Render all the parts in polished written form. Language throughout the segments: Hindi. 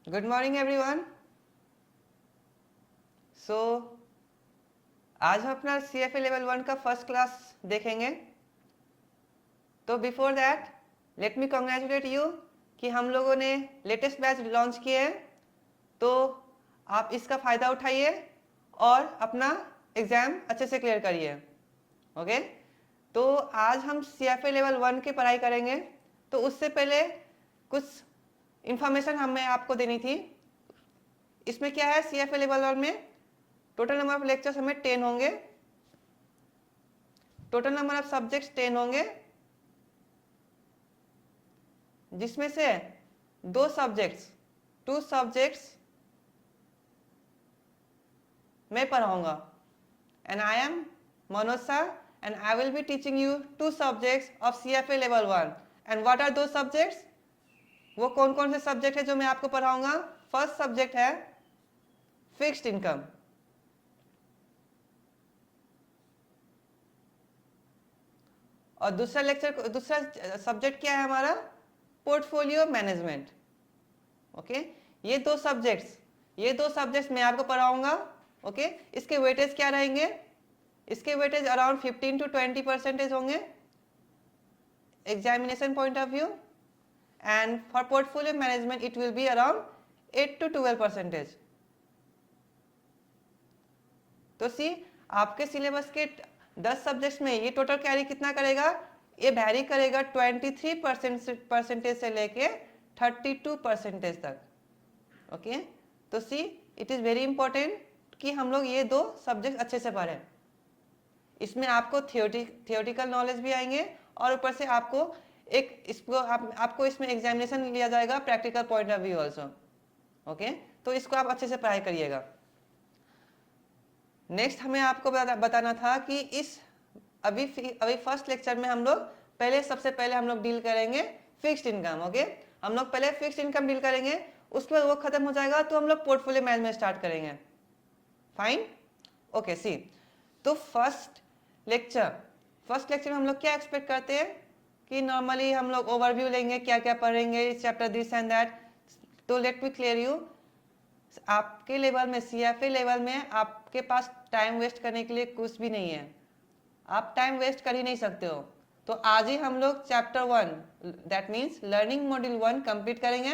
Good morning everyone. सो आज हम अपना CFA लेवल 1 का फर्स्ट क्लास देखेंगे। तो before that let me congratulate you कि हम लोगों ने लेटेस्ट बैच लॉन्च किए हैं। तो आप इसका फ़ायदा उठाइए और अपना एग्ज़ाम अच्छे से क्लियर करिए। ओके, तो आज हम CFA लेवल 1 की पढ़ाई करेंगे। तो उससे पहले कुछ इन्फॉर्मेशन हमें आपको देनी थी। इसमें क्या है, CFA लेवल 1 में टोटल नंबर ऑफ लेक्चर्स हमें 10 होंगे, टोटल नंबर ऑफ सब्जेक्ट्स 10 होंगे, जिसमें से दो सब्जेक्ट्स मैं पढ़ाऊंगा। And I am Manoj sir and I will be teaching you 2 subjects of CFA level 1। And what are दो सब्जेक्ट्स? वो कौन कौन से सब्जेक्ट है जो मैं आपको पढ़ाऊंगा? फर्स्ट सब्जेक्ट है फिक्स्ड इनकम, और दूसरा सब्जेक्ट क्या है हमारा? Portfolio management. ओके, ये दो सब्जेक्ट्स मैं आपको पढ़ाऊंगा। ओके, इसके वेटेज क्या रहेंगे? इसके वेटेज अराउंड 15 to 20% होंगे examination point of view. And for portfolio management it will be around 8 to 12%। तो सी, आपके सिलेबस के 10 सब्जेक्ट्स में ये टोटल कैरी कितना करेगा? ये वैरी करेगा 23% से लेके 32% तक। ओके, तो सी, इट इज़ वेरी इंपॉर्टेंट कि हम लोग ये दो सब्जेक्ट अच्छे से पढ़ें। इसमें आपको थियोरटिकल नॉलेज भी आएंगे और ऊपर से आपको इसमें एग्जामिनेशन लिया जाएगा practical point of view also. Okay, तो इसको आप अच्छे से पढ़ाई करिएगा। नेक्स्ट हमें आपको बताना था कि अभी फर्स्ट लेक्चर में सबसे पहले हम लोग डील करेंगे फिक्स्ड इनकम। ओके, हम लोग पहले फिक्स्ड इनकम डील करेंगे, उसके बाद वो खत्म हो जाएगा तो हम लोग पोर्टफोलियो मैनेजमेंट स्टार्ट करेंगे। Fine, okay. सी, तो फर्स्ट लेक्चर में हम लोग क्या एक्सपेक्ट करते हैं कि नॉर्मली हम लोग ओवरव्यू लेंगे, क्या क्या पढ़ेंगे, चैप्टर दिस एंड दैट। तो लेट मी क्लियर यू, आपके लेवल में CFA लेवल में आपके पास टाइम वेस्ट करने के लिए कुछ भी नहीं है। आप टाइम वेस्ट कर ही नहीं सकते हो। तो आज ही हम लोग chapter 1 that means learning module 1 complete करेंगे।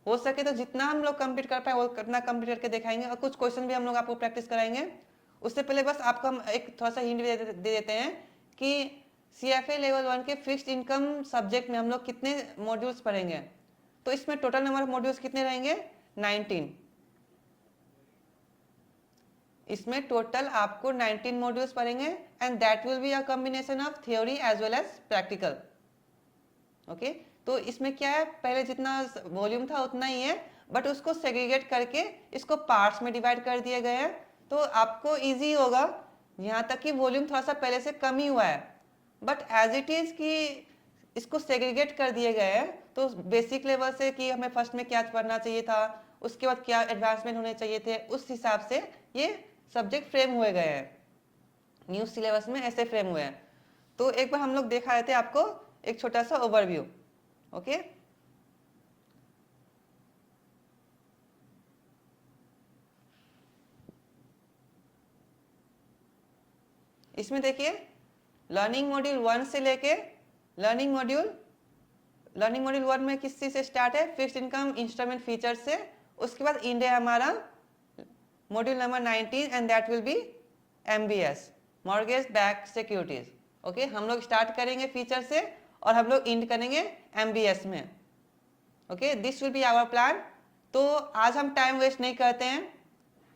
हो सके तो जितना हम लोग कंप्लीट कर पाए वो कितना कंप्लीट करके दिखाएंगे, और कुछ क्वेश्चन भी हम लोग आपको प्रैक्टिस कराएंगे। उससे पहले बस आपको हम एक थोड़ा सा हिंट दे देते हैं कि CFA लेवल 1 के फिक्स्ड इनकम सब्जेक्ट में हम लोग कितने मॉड्यूल्स पढ़ेंगे। तो इसमें टोटल नंबर ऑफ मॉड्यूल्स कितने रहेंगे? 19। इसमें टोटल आपको 19 मॉड्यूल्स पढ़ेंगे and that will be a combination of theory as well as practical. Okay, तो इसमें क्या है, पहले जितना वॉल्यूम था उतना ही है, बट उसको सेग्रीगेट करके इसको पार्ट्स में डिवाइड कर दिए गए हैं। तो आपको इजी होगा, यहाँ तक कि वॉल्यूम थोड़ा सा पहले से कम ही हुआ है, बट एज इट इज़ कि इसको सेग्रीगेट कर दिए गए हैं। तो बेसिक लेवल से कि हमें फर्स्ट में क्या पढ़ना चाहिए था, उसके बाद क्या एडवांसमेंट होने चाहिए थे, उस हिसाब से ये सब्जेक्ट फ्रेम हुए गए हैं। न्यू सिलेबस में ऐसे फ्रेम हुए हैं। तो एक बार हम लोग देखा रहे थे आपको एक छोटा सा ओवरव्यू। ओके, इसमें देखिए लर्निंग मॉड्यूल 1 से लेके लर्निंग मॉड्यूल 1 में किस चीज से स्टार्ट है? फिक्स्ड इनकम इंस्ट्रूमेंट फीचर से। उसके बाद इंड है हमारा module number 19 and that will B MBS, mortgage back securities. Okay, हम लोग स्टार्ट करेंगे फीचर से और हम लोग इंड करेंगे MBS में। Okay, this will be our plan. तो आज हम टाइम वेस्ट नहीं करते हैं,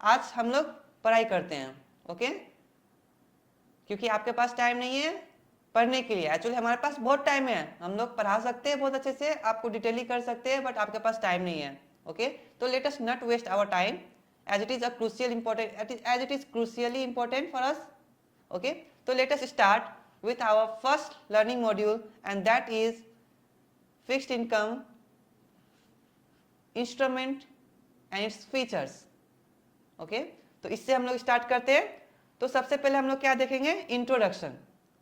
आज हम लोग पढ़ाई करते हैं। ओके, क्योंकि आपके पास टाइम नहीं है पढ़ने के लिए। एक्चुअली हमारे पास बहुत टाइम है, हम लोग पढ़ा सकते हैं बहुत अच्छे से, आपको डिटेली कर सकते हैं, बट आपके पास टाइम नहीं है। ओके, तो let us not waste our time as it is a crucial important as it is crucially important for us. Okay, so let us start with our first learning module, and that is fixed income instrument and its features. Okay, तो इससे हम लोग स्टार्ट करते हैं। तो सबसे पहले हम लोग क्या देखेंगे? इंट्रोडक्शन।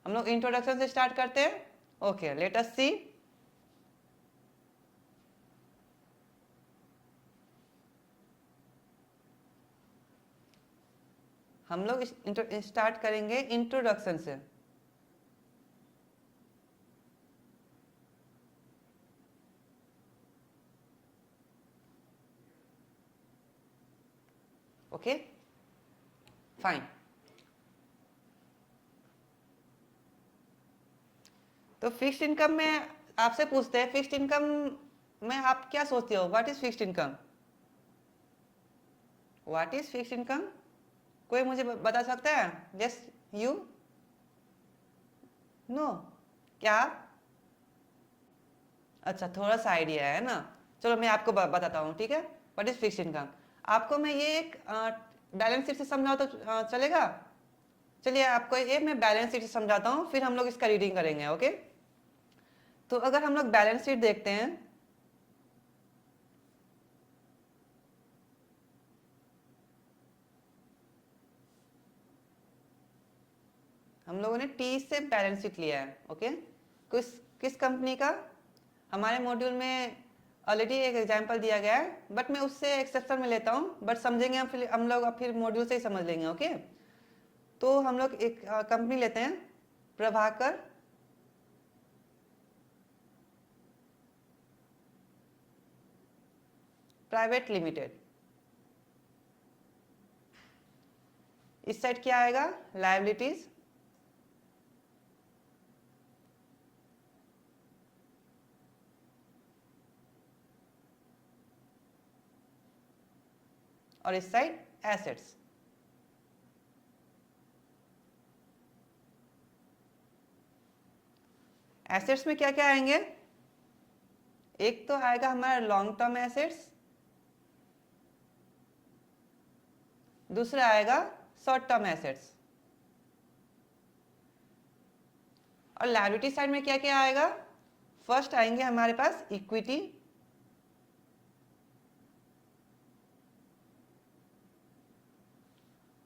हम लोग इंट्रोडक्शन से स्टार्ट करते हैं। ओके, लेट अस सी। हम लोग स्टार्ट करेंगे इंट्रोडक्शन से। Okay fine. तो फिक्स्ड इनकम में आपसे पूछते हैं, फिक्स्ड इनकम में आप क्या सोचते हो? What is fixed income? What is fixed income? कोई मुझे बता सकता है? Yes you? नो? क्या? अच्छा, थोड़ा सा आइडिया है ना। चलो मैं आपको बताता हूँ, ठीक है। What is fixed income? आपको मैं ये एक बैलेंस शीट से समझाओ तो चलेगा? चलिए आपको ये मैं बैलेंस शीट से समझाता हूँ, फिर हम लोग इसका रीडिंग करेंगे। ओके, तो अगर हम लोग बैलेंस शीट देखते हैं, हम लोगों ने टी से बैलेंस शीट लिया है। ओके, किस कंपनी का? हमारे मॉड्यूल में ऑलरेडी एक एग्जांपल दिया गया है, बट मैं उससे एक्सेप्शन में लेता हूँ, बट समझेंगे हम लोग फिर मॉड्यूल से ही समझ लेंगे। ओके, तो हम लोग एक कंपनी लेते हैं, प्रभाकर प्राइवेट लिमिटेड। इस साइड क्या आएगा? लायबिलिटीज, और इस साइड एसेट्स। एसेट्स में क्या क्या आएंगे? एक तो आएगा हमारा लॉन्ग टर्म एसेट्स, दूसरा आएगा शॉर्ट टर्म एसेट्स, और लायबिलिटी साइड में क्या क्या आएगा? फर्स्ट आएंगे हमारे पास इक्विटी,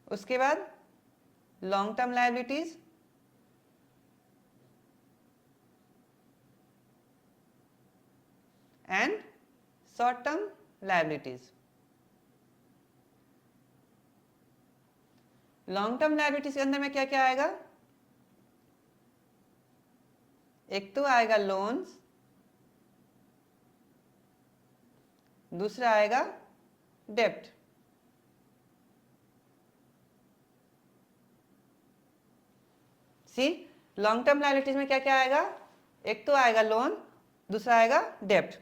उसके बाद long term liabilities, and short term liabilities. Long term liabilities के अंदर में क्या क्या आएगा? एक तो आएगा लोन्स, दूसरा आएगा डेप्ट। सी, लॉन्ग टर्म लायबिलिटीज में क्या क्या आएगा? एक तो आएगा लोन, दूसरा आएगा डेप्ट।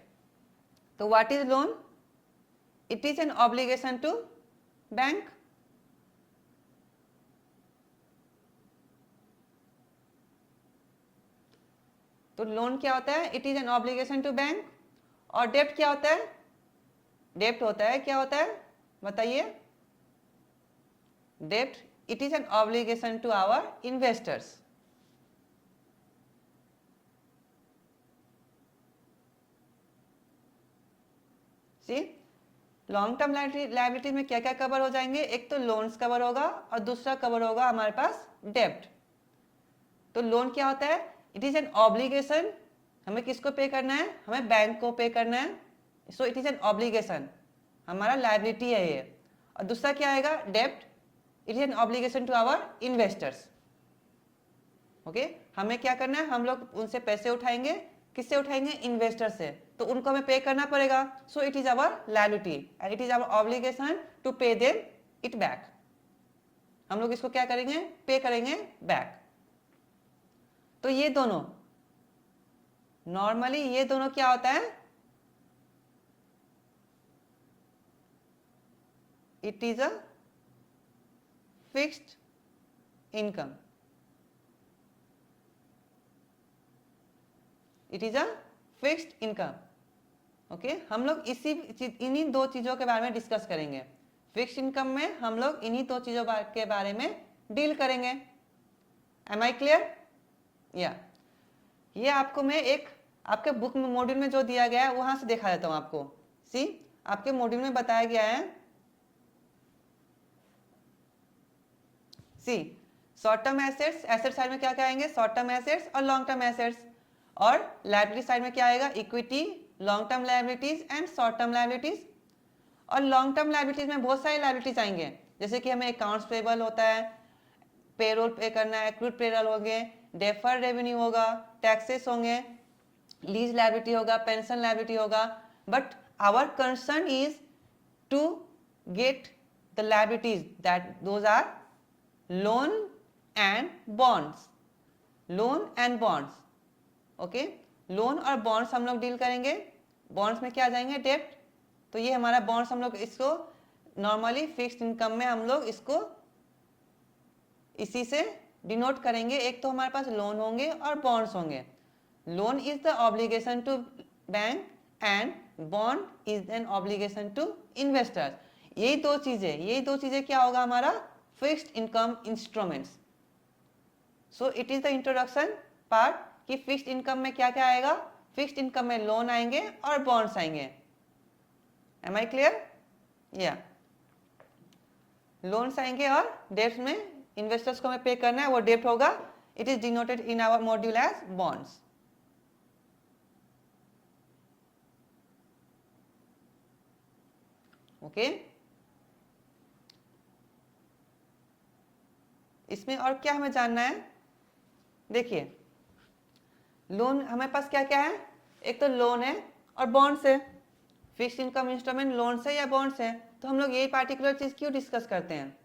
तो what is loan? It is an obligation to bank. तो लोन क्या होता है? It is an obligation to bank. और डेप्ट क्या होता है? डेप्ट होता है, क्या होता है बताइए? डेप्ट, it is an obligation to our investors. See, long term liability में क्या क्या कवर हो जाएंगे? एक तो लोन्स कवर होगा और दूसरा कवर होगा हमारे पास डेप्ट। तो लोन क्या होता है? इट इज एन ऑब्लिगेशन, हमें किसको पे करना है? हमें बैंक को पे करना है। So it is an obligation, हमारा लायबिलिटी है ये। और दूसरा क्या आएगा? डेप्ट, it is an obligation to our investors. Okay, हमें क्या करना है? हम लोग उनसे पैसे उठाएंगे। किससे उठाएंगे? इन्वेस्टर से। तो उनको हमें पे करना पड़ेगा। So it is our liability and it is our obligation to pay them it back. हम लोग इसको क्या करेंगे? पे करेंगे बैक। तो ये दोनों, नॉर्मली ये दोनों क्या होता है? It is a fixed income. It is a fixed income. Okay, हम लोग इन्हीं दो चीजों के बारे में डिस्कस करेंगे। फिक्स्ड इनकम में हम लोग इन्हीं दो चीजों के बारे में डील करेंगे। Am I clear? या ये आपको मैं एक आपके बुक में मॉड्यूल में जो दिया गया है वहां से दिखा देता हूं आपको। सी, आपके मॉड्यूल में बताया गया है, see short term assets, asset side में क्या क्या आएंगे? शॉर्ट टर्म एसेट्स और लॉन्ग टर्म एसेट्स। और लायबिलिटी साइड में क्या आएगा? Equity, long term liabilities and short term liabilities. और लॉन्ग टर्म लायबिलिटीज में बहुत सारी लायबिलिटीज आएंगे, जैसे कि हमें अकाउंट्स पेबल होता है, पेरोल पे करना है, एक्रूड पेरोल होंगे, डेफर्ड रेवेन्यू होगा, टैक्सेस होंगे, लीज लायबिलिटी होगा, पेंशन लायबिलिटी होगा. But our concern is to get the liabilities that those are loan and bonds. Loan and bonds, okay. Loan और बॉन्ड्स हम लोग डील करेंगे. बॉन्ड्स में क्या आ जाएंगे? डेप्ट. तो ये हमारा बॉन्ड्स, हम लोग इसको नॉर्मली फिक्स्ड इनकम में हम लोग इसको इसी से डिनोट करेंगे. एक तो हमारे पास लोन होंगे और बॉन्ड्स होंगे. Loan is the obligation to bank and bond is an obligation to investors. यही दो चीजें क्या होगा हमारा? Fixed income instruments. So it is the introduction part कि फिक्स्ड इनकम में क्या क्या आएगा. फिक्स्ड इनकम में लोन आएंगे और बॉन्ड्स आएंगे. Am I clear? या लोन्स आएंगे और डेब्ट में इन्वेस्टर्स को हमें पे करना है, वो डेब्ट होगा. It is denoted in our module as bonds. Okay. इसमें और क्या हमें जानना है? देखिए, लोन हमारे पास क्या क्या है? एक तो लोन है और बॉन्ड्स है. फिक्स्ड इनकम इंस्ट्रूमेंट लोन से या बॉन्ड से. तो हम लोग यही पार्टिकुलर चीज क्यों डिस्कस करते हैं?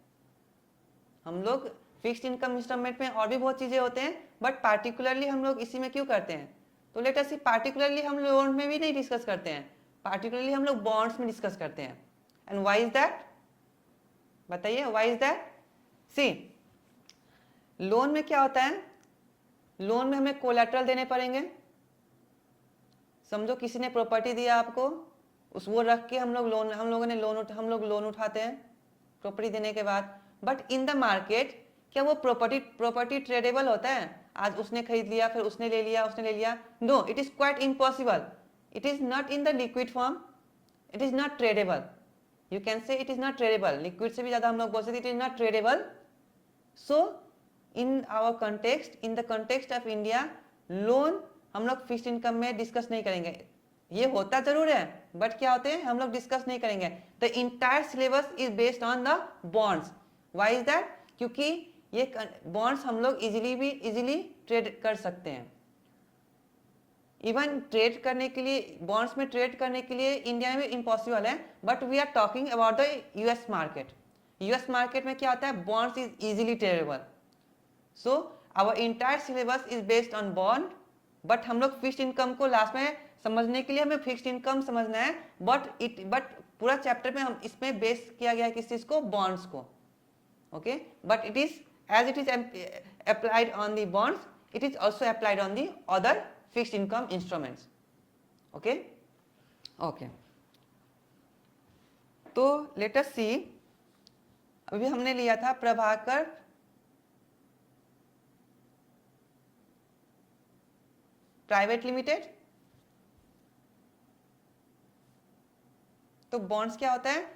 हम लोग फिक्स्ड इनकम इंस्ट्रूमेंट में और भी बहुत चीजें होते हैं, बट पार्टिकुलरली हम लोग इसी में क्यों करते हैं? तो लेट अस सी, पार्टिकुलरली हम लोन में भी नहीं डिस्कस करते हैं, पार्टिकुलरली हम लोग बॉन्ड्स में डिस्कस करते हैं. And why is that? बताइए, why is that? See, loan में क्या होता है? लोन में हमें कोलैटरल देने पड़ेंगे. समझो किसी ने प्रॉपर्टी दिया आपको, उस वो रख के हम लोग लोन उठाते हैं प्रॉपर्टी देने के बाद. बट इन द मार्केट क्या वो प्रॉपर्टी ट्रेडेबल होता है? आज उसने खरीद लिया, फिर उसने ले लिया. No, it is quite impossible. It is not in the liquid form. It is not tradable. You can say it is not tradable. Liquid से भी ज्यादा हम लोग बोल सकते, it is not tradable. So in our context, in the context of India, loan हम लोग फिक्स्ड इनकम में डिस्कस नहीं करेंगे. ये होता जरूर है, बट क्या होते हैं हम लोग डिस्कस नहीं करेंगे. The entire syllabus is based on the bonds. Why is that? क्योंकि ये बॉन्ड्स हम लोग इजीली ट्रेड कर सकते हैं. इवन ट्रेड करने के लिए, बॉन्ड्स में ट्रेड करने के लिए इंडिया में भी इम्पॉसिबल है. But we are talking about the US market. US market में क्या होता है? Bonds is easily tradable. So our entire syllabus is based on bond. But हम लोग फिक्स्ड इनकम को लास्ट में समझने के लिए हमें फिक्स्ड इनकम समझना है. बट पूरा चैप्टर में हम इसमें बेस किया गया है किस चीज को? बॉन्ड्स को. Okay. But it is as it is applied on the bonds, it is also applied on the other fixed income instruments. Okay. Okay. तो let us see, अभी हमने लिया था प्रभाकर प्राइवेट लिमिटेड. तो बॉन्ड्स क्या होता है?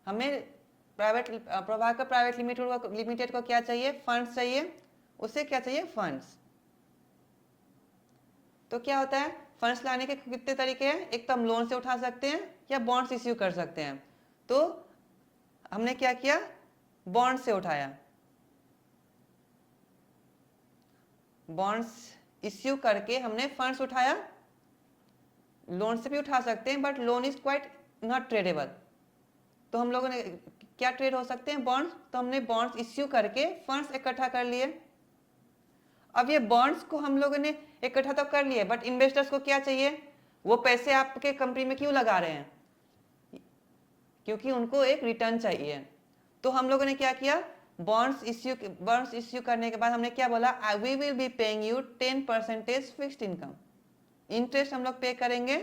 हमें प्रभाकर प्राइवेट लिमिटेड को क्या चाहिए? फंड्स चाहिए. उसे क्या चाहिए? फंड्स. तो क्या होता है? फंड्स लाने के कितने तरीके हैं? एक तो हम लोन से उठा सकते हैं या बॉन्ड्स इश्यू कर सकते हैं. तो हमने क्या किया? बॉन्ड से उठाया. बॉन्ड्स इश्यू करके हमने फंड्स उठाया. लोन से भी उठा सकते हैं, but loan is quite not tradable. तो हम लोगों ने क्या ट्रेड हो सकते हैं? बॉन्ड्स. तो हमने बॉन्ड्स इश्यू करके फंड्स इकट्ठा कर लिए. अब ये बॉन्ड्स को हम लोगों ने इकट्ठा तो कर लिए, बट इन्वेस्टर्स को क्या चाहिए? वो पैसे आपके कंपनी में क्यों लगा रहे हैं? क्योंकि उनको एक रिटर्न चाहिए. तो हम लोगों ने क्या किया? बॉन्ड्स इश्यू करने के बाद हमने क्या बोला? We will be paying you 10% fixed income. Interest हम लोग पे करेंगे.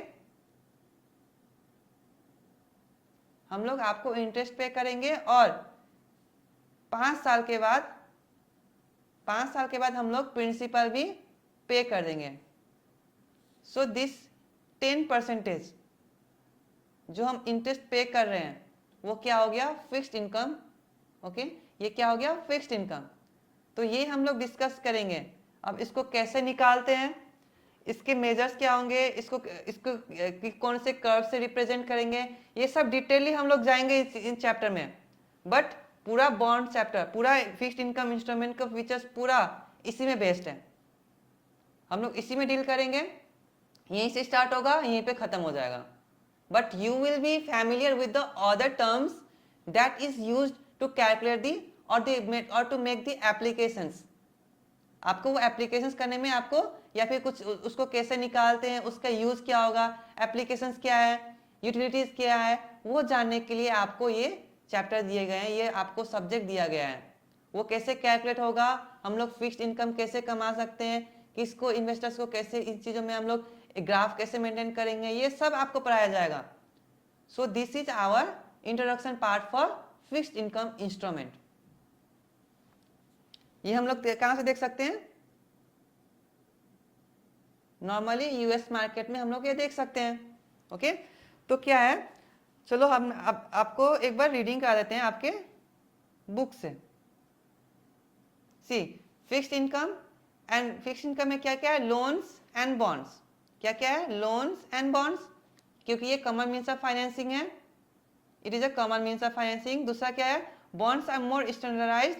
हम लोग आपको इंटरेस्ट पे करेंगे और 5 साल के बाद हम लोग प्रिंसिपल भी पे कर देंगे. सो दिस 10% जो हम इंटरेस्ट पे कर रहे हैं वो क्या हो गया? Fixed income. ओके. ये क्या हो गया? Fixed income. तो ये हम लोग डिस्कस करेंगे. अब इसको कैसे निकालते हैं, इसके मेजर्स क्या होंगे, इसको कौन से कर्व से रिप्रेजेंट करेंगे, ये सब डिटेयली हम लोग जाएंगे इन चैप्टर में. बट पूरा बॉन्ड चैप्टर, पूरा फिक्स्ड इनकम इंस्ट्रूमेंट का फीचर्स पूरा इसी में बेस्ड है। हम लोग इसी में डील करेंगे, यहीं से स्टार्ट होगा, यहीं पे खत्म हो जाएगा। But you will be familiar with the other terms that is used to calculate the और टू मेक द एप्लीकेशंस। आपको वो एप्लीकेशंस करने में आपको, या फिर कुछ उसको कैसे निकालते हैं, उसका यूज क्या होगा, एप्लीकेशंस क्या है, यूटिलिटीज क्या है, वो जानने के लिए आपको ये चैप्टर दिए गए हैं, ये आपको सब्जेक्ट दिया गया है। वो कैसे कैलकुलेट होगा, हम लोग फिक्स्ड इनकम कैसे कमा सकते हैं, किसको, इन्वेस्टर्स को कैसे, इन चीज़ों में हम लोग ग्राफ कैसे मेंटेन करेंगे, ये सब आपको पढ़ाया जाएगा। So this is our introduction part for fixed income instrument. ये हम लोग कहाँ से देख सकते हैं? नॉर्मली यूएस मार्केट में हम लोग ये देख सकते हैं। ओके, तो क्या है, चलो हम आपको एक बार रीडिंग करा देते हैं आपके बुक से। See fixed income and fixed income में क्या क्या है, लोन्स एंड बॉन्ड्स। क्या क्या है, लोन्स एंड बॉन्ड्स, क्योंकि ये कॉमन मीन्स ऑफ फाइनेंसिंग है, it is a common means of financing. दूसरा क्या है, bonds are more standardized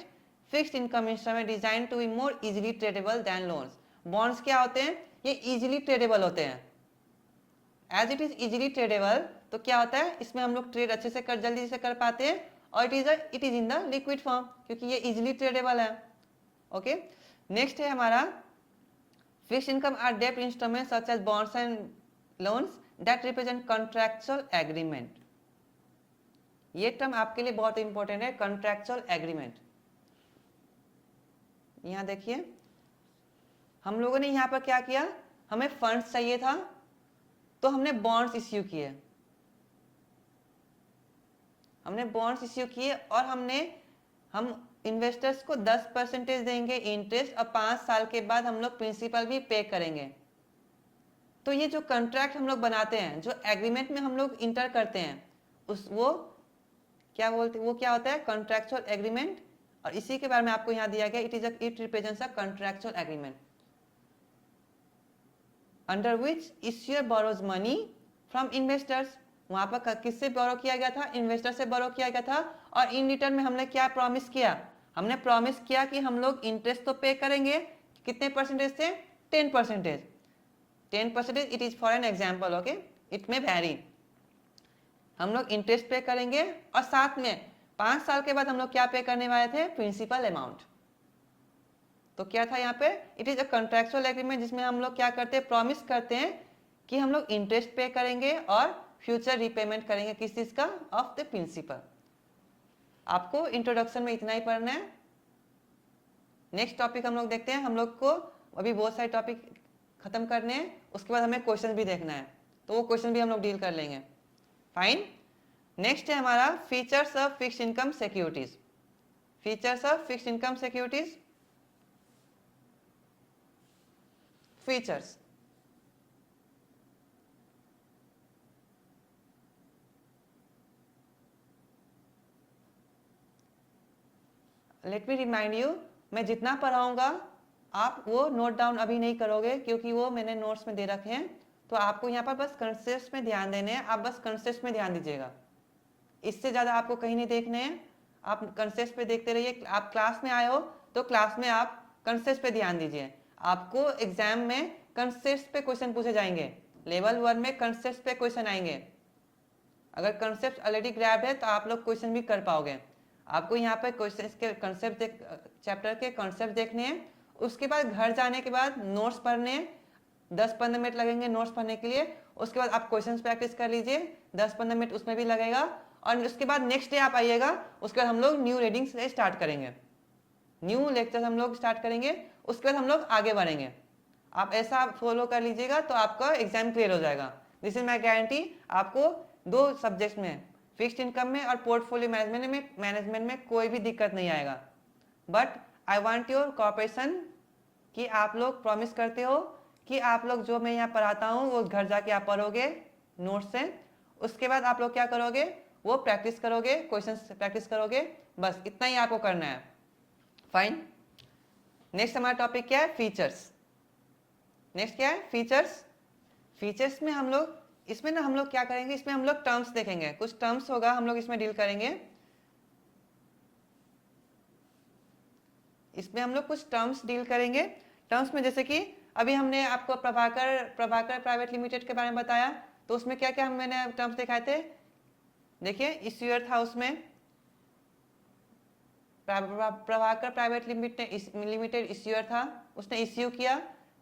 fixed income instrument design to be more easily tradable than loans. Bonds क्या होते हैं, ये इजीली ट्रेडेबल होते हैं। As it is easily tradable, तो क्या होता है, इसमें हम लोग ट्रेड अच्छे से जल्दी से कर पाते हैं, और it is in the liquid form, क्योंकि ये इजीली ट्रेडेबल है। ओके, नेक्स्ट है हमारा फिक्स्ड इनकम आर डेब्ट instrument such as bonds and loans that represent contractual agreement. ये टर्म आपके लिए बहुत इंपॉर्टेंट है, कॉन्ट्रैक्चुअल एग्रीमेंट। यहां देखिए, हम लोगों ने यहां पर क्या किया, हमें फंड्स चाहिए था, तो हमने बॉन्ड्स इश्यू किए, और हम इन्वेस्टर्स को 10% देंगे इंटरेस्ट, और 5 साल के बाद हम लोग प्रिंसिपल भी पे करेंगे। तो ये जो कॉन्ट्रैक्ट हम लोग बनाते हैं, जो एग्रीमेंट में हम लोग इंटर करते हैं, वो क्या होता है, कॉन्ट्रैक्चुअल एग्रीमेंट। और इसी के बारे में आपको यहाँ दिया गया, it represents a contractual agreement under which issuer borrows money from investors. वहां पर किससे बोरो किया गया था, इन्वेस्टर से बोरो किया गया था, और इन रिटर्न में हमने क्या प्रॉमिस किया, हमने प्रॉमिस किया कि हम लोग इंटरेस्ट तो पे करेंगे, कितने परसेंटेज से, 10%। 10%, it is for an example, okay, it may vary. हम लोग इंटरेस्ट पे करेंगे, और साथ में 5 साल के बाद हम लोग क्या पे करने वाले थे, प्रिंसिपल अमाउंट। तो क्या था यहाँ पे, it is a contractual agreement, जिसमें हम लोग क्या करते हैं, प्रॉमिस करते हैं कि हम लोग इंटरेस्ट पे करेंगे और फ्यूचर रीपेमेंट करेंगे, किस चीज का, ऑफ द प्रिंसिपल। आपको इंट्रोडक्शन में इतना ही पढ़ना है। नेक्स्ट टॉपिक हम लोग देखते हैं, हम लोग को अभी बहुत सारे टॉपिक खत्म करने हैं, उसके बाद हमें क्वेश्चन भी देखना है, तो वो क्वेश्चन भी हम लोग डील कर लेंगे। फाइन, नेक्स्ट है हमारा features of fixed income securities. Features of fixed income securities, features. Let me remind you, मैं जितना पढ़ाऊंगा आप वो नोट डाउन अभी नहीं करोगे, क्योंकि वो मैंने नोट्स में दे रखे हैं, तो आपको यहाँ पर बस कंसेप्ट्स में ध्यान देने हैं, आप बस कंसेप्ट्स में ध्यान दीजिएगा, इससे ज़्यादा आपको कहीं नहीं देखने हैं। आप कंसेप्ट्स पे देखते रहिए, आप क्लास में आए हो तो क्लास में आप कंसेप्ट्स पे ध्यान दीजिए। आपको एग्जाम में कंसेप्ट्स पे क्वेश्चन पूछे जाएंगे, लेवल 1 में कंसेप्ट्स पे क्वेश्चन आएंगे। अगर कंसेप्ट ऑलरेडी ग्रैब है तो आप लोग क्वेश्चन भी कर पाओगे। आपको यहाँ पे क्वेश्चन के कंसेप्ट चैप्टर के कंसेप्ट देखने हैं, उसके बाद घर जाने के बाद नोट्स पढ़ने हैं, 10-15 मिनट लगेंगे नोट्स पढ़ने के लिए। उसके बाद आप क्वेश्चंस प्रैक्टिस कर लीजिए, 10-15 मिनट उसमें भी लगेगा, और उसके बाद नेक्स्ट डे आप आइएगा, उसके बाद हम लोग न्यू रीडिंग से स्टार्ट करेंगे, न्यू लेक्चर हम लोग स्टार्ट करेंगे, उसके बाद हम लोग आगे बढ़ेंगे। आप ऐसा फॉलो कर लीजिएगा तो आपका एग्जाम क्लियर हो जाएगा। This is my guarantee. आपको 2 सब्जेक्ट में, फिक्स्ड इनकम में और पोर्टफोलियो मैनेजमेंट में कोई भी दिक्कत नहीं आएगा। But I want your cooperation, कि आप लोग प्रॉमिस करते हो कि आप लोग जो मैं यहाँ पढ़ाता हूँ वो घर जाके आप पढ़ोगे नोट्स से, उसके बाद आप लोग क्या करोगे, वो प्रैक्टिस करोगे, क्वेश्चन प्रैक्टिस करोगे, बस इतना ही आपको करना है। फाइन, नेक्स्ट हमारा टॉपिक क्या है, फीचर्स। नेक्स्ट क्या है, फीचर्स। फीचर्स में हम लोग, इसमें ना हम लोग क्या करेंगे, इसमें हम लोग टर्म्स देखेंगे, कुछ टर्म्स होगा हम लोग इसमें डील करेंगे। इसमें हम लोग कुछ टर्म्स डील करेंगे। टर्म्स में जैसे कि अभी हमने आपको प्रभाकर प्राइवेट लिमिटेड के बारे में बताया, तो उसमें क्या क्या मैंने टर्म्स दिखाए थे। देखिए इश्यूअर था, उसमें प्रभाकर प्राइवेट लिमिटेड इश्यूअर था, उसने इश्यू किया।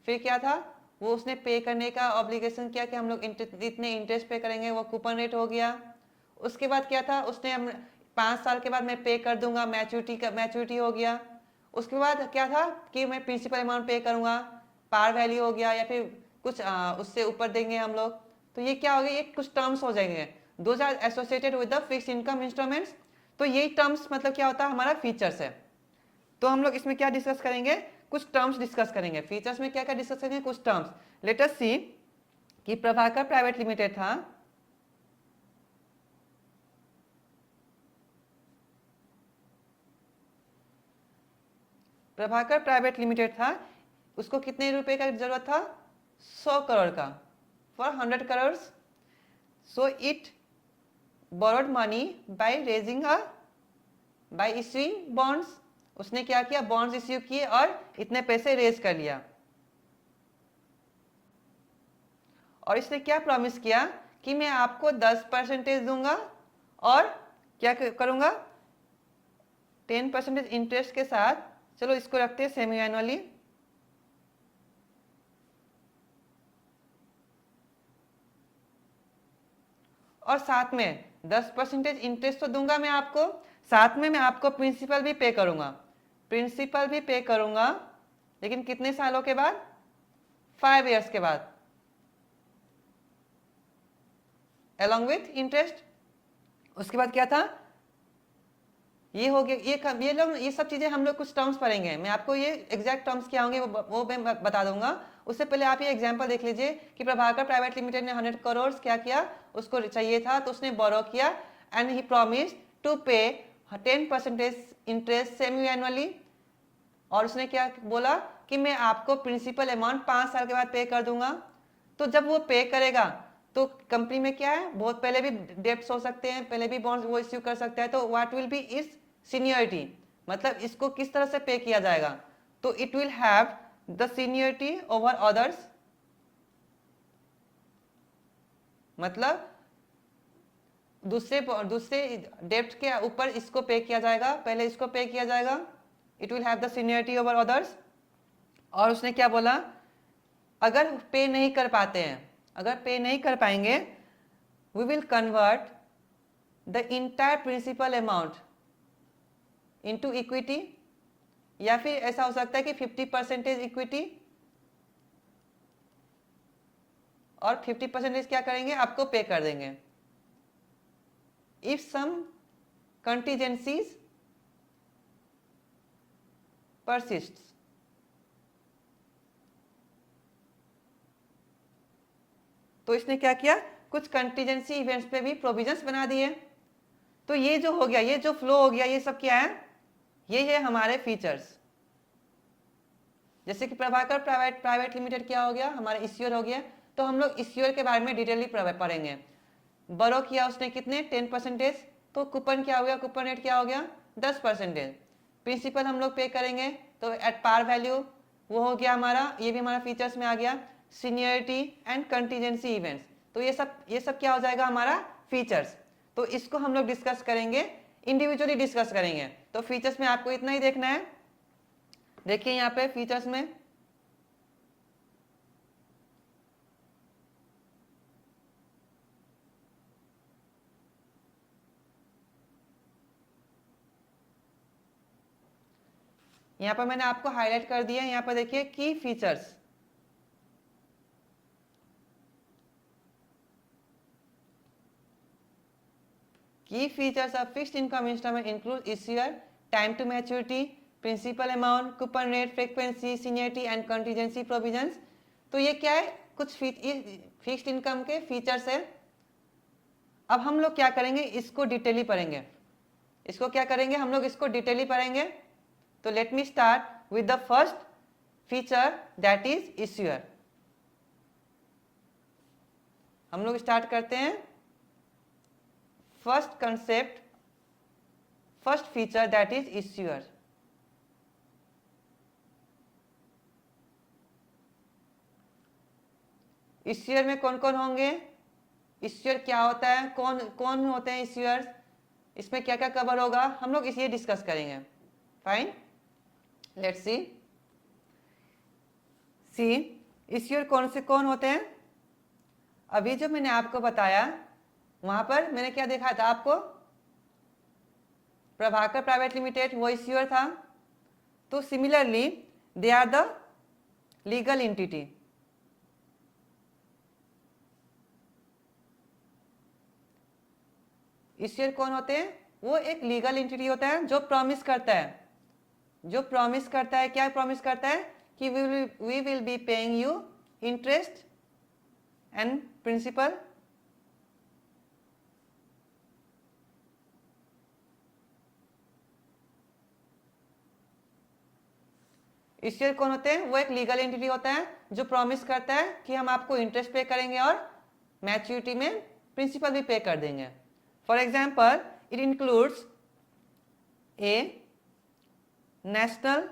फिर क्या था, वो उसने पे करने का ऑब्लिगेशन किया कि हम लोग इतने इंटरेस्ट पे करेंगे, वो कूपन रेट हो गया। उसके बाद क्या था, उसने 5 साल के बाद मैं पे कर दूंगा, मैच्योरिटी हो गया। उसके बाद क्या था कि मैं प्रिंसिपल अमाउंट पे करूंगा, पार वैल्यू हो गया, या फिर कुछ उससे ऊपर देंगे हम लोग। तो ये क्या हो गया, ये कुछ टर्म्स हो जाएंगे, those are associated with the fixed income instruments. तो यही टर्म्स मतलब क्या होता है, हमारा फीचर्स है। तो हम लोग इसमें क्या डिस्कस करेंगे, कुछ टर्म्स डिस्कस करेंगे। फीचर्स में क्या क्या डिस्कस करेंगे, कुछ टर्म्स। लेट अस सी कि प्रभाकर प्राइवेट लिमिटेड था, प्रभाकर प्राइवेट लिमिटेड था, उसको कितने रुपए का जरूरत था, 100 करोड़ का, for 100 crore. So it borrowed money by issuing bonds. उसने क्या किया, बॉन्ड्स इश्यू किए और इतने पैसे रेज कर लिया। और इसने क्या प्रॉमिस किया कि मैं आपको 10% दूंगा और क्या करूंगा, 10% इंटरेस्ट के साथ। चलो इसको रखते हैं सेमी एनुअली। और साथ में 10% इंटरेस्ट तो दूंगा मैं आपको, साथ में मैं आपको प्रिंसिपल भी पे करूंगा, लेकिन कितने सालों के बाद, 5 इयर्स के बाद, along with इंटरेस्ट। उसके बाद क्या था, ये हो गया, ये सब चीजें हम लोग कुछ टर्म्स पढ़ेंगे। मैं आपको ये एग्जैक्ट टर्म्स क्या होंगे वो मैं बता दूंगा। उससे पहले आप ये एग्जांपल देख लीजिए कि प्रभाकर प्राइवेट लिमिटेड ने 100 करोड़ क्या किया, उसको चाहिए था, तो उसने बोरो किया एंड ही प्रॉमिस टू पे 10% इंटरेस्ट सेमी एनुअली। और उसने क्या बोला कि मैं आपको प्रिंसिपल अमाउंट 5 साल के बाद पे कर दूंगा। तो जब वो पे करेगा तो कंपनी में क्या है, बहुत पहले भी डेब्ट्स हो सकते हैं, पहले भी बॉन्ड्स वो इश्यू कर सकता है। तो what will B is seniority, मतलब इसको किस तरह से पे किया जाएगा, तो it will have the seniority over others. मतलब दूसरे डेब्ट के ऊपर इसको पे किया जाएगा, पहले इसको पे किया जाएगा, it will have the seniority over others. और उसने क्या बोला, अगर पे नहीं कर पाते हैं, अगर पे नहीं कर पाएंगे, we will convert the entire principal amount into equity, या फिर ऐसा हो सकता है कि 50% इक्विटी और 50% क्या करेंगे, आपको पे कर देंगे। इफ सम कंटीजेंसीज परसिस्ट, तो इसने क्या किया, कुछ कंटीजेंसी इवेंट्स पे भी प्रोविजंस बना दिए। तो ये जो हो गया, ये जो फ्लो हो गया, ये सब क्या है, ये है हमारे फीचर्स। जैसे कि प्रभाकर प्राइवेट लिमिटेड क्या हो गया, हमारा इश्यूअर हो गया, तो हम लोग इश्यूअर के बारे में डिटेली पढ़ेंगे। बोरो किया उसने कितने, 10%, तो कूपन क्या हो गया, कूपन रेट क्या हो गया, 10%। प्रिंसिपल हम लोग पे करेंगे तो एट पार वैल्यू, वो हो गया हमारा, ये भी हमारा फीचर्स में आ गया। सीनियरिटी एंड कंटीजेंसी इवेंट्स, तो ये सब क्या हो जाएगा, हमारा फीचर्स। तो इसको हम लोग डिस्कस करेंगे, इंडिविजुअली डिस्कस करेंगे। तो फीचर्स में आपको इतना ही देखना है। देखिए यहाँ पे फीचर्स में यहाँ पर मैंने आपको हाईलाइट कर दिया है, यहाँ पर देखिए की features. Key features of fixed income instrument include issuer, time to maturity, principal amount, coupon rate, frequency, seniority and contingency provisions। तो ये क्या है, कुछ फिक्स्ड इनकम के फीचर्स है। अब हम लोग क्या करेंगे, इसको डिटेली पढ़ेंगे। इसको क्या करेंगे, हम लोग इसको डिटेली पढ़ेंगे। तो let me start with the first feature, that is issuer. हम लोग स्टार्ट करते हैं। First concept, first feature, that is issuer. Issuer में कौन कौन होंगे, इश्यूअर क्या होता है, कौन कौन होते हैं इश्यूअर्स, इसमें क्या क्या कवर होगा, हम लोग इसे डिस्कस करेंगे। फाइन, लेट्स सी इश्यूअर कौन से कौन होते हैं। अभी जो मैंने आपको बताया वहां पर मैंने क्या देखा था आपको, प्रभाकर प्राइवेट लिमिटेड वो इश्यूअर था। तो similarly they are the legal entity. Issuer कौन होते हैं, वो एक लीगल एंटिटी होता है जो प्रॉमिस करता है, क्या प्रॉमिस करता है कि we will be paying you interest and principal. Issuer कौन होते हैं, वो एक लीगल एंटिटी होता है जो प्रॉमिस करता है कि हम आपको इंटरेस्ट पे करेंगे और मैच्योरिटी में प्रिंसिपल भी पे कर देंगे। For example it includes a national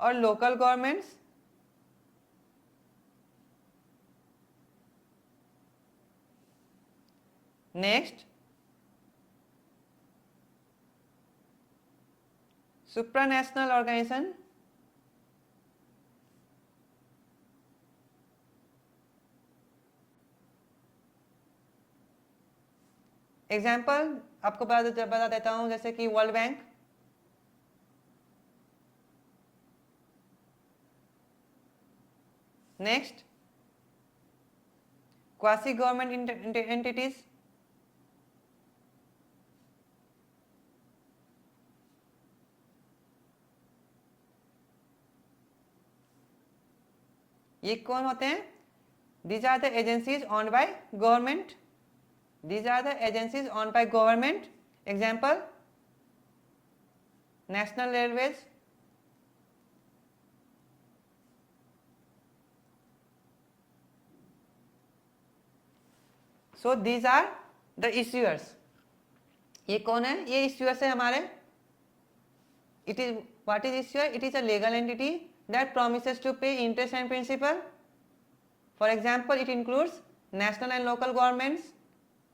और local governments, next supranational organization, example आपको बता देता हूं जैसे कि world bank, next quasi government entities, ये कौन होते हैं, these are the agencies owned by government, these are the agencies owned by government. Example national railways, so these are the issuers. ये कौन है, ये issuers है हमारे। it is what is issuer, it is a legal entity that promises to pay interest and principal. For example it includes national and local governments,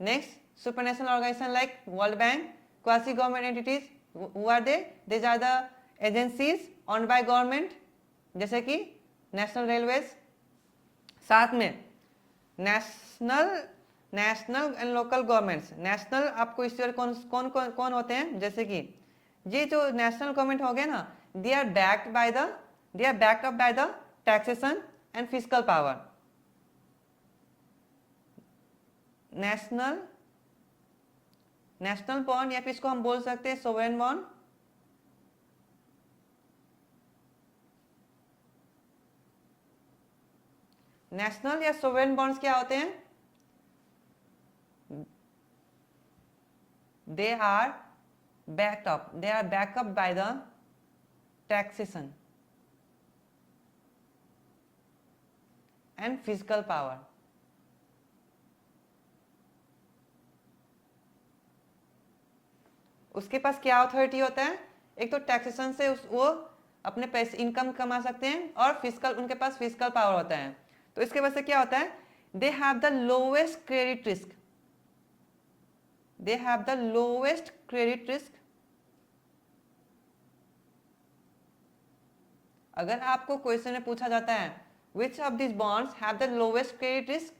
next supranational organization like World Bank, quasi government entities, who are they, these are the agencies owned by government जैसे कि नेशनल रेलवेज, साथ में national and local governments. National आपको इश्यूअर कौन कौन कौन कौन होते हैं, जैसे कि ये जो नेशनल गवर्नमेंट हो गया ना, they are backed up by the taxation and fiscal power. National bond या फिर इसको हम बोल सकते हैं सोवरेन बॉन्ड। नेशनल या सोवरेन बॉन्ड्स क्या होते हैं, they are backup by the taxation and physical power. उसके पास क्या अथॉरिटी होता है, एक तो टैक्सेशन से वो अपने पैसे इनकम कमा सकते हैं और फिजिकल उनके पास फिजिकल पावर होता है। तो इसके वजह से क्या होता है, they have the lowest credit risk. अगर आपको क्वेश्चन में पूछा जाता है which of this bonds have the lowest credit risk,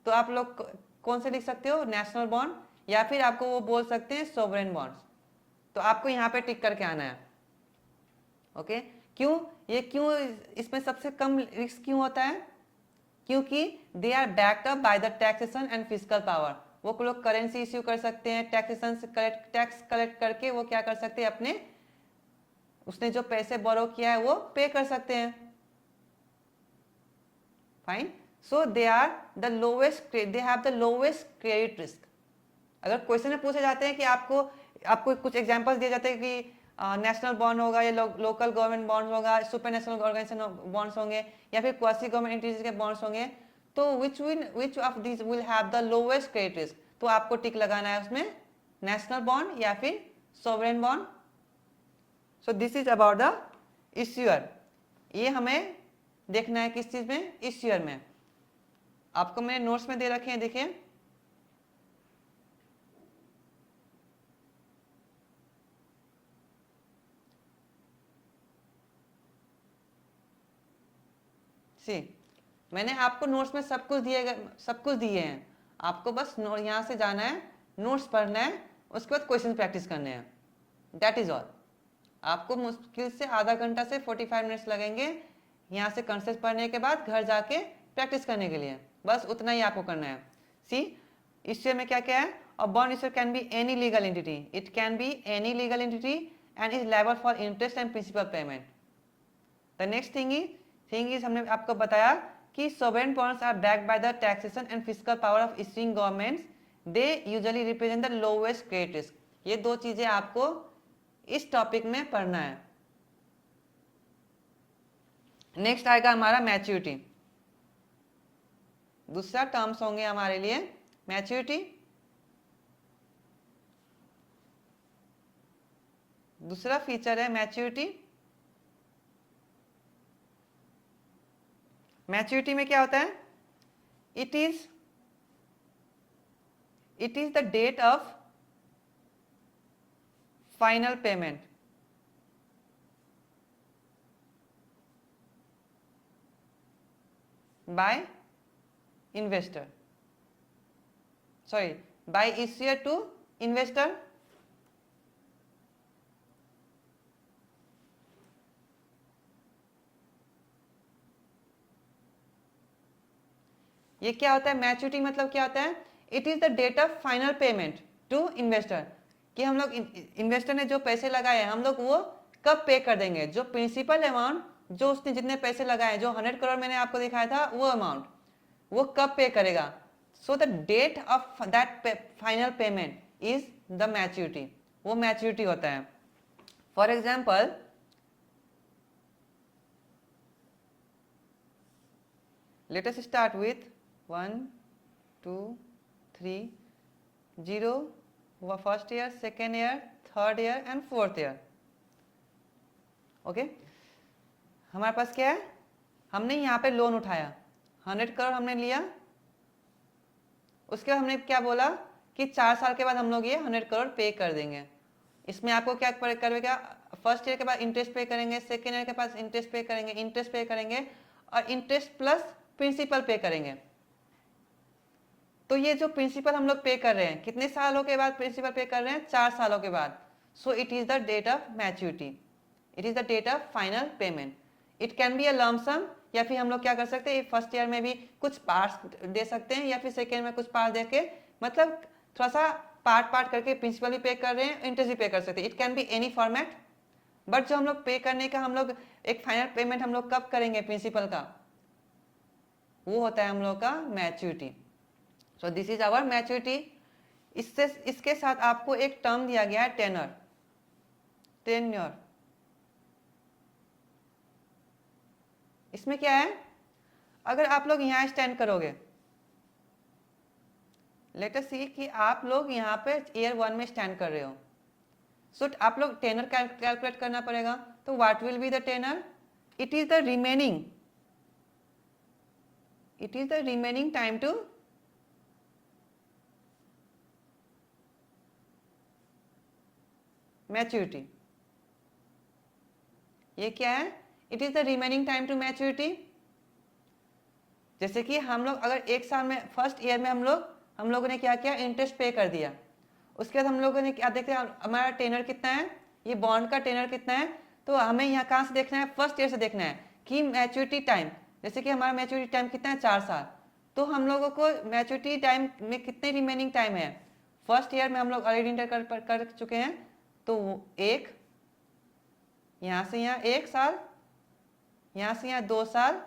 तो आप लोग कौन से लिख सकते हो, नेशनल बॉन्ड, या फिर आपको वो बोल सकते हैं सोवरेन बॉन्ड्स। तो आपको यहाँ पे टिक करके आना है। ओके, क्यों इसमें सबसे कम रिस्क क्यों होता है, क्योंकि they are backed up by the taxation and physical power. वो लोग करेंसी इश्यू कर सकते हैं, टैक्सेशन से टैक्स कलेक्ट करके वो क्या कर सकते हैं, अपने उसने जो पैसे बोरो किया है वो पे कर सकते हैं। Fine, so they have the lowest credit risk. अगर क्वेश्चन में पूछे जाते हैं कि आपको कुछ एग्जांपल्स दिए जाते हैं कि नेशनल बॉन्ड होगा या लोकल गवर्नमेंट बॉन्ड्स होगा, सुपर नेशनल ऑर्गेनाइजेशन बॉन्ड्स होंगे या फिर क्वासी गवर्नमेंट एंटिटीज के बॉन्ड्स होंगे, तो which of this will have the lowest credit risk, तो आपको टिक लगाना है उसमें, नेशनल बॉन्ड या फिर sovereign bond. So this is about the issuer. ये हमें देखना है किस चीज में, इस ईयर में। आपको मैंने नोट्स में दे रखे हैं, देखिए मैंने आपको नोट्स में सब कुछ दिए हैं। आपको बस यहाँ से जाना है, नोट्स पढ़ना है, उसके बाद क्वेश्चन प्रैक्टिस करने हैं, दैट इज ऑल। आपको मुश्किल से आधा घंटा से 45 मिनट्स लगेंगे यहाँ से कंसेप्ट पढ़ने के बाद घर जाके प्रैक्टिस करने के लिए, बस उतना ही आपको करना है। इश्यूर में क्या क्या है, a bond issuer can be any legal entity, it can be any legal entity and is liable for interest and principal payment. The next thing is हमने आपको बताया कि sovereign bonds are backed by the taxation and fiscal power of issuing governments. They usually represent the lowest credit risk. ये दो चीजें आपको इस टॉपिक में पढ़ना है। नेक्स्ट आएगा हमारा मैच्योरिटी। दूसरा टर्म्स होंगे हमारे लिए मैच्योरिटी। दूसरा फीचर है मैच्योरिटी। मैच्योरिटी में क्या होता है, it is the date of final payment by investor, sorry by issuer to investor. ये क्या होता है, मैच्योरिटी मतलब क्या होता है, it is the date of final payment to investor, कि हम लोग इन्वेस्टर ने जो पैसे लगाए हैं हम लोग वो कब पे कर देंगे, जो प्रिंसिपल अमाउंट जो उसने जितने पैसे लगाए, जो 100 करोड़ मैंने आपको दिखाया था वो अमाउंट वो कब पे करेगा। So the date of that final payment is the maturity, वो मैच्योरिटी होता है। For example let us start with 1 2 3 0 first year, second year, third year and fourth year. Okay, हमारे पास क्या है, हमने यहाँ पे लोन उठाया 100 करोड़ हमने लिया, उसके बाद हमने क्या बोला कि 4 साल के बाद हम लोग ये 100 करोड़ पे कर देंगे। इसमें आपको क्या करेगा, फर्स्ट ईयर के बाद इंटरेस्ट पे करेंगे, सेकेंड ईयर के पास इंटरेस्ट पे करेंगे, इंटरेस्ट पे करेंगे और इंटरेस्ट प्लस प्रिंसिपल पे करेंगे। तो ये जो प्रिंसिपल हम लोग पे कर रहे हैं कितने सालों के बाद प्रिंसिपल पे कर रहे हैं, 4 सालों के बाद। So it is the date of maturity, it is the date of final payment. It can be a lump sum, या फिर हम लोग क्या कर सकते हैं, फर्स्ट ईयर में भी कुछ पार्ट्स दे सकते हैं या फिर सेकेंड में कुछ पार्ट दे के, मतलब थोड़ा सा पार्ट करके प्रिंसिपल भी पे कर रहे हैं, इंटरेस्ट भी पे कर सकते हैं। It can be any format, but जो हम लोग पे करने का हम लोग एक फाइनल पेमेंट हम लोग कब करेंगे प्रिंसिपल का, वो होता है हम लोग का maturity. So this is our maturity. इसके साथ आपको एक टर्म दिया गया है टेनर, टेन्योर। इसमें क्या है, अगर आप लोग यहाँ स्टैंड करोगे, लेट अस सी कि आप लोग यहाँ पे ईयर 1 में स्टैंड कर रहे हो, सो आप लोग टेनर कैलकुलेट करना पड़ेगा। तो what will be the tenor, it is the remaining time to maturity. ये क्या है, it is the remaining time to maturity. जैसे कि हम लोग अगर एक साल में फर्स्ट ईयर में हम लोगों ने क्या किया, इंटरेस्ट पे कर दिया, उसके बाद हम लोगों ने क्या देखते हैं हमारा टेनर कितना है, ये बॉन्ड का टेनर कितना है। तो हमें यहाँ कहाँ से देखना है, फर्स्ट ईयर से देखना है कि मैच्योरिटी टाइम, जैसे कि हमारा मैच्योरिटी टाइम कितना है, 4 साल। तो हम लोगों को मैच्योरिटी टाइम में कितने रिमेनिंग टाइम है, फर्स्ट ईयर में हम लोग ऑलरेडी इंटर कर चुके हैं, तो एक यहाँ से यहाँ 1 साल, यहाँ से यहाँ 2 साल,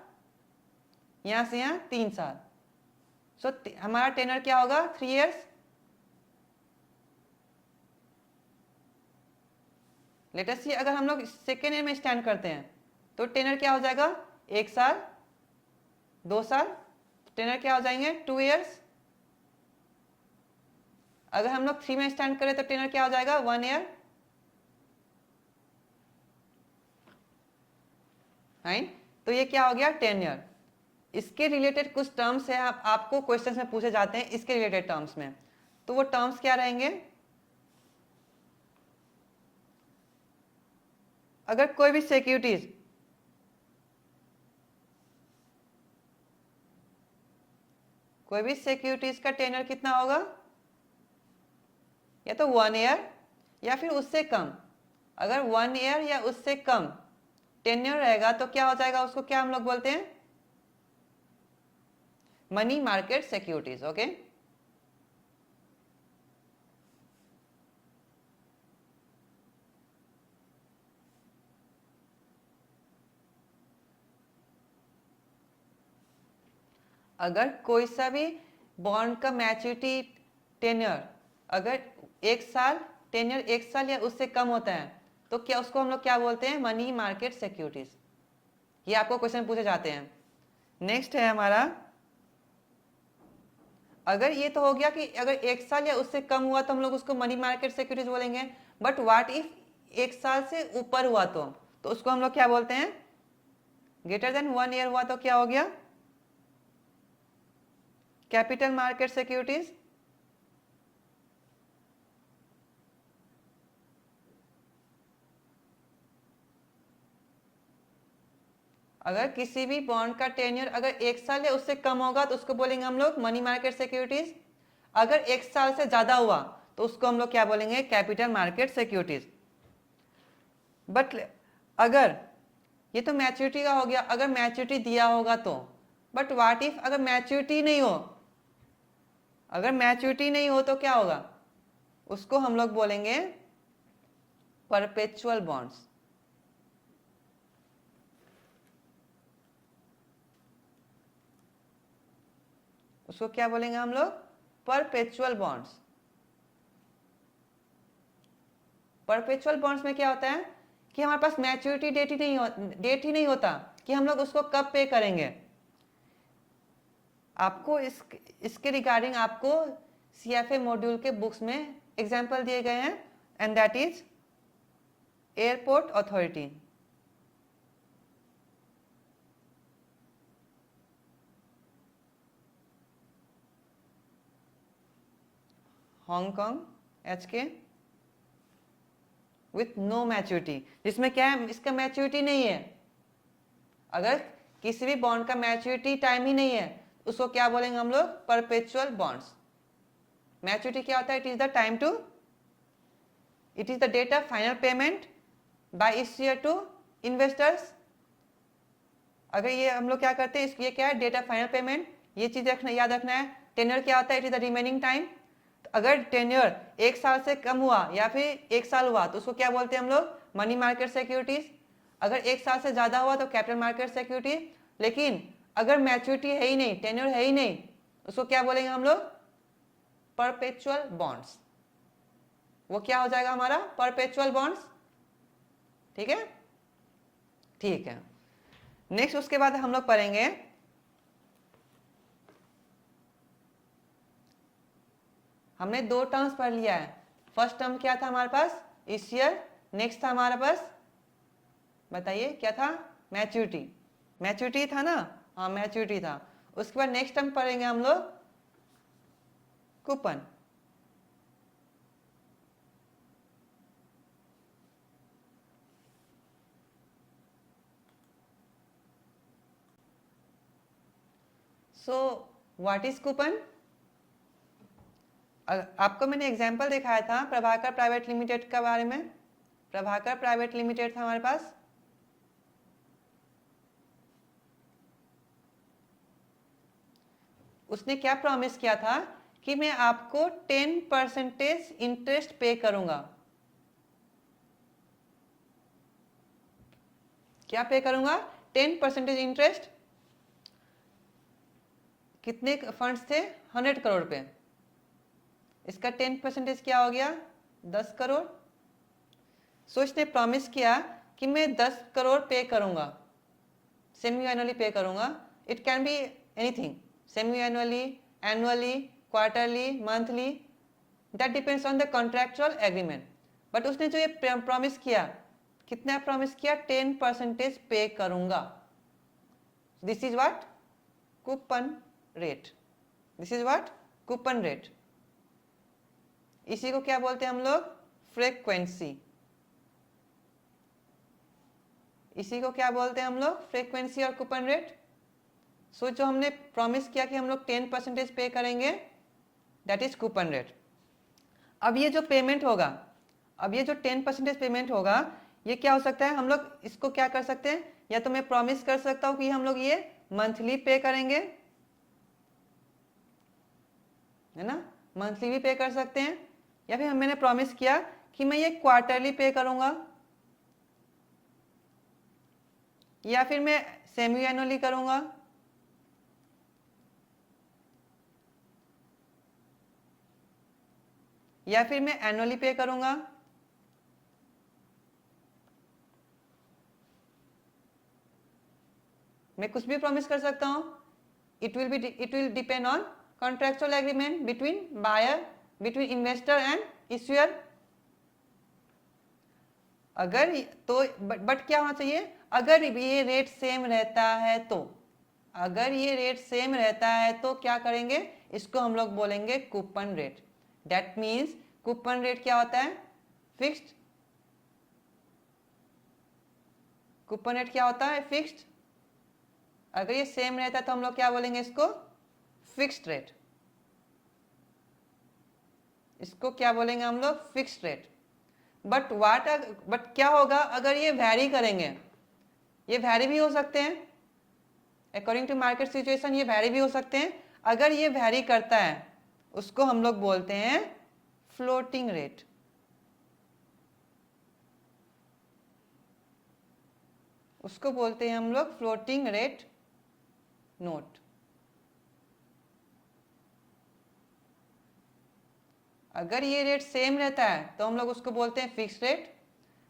यहाँ से यहाँ 3 साल। सो हमारा टेनर क्या होगा, 3 इयर्स। लेट अस सी अगर हम लोग सेकेंड ईयर में स्टैंड करते हैं तो टेनर क्या हो जाएगा, 1 साल, 2 साल, टेनर क्या हो जाएंगे, 2 इयर्स। अगर हम लोग 3 में स्टैंड करें तो टेनर क्या हो जाएगा, 1 ईयर। राइट, तो ये क्या हो गया, टेन्योर। इसके रिलेटेड कुछ टर्म्स है, आपको क्वेश्चन में पूछे जाते हैं इसके रिलेटेड टर्म्स में, तो वो टर्म्स क्या रहेंगे? अगर कोई भी सिक्योरिटीज का टेन्योर कितना होगा, या तो 1 ईयर या फिर उससे कम। अगर 1 ईयर या उससे कम टेन्योर रहेगा तो क्या हो जाएगा, उसको क्या हम लोग बोलते हैं, मनी मार्केट सिक्योरिटीज। ओके, अगर कोई सा भी बॉन्ड का मैच्योरिटी टेन्योर अगर 1 साल, टेन्योर 1 साल या उससे कम होता है तो क्या उसको हम लोग क्या बोलते हैं, मनी मार्केट सिक्योरिटीज। ये आपको क्वेश्चन पूछे जाते हैं। नेक्स्ट है हमारा, अगर ये तो हो गया कि अगर 1 साल या उससे कम हुआ तो हम लोग उसको मनी मार्केट सिक्योरिटीज बोलेंगे, बट व्हाट इफ 1 साल से ऊपर हुआ तो उसको हम लोग क्या बोलते हैं, ग्रेटर देन 1 ईयर हुआ तो क्या हो गया, कैपिटल मार्केट सिक्योरिटीज। अगर किसी भी बॉन्ड का टेन्योर अगर 1 साल या उससे कम होगा तो उसको बोलेंगे हम लोग मनी मार्केट सिक्योरिटीज। अगर 1 साल से ज्यादा हुआ तो उसको हम लोग क्या बोलेंगे, कैपिटल मार्केट सिक्योरिटीज। बट अगर ये तो मैच्योरिटी का हो गया, अगर मैच्योरिटी दिया होगा तो, बट व्हाट इफ अगर मैच्योरिटी नहीं हो, अगर मैच्योरिटी नहीं हो तो क्या होगा, उसको हम लोग बोलेंगे परपेचुअल बॉन्ड्स। उसको क्या बोलेंगे हम लोग, परपेचुअल बॉन्ड्स। परपेचुअल बॉन्ड्स में क्या होता है कि हमारे पास मैच्योरिटी डेट ही नहीं होता कि हम लोग उसको कब पे करेंगे। आपको इसके रिगार्डिंग आपको CFA मॉड्यूल के बुक्स में एग्जाम्पल दिए गए हैं, and that is airport authority. Hong Kong HK with no maturity, जिसमें क्या है, इसका मैच्योरिटी नहीं है। अगर किसी भी बॉन्ड का मैच्योरिटी टाइम ही नहीं है उसको क्या बोलेंगे हम लोग, परपेचुअल बॉन्ड्स। मैच्योरिटी क्या होता है, it is the time to, it is the date of final payment by issuer to investors. अगर ये हम लोग क्या करते हैं, ये क्या है, डेट ऑफ फाइनल पेमेंट, ये चीज याद रखना है। टेन्योर क्या होता है, it is the remaining time. अगर टेन्योर 1 साल से कम हुआ या फिर 1 साल हुआ तो उसको क्या बोलते हैं हम लोग, मनी मार्केट सिक्योरिटीज। अगर 1 साल से ज्यादा हुआ तो कैपिटल मार्केट सिक्योरिटीज। लेकिन अगर मैच्योरिटी है ही नहीं, टेन्योर है ही नहीं, उसको क्या बोलेंगे हम लोग, परपेचुअल बॉन्ड्स। वो क्या हो जाएगा हमारा, परपेचुअल बॉन्ड्स। ठीक है, ठीक है। नेक्स्ट उसके बाद हम लोग पढ़ेंगे हमने 2 टर्म्स पढ़ लिया है। फर्स्ट टर्म क्या था हमारे पास, इशियर। नेक्स्ट था हमारे पास, बताइए क्या था, मैच्योरिटी। मैच्योरिटी था ना, हाँ मैच्योरिटी था। उसके बाद नेक्स्ट टर्म पढ़ेंगे हम लोग coupon. So what is coupon? आपको मैंने एग्जाम्पल दिखाया था प्रभाकर प्राइवेट लिमिटेड के बारे में। प्रभाकर प्राइवेट लिमिटेड था हमारे पास। उसने क्या प्रॉमिस किया था कि मैं आपको 10% इंटरेस्ट पे करूंगा। क्या पे करूंगा, 10% इंटरेस्ट। कितने फंड्स थे, 100 करोड़ पे। इसका 10% क्या हो गया, 10 करोड़। सो इसने प्रॉमिस किया कि मैं 10 करोड़ पे करूंगा, सेमी एनुअली पे करूंगा। It can be anything, semi annually, annually, quarterly, monthly, that depends on the contractual agreement. But उसने जो ये प्रॉमिस किया, कितना प्रॉमिस किया, 10% पे करूंगा। This is what coupon rate, this is what coupon rate. इसी को क्या बोलते हैं हम लोग फ्रीक्वेंसी, इसी को क्या बोलते हैं हम लोग फ्रीक्वेंसी और कूपन रेट। सो जो हमने प्रॉमिस किया कि हम लोग 10% पे करेंगे, दैट इज कूपन रेट। अब ये जो पेमेंट होगा, अब ये जो 10% पेमेंट होगा, ये क्या हो सकता है, हम लोग इसको क्या कर सकते हैं, या तो मैं प्रॉमिस कर सकता हूं कि हम लोग ये मंथली पे करेंगे, है ना, मंथली भी पे कर सकते हैं, या फिर मैंने प्रॉमिस किया कि मैं ये क्वार्टरली पे करूंगा, या फिर मैं सेमी एनुअली करूंगा, या फिर मैं एनुअली पे करूंगा। मैं कुछ भी प्रॉमिस कर सकता हूं। It will depend on contractual agreement between buyer, between investor and issuer. अगर तो बट क्या होना चाहिए, अगर ये रेट सेम रहता है तो, अगर ये रेट सेम रहता है तो क्या करेंगे, इसको हम लोग बोलेंगे coupon rate. That means coupon rate क्या होता है, फिक्स्ड। कूपन रेट क्या होता है, फिक्स्ड। अगर ये सेम रहता है तो हम लोग क्या बोलेंगे, इसको फिक्स्ड रेट। इसको क्या बोलेंगे हम लोग, फिक्स्ड रेट। बट क्या होगा अगर ये वैरी करेंगे, ये वैरी भी हो सकते हैं, अकॉर्डिंग टू मार्केट सिचुएशन ये वैरी भी हो सकते हैं। अगर ये वैरी करता है उसको हम लोग बोलते हैं फ्लोटिंग रेट। उसको बोलते हैं हम लोग फ्लोटिंग रेट नोट। अगर ये रेट सेम रहता है तो हम लोग उसको बोलते हैं फिक्स रेट,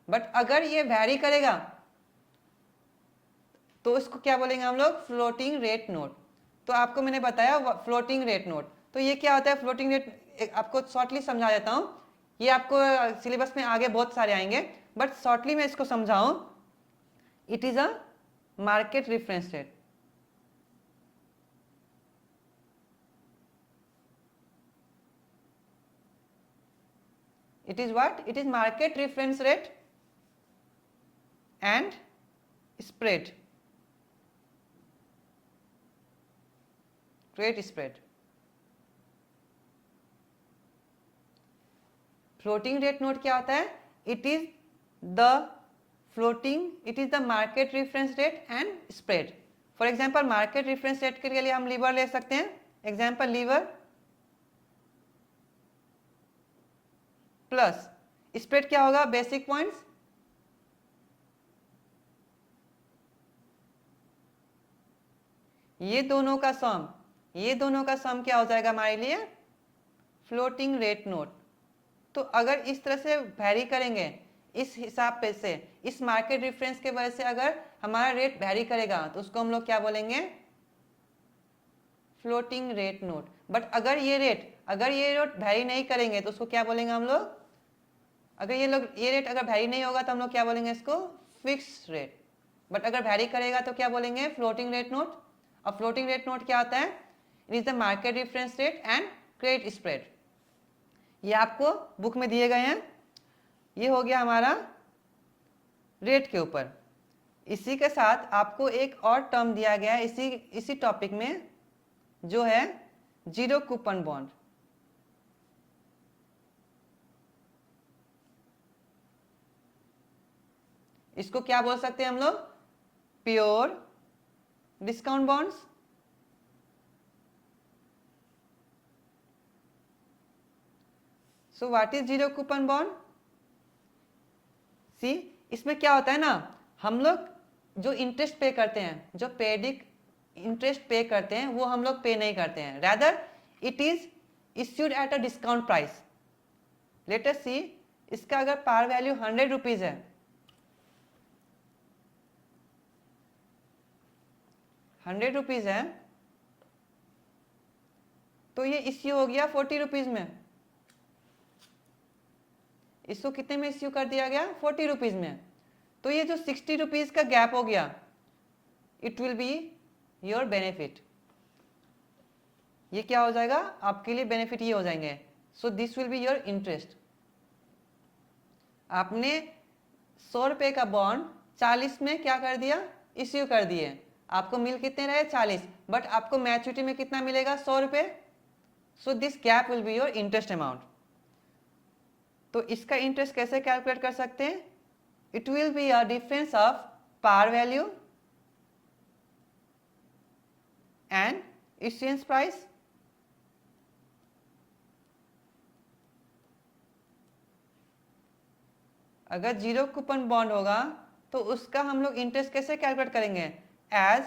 बट अगर ये वैरी करेगा तो उसको क्या बोलेंगे हम लोग, फ्लोटिंग रेट नोट। तो आपको मैंने बताया फ्लोटिंग रेट नोट, तो ये क्या होता है फ्लोटिंग रेट, आपको शॉर्टली समझा देता हूं। ये आपको सिलेबस में आगे बहुत सारे आएंगे, बट शॉर्टली मैं इसको समझाऊं। It is a market reference rate. It is what? It is market reference rate and spread. Rate spread. Floating rate note क्या होता है? It is the floating, it is the market reference rate and spread. For example, market reference rate के लिए हम लीवर ले सकते हैं. Example लीवर प्लस स्प्रेड क्या होगा, बेसिक पॉइंट्स ये दोनों का सम, ये दोनों का सम क्या हो जाएगा हमारे लिए, फ्लोटिंग रेट नोट। तो अगर इस तरह से वैरी करेंगे, इस हिसाब पे से, इस मार्केट रेफरेंस के वजह से अगर हमारा रेट वैरी करेगा तो उसको हम लोग क्या बोलेंगे, फ्लोटिंग रेट नोट। बट अगर ये रेट वैरी नहीं करेंगे तो उसको क्या बोलेंगे हम लोग, अगर ये रेट अगर वैरी नहीं होगा तो हम लोग क्या बोलेंगे इसको, फिक्स रेट। बट अगर वैरी करेगा तो क्या बोलेंगे, फ्लोटिंग रेट नोट। और फ्लोटिंग रेट नोट क्या होता है, it is the market reference rate and credit spread. ये आपको बुक में दिए गए हैं। ये हो गया हमारा रेट के ऊपर। इसी के साथ आपको एक और टर्म दिया गया है इसी टॉपिक में, जो है जीरो कूपन बॉन्ड। इसको क्या बोल सकते हैं हम लोग, pure discount bonds. So what is zero coupon bond, see इसमें क्या होता है ना, हम लोग जो इंटरेस्ट पे करते हैं, जो पेडिक इंटरेस्ट पे करते हैं वो हम लोग पे नहीं करते हैं, rather it is issued at a discount price. Let us see, इसका अगर पार वैल्यू 100 रुपीज है, 100 रुपीज है, तो ये इश्यू हो गया 40 रुपीज में। इसको कितने में इश्यू कर दिया गया, 40 रुपीज में। तो ये जो 60 रुपीज का गैप हो गया, it will be your benefit. ये क्या हो जाएगा आपके लिए बेनिफिट, ये हो जाएंगे। So this will be your interest. आपने 100 रुपए का बॉन्ड 40 में क्या कर दिया, इश्यू कर दिए, आपको मिल कितने रहे 40, बट आपको मैच्योरिटी में कितना मिलेगा 100 रुपए। So this gap will be your interest amount. तो इसका इंटरेस्ट कैसे कैलकुलेट कर सकते हैं, it will be a difference of par value and issuance price. अगर जीरो कूपन बॉन्ड होगा तो उसका हम लोग इंटरेस्ट कैसे कैलकुलेट करेंगे, एज,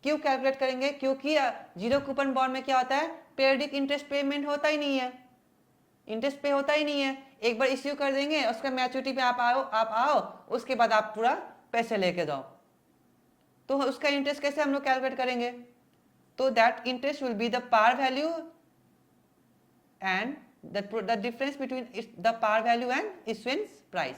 क्यों कैलकुलेट करेंगे, क्योंकि जीरो कूपन बॉन्ड में क्या होता है, पीरियडिक इंटरेस्ट पेमेंट होता ही नहीं है, इंटरेस्ट पे होता ही नहीं है। एक बार इश्यू कर देंगे, उसका मैच्योरिटी पे आप आओ, उसके बाद आप पूरा पैसे लेके जाओ, तो उसका इंटरेस्ट कैसे हम लोग कैलकुलेट करेंगे, तो that interest will be the par value and the difference between the par value and issuance price।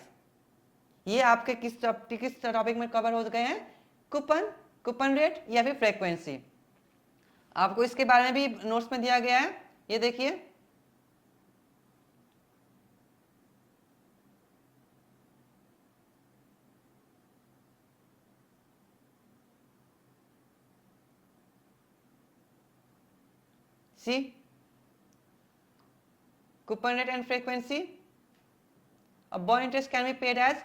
ये आपके किस टॉपिक में कवर हो गए हैं, कूपन रेट या फिर फ्रीक्वेंसी। आपको इसके बारे में भी नोट्स में दिया गया है, ये देखिए। See coupon rate and frequency. अब bond interest can be paid as,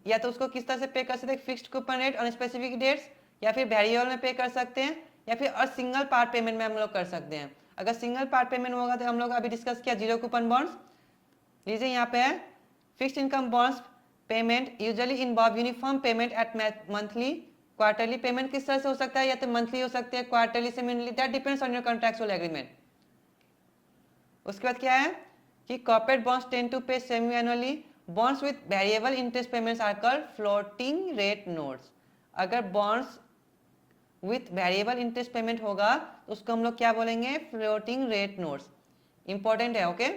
या तो उसको किस तरह से पे कर सकते हैं, fixed coupon rate on specific dates, या फिर वेरिएबल में पे कर सकते हैं, या फिर और सिंगल पार्ट पेमेंट में हम लोग कर सकते हैं। अगर सिंगल पार्ट पेमेंट होगा तो हम लोग अभी डिस्कस किया जीरो कूपन बॉन्ड्स। लीजिए यहाँ पे है fixed income bonds payment usually involve uniform payment at monthly quarterly. Payment किस तरह से हो सकता है, या तो मंथली हो सकते हैं, क्वार्टरली से मिनली, that depends on your contractual agreement. उसके बाद क्या है कि corporate bonds tend to pay semi annually. Bonds with variable interest payments are called floating rate notes. अगर bonds with variable interest payment होगा तो उसको हम लोग क्या बोलेंगे, फ्लोटिंग रेट नोट्स। इंपॉर्टेंट है, ओके।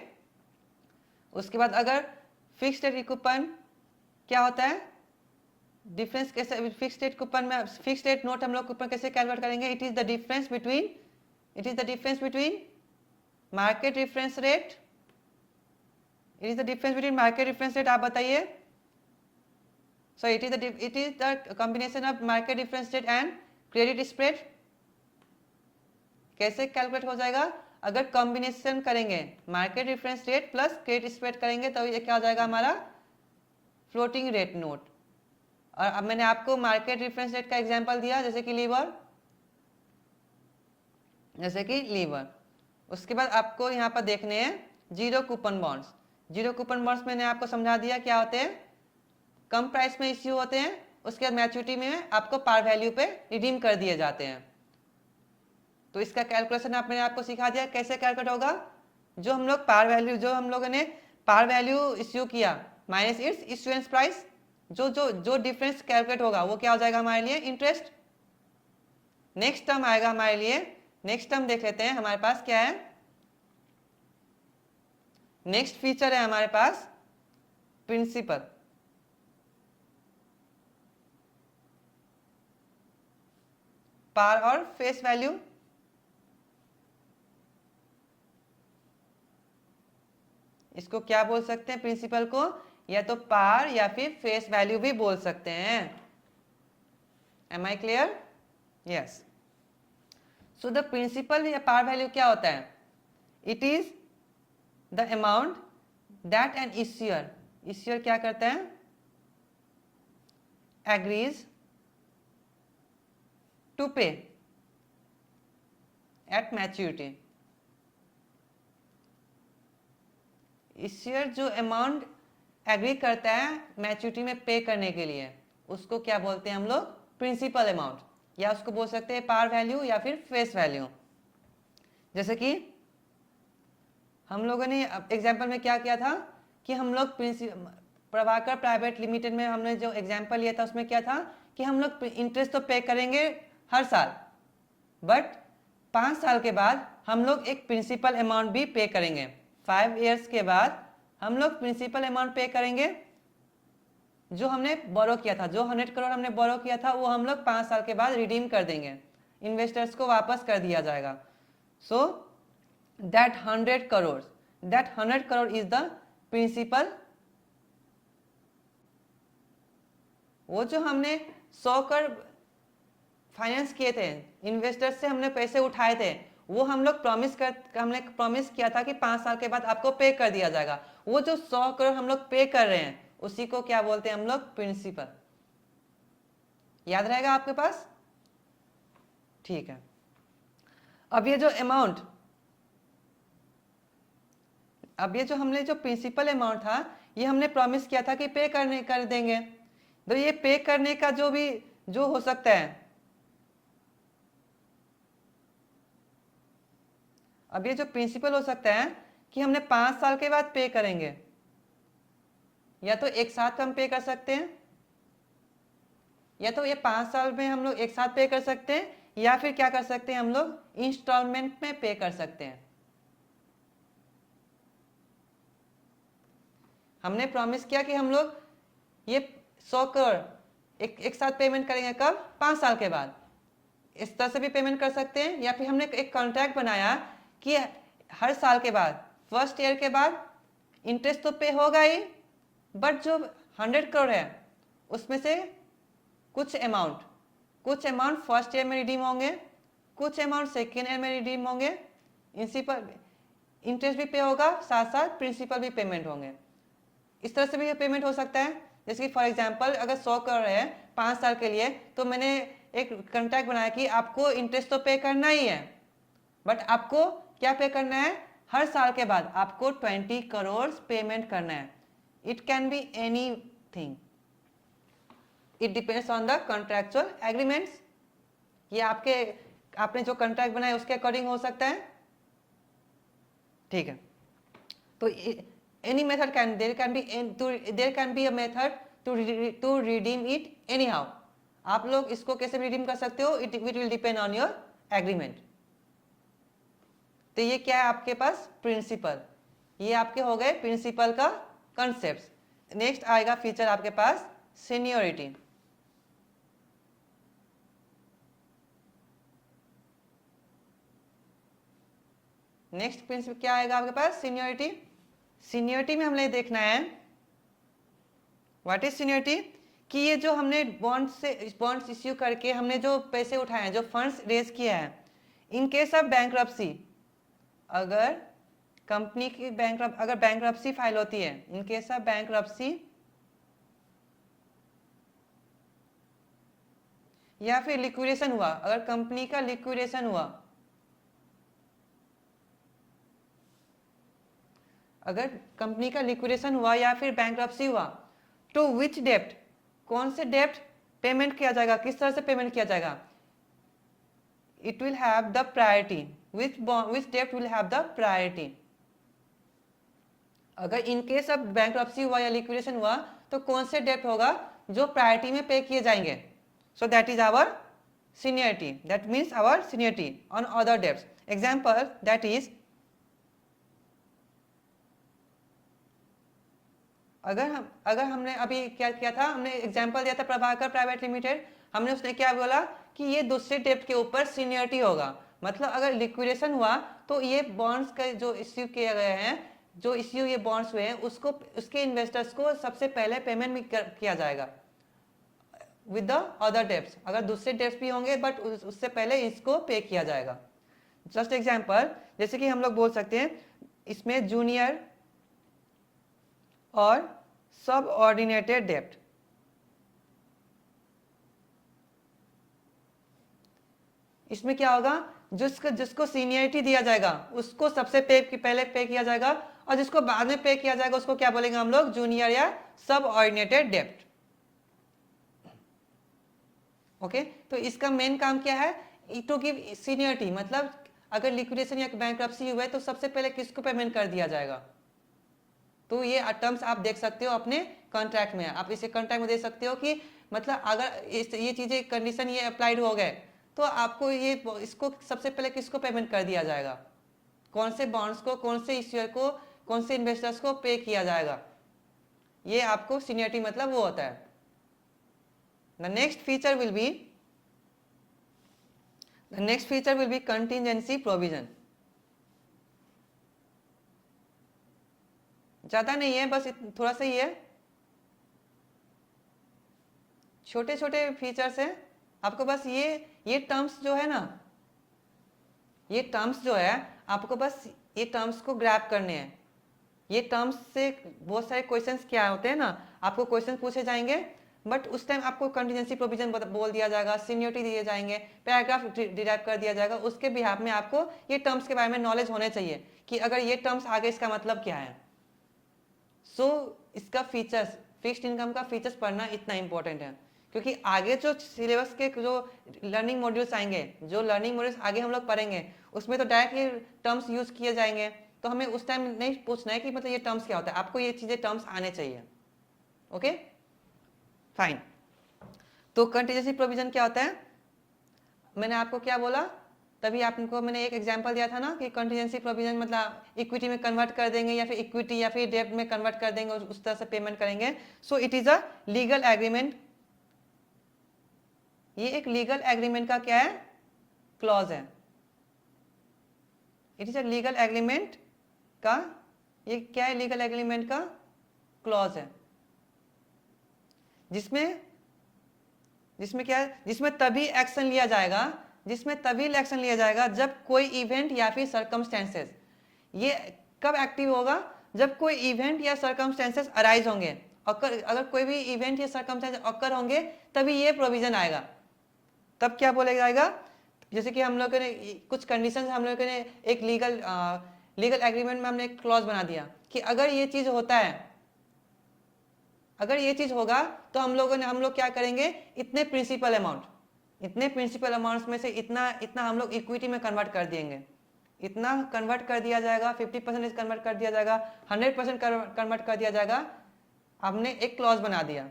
उसके बाद अगर फिक्स्ड रेट कूपन क्या होता है, डिफरेंस कैसे, फिक्स्ड रेट कूपन में फिक्स्ड रेट नोट हम लोग कूपन कैसे कैलकुलेट करेंगे, it is the difference between market reference rate, it is the difference between market reference rate. आप बताइए, सो it is the combination of market reference rate and credit spread. कैसे कैलकुलेट हो जाएगा, अगर कॉम्बिनेशन करेंगे market reference rate plus credit spread करेंगे तो ये क्या हो जाएगा हमारा, फ्लोटिंग रेट नोट। और अब मैंने आपको मार्केट रेफरेंस रेट का एग्जांपल दिया, जैसे कि लीवर। उसके बाद आपको यहाँ पर देखने हैं zero coupon bonds. Zero coupon bonds मैंने आपको समझा दिया क्या होते हैं, कम प्राइस में इश्यू होते हैं, उसके बाद मैच्योरिटी में आपको पार वैल्यू पे रिडीम कर दिए जाते हैं। तो इसका कैलकुलेशन मैंने आपको सिखा दिया कैसे कैलकुलेट होगा। जो हम लोगों ने पार वैल्यू इश्यू किया माइनस इट्स इश्यूएंस प्राइस, जो डिफरेंस कैलकुलेट होगा वो क्या हो जाएगा हमारे लिए, इंटरेस्ट। नेक्स्ट टर्म आएगा हमारे लिए, नेक्स्ट टर्म देख लेते हैं हमारे पास क्या है। नेक्स्ट फीचर है हमारे पास प्रिंसिपल। पार और फेस वैल्यू। इसको क्या बोल सकते हैं प्रिंसिपल को, या तो पार या फिर फेस वैल्यू भी बोल सकते हैं। Am I clear, yes. So the principal या पार वैल्यू क्या होता है, it is the amount that an issuer क्या करता है, agrees to pay at maturity. Issuer जो अमाउंट एग्री करता है मैच्योरिटी में पे करने के लिए, उसको क्या बोलते हैं हम लोग, प्रिंसिपल अमाउंट, या उसको बोल सकते हैं पार वैल्यू या फिर फेस वैल्यू। जैसे कि हम लोगों ने एग्जांपल में क्या किया था कि हम लोग प्रभाकर प्राइवेट लिमिटेड में हमने जो एग्जांपल लिया था उसमें क्या था कि हम लोग इंटरेस्ट तो पे करेंगे हर साल, बट 5 साल के बाद हम लोग एक प्रिंसिपल अमाउंट भी पे करेंगे। 5 इयर्स के बाद हम लोग प्रिंसिपल अमाउंट पे करेंगे। जो हमने बोरो किया था, जो 100 करोड़ हमने बोरो किया था, वो हम लोग 5 साल के बाद रिडीम कर देंगे, इन्वेस्टर्स को वापस कर दिया जाएगा। So that 100 crore is the principal. वो जो हमने 100 करोड़ फाइनेंस किए थे, इन्वेस्टर्स से हमने पैसे उठाए थे, वो हमने प्रॉमिस किया था कि 5 साल के बाद आपको पे कर दिया जाएगा। वो जो 100 करोड़ हम लोग पे कर रहे हैं, उसी को क्या बोलते हैं हम लोग? प्रिंसिपल। याद रहेगा आपके पास? ठीक है। अब ये जो अमाउंट, अब ये जो हमने जो प्रिंसिपल अमाउंट था, ये हमने प्रॉमिस किया था कि पे कर देंगे। तो ये पे करने का जो हो सकता है, अब ये जो प्रिंसिपल हो सकता है कि हमने 5 साल के बाद पे करेंगे, या तो एक साथ हम पे कर सकते हैं, या तो ये 5 साल में हम लोग एक साथ पे कर सकते हैं, या फिर क्या कर सकते हैं हम लोग? इंस्टॉलमेंट में पे कर सकते हैं। हमने प्रॉमिस किया कि हम लोग ये 100 करोड़ एक साथ पेमेंट करेंगे। कब? 5 साल के बाद। इस तरह से भी पेमेंट कर सकते हैं, या फिर हमने एक कॉन्ट्रैक्ट बनाया कि हर साल के बाद, फर्स्ट ईयर के बाद इंटरेस्ट तो पे होगा ही, बट जो 100 करोड़ है उसमें से कुछ अमाउंट फर्स्ट ईयर में रिडीम होंगे, कुछ अमाउंट सेकेंड ईयर में रिडीम होंगे, प्रिंसिपल इंटरेस्ट भी पे होगा, साथ साथ प्रिंसिपल भी पेमेंट होंगे। इस तरह से भी पेमेंट हो सकता है। जैसे कि फॉर एग्जांपल अगर 100 करोड़ है 5 साल के लिए, तो मैंने एक कॉन्ट्रैक्ट बनाया कि आपको इंटरेस्ट तो पे करना ही है, बट आपको क्या पे करना है? हर साल के बाद आपको 20 करोड़ पेमेंट करना है। It can be anything, it depends on the contractual agreements. ये आपने जो कॉन्ट्रैक्ट बनाया उसके अकॉर्डिंग हो सकता है। ठीक है। तो any method there can be a method to redeem it anyhow. आप लोग इसको कैसे रिडीम कर सकते हो? it will depend on your agreement. तो ये क्या है आपके पास? प्रिंसिपल। ये आपके हो गए प्रिंसिपल का कंसेप्ट। नेक्स्ट आएगा फीचर आपके पास सीनियोरिटी। नेक्स्ट प्रिंसिपल क्या आएगा आपके पास? सीनियोरिटी। सीनियोरिटी में हमने देखना है व्हाट इज सीनियोरिटी, कि ये जो हमने बॉन्ड्स इश्यू करके हमने जो पैसे उठाए हैं, जो फंड्स रेज किया है, इन केस ऑफ बैंक्रप्सी, अगर कंपनी की अगर बैंक्रप्सी फाइल होती है, इन केस ऑफ बैंक्रप्सी, या फिर लिक्विडेशन हुआ, अगर कंपनी का लिक्विडेशन हुआ, अगर कंपनी का लिक्विडेशन हुआ या फिर बैंक्रप्सी हुआ, तो विच डेप्ट, कौन से डेप्ट पेमेंट किया जाएगा? किस तरह से पेमेंट किया जाएगा? It will have the priority. Which डेप्ट विल हैव द प्रायोरिटी? अगर इन केस ऑफ बैंक्रप्सी हुआ या लिक्विडेशन हुआ, तो कौन से डेप्ट होगा जो प्रायोरिटी में पे किए जाएंगे? So that is our seniority, that means our seniority on other debts. Example that is, अगर हमने अभी क्या किया था, हमने एग्जांपल दिया था प्रभाकर प्राइवेट लिमिटेड, हमने उसने क्या बोला कि ये दूसरे डेप्ट के ऊपर सीनियरिटी होगा। मतलब अगर लिक्विडेशन हुआ तो ये बॉन्ड्स का जो इश्यू किए गए हैं, जो इश्यू ये बॉन्ड्स हुए हैं, उसको उसके इन्वेस्टर्स को सबसे पहले पेमेंट किया जाएगा विद द अदर डेप्ट्स। अगर दूसरे डेप्ट्स भी होंगे बट उससे पहले इसको पे किया जाएगा। जस्ट एग्जाम्पल, जैसे कि हम लोग बोल सकते हैं इसमें जूनियर और सब ऑर्डिनेटेड डेप्ट। इसमें क्या होगा? जिसको सीनियरिटी दिया जाएगा उसको सबसे पहले पे किया जाएगा, और जिसको बाद में पे किया जाएगा उसको क्या बोलेंगे हम लोग? जूनियर या सब ऑर्डिनेटेड डेप्ट। ओके, तो इसका मेन काम क्या है? To give seniority. मतलब अगर लिक्विडेशन या बैंक्रप्सी हुआ है तो सबसे पहले किसको पेमेंट कर दिया जाएगा? तो ये टर्म्स आप देख सकते हो अपने कॉन्ट्रैक्ट में। आप इसे कॉन्ट्रैक्ट में देख सकते हो कि मतलब अगर ये चीजें कंडीशन ये अप्लाइड हो गए तो आपको इसको सबसे पहले किसको पेमेंट कर दिया जाएगा? कौन से बॉन्ड्स को, कौन से इश्यूअर को, कौन से इन्वेस्टर्स को पे किया जाएगा? ये आपको सीनियरिटी मतलब वो होता है। The next feature will be contingency provision. ज्यादा नहीं है, बस थोड़ा सा ही है, छोटे छोटे फीचर्स हैं। आपको बस ये टर्म्स जो है ना, ये टर्म्स जो है आपको बस ये टर्म्स को ग्रैब करने हैं। ये टर्म्स से बहुत सारे क्वेश्चंस क्या होते हैं ना, आपको क्वेश्चन पूछे जाएंगे, बट उस टाइम आपको कंटिजेंसी प्रोविजन बोल दिया जाएगा, सीनियरिटी दिए जाएंगे, पैराग्राफ डिराइव कर दिया जाएगा। उसके बिहाफ में आपको ये टर्म्स के बारे में नॉलेज होने चाहिए कि अगर ये टर्म्स आगे इसका मतलब क्या है। सो इसका फीचर्स, फिक्स्ड इनकम का फीचर्स पढ़ना इतना इंपॉर्टेंट है, क्योंकि आगे जो सिलेबस के जो लर्निंग मॉड्यूल्स आएंगे, जो लर्निंग मॉड्यूल्स आगे हम लोग पढ़ेंगे, उसमें तो डायरेक्टली टर्म्स यूज किए जाएंगे। तो हमें उस टाइम नहीं पूछना है कि मतलब ये टर्म्स क्या होता है, आपको ये चीजें टर्म्स आने चाहिए। Okay fine. तो कंटीजेंसी प्रोविजन क्या होता है, मैंने आपको क्या बोला, तभी आपको मैंने एक एग्जांपल दिया था ना कि कंटीजेंसी प्रोविजन मतलब इक्विटी में कन्वर्ट कर देंगे या फिर इक्विटी या फिर डेब्ट में कन्वर्ट कर देंगे, उस तरह से पेमेंट करेंगे। सो it is a legal agreement. ये एक लीगल एग्रीमेंट का क्या है, क्लॉज है। It is a legal agreement का, ये क्या है, लीगल एग्रीमेंट का क्लॉज है, जिसमें क्या है, जिसमें तभी एक्शन लिया जाएगा जब कोई इवेंट या फिर सर्कमस्टेंसेस, ये कब एक्टिव होगा, जब कोई इवेंट या सर्कमस्टेंसेस अराइज होंगे। अगर कोई भी इवेंट या सर्कमस्टेंसेस अकर होंगे तभी ये प्रोविजन आएगा। तब क्या बोला जाएगा, जैसे कि हम लोगों ने कुछ कंडीशंस, हम लोगों ने एक लीगल एग्रीमेंट में हमने एक क्लॉज बना दिया कि अगर ये चीज होता है, अगर ये चीज होगा तो हम लोग क्या करेंगे, इतने प्रिंसिपल अमाउंट्स में से इतना हम लोग इक्विटी में कन्वर्ट कर देंगे, इतना कन्वर्ट कर दिया जाएगा, 50% कन्वर्ट कर दिया जाएगा, 100% कन्वर्ट कर दिया जाएगा। हमने एक क्लॉज बना दिया।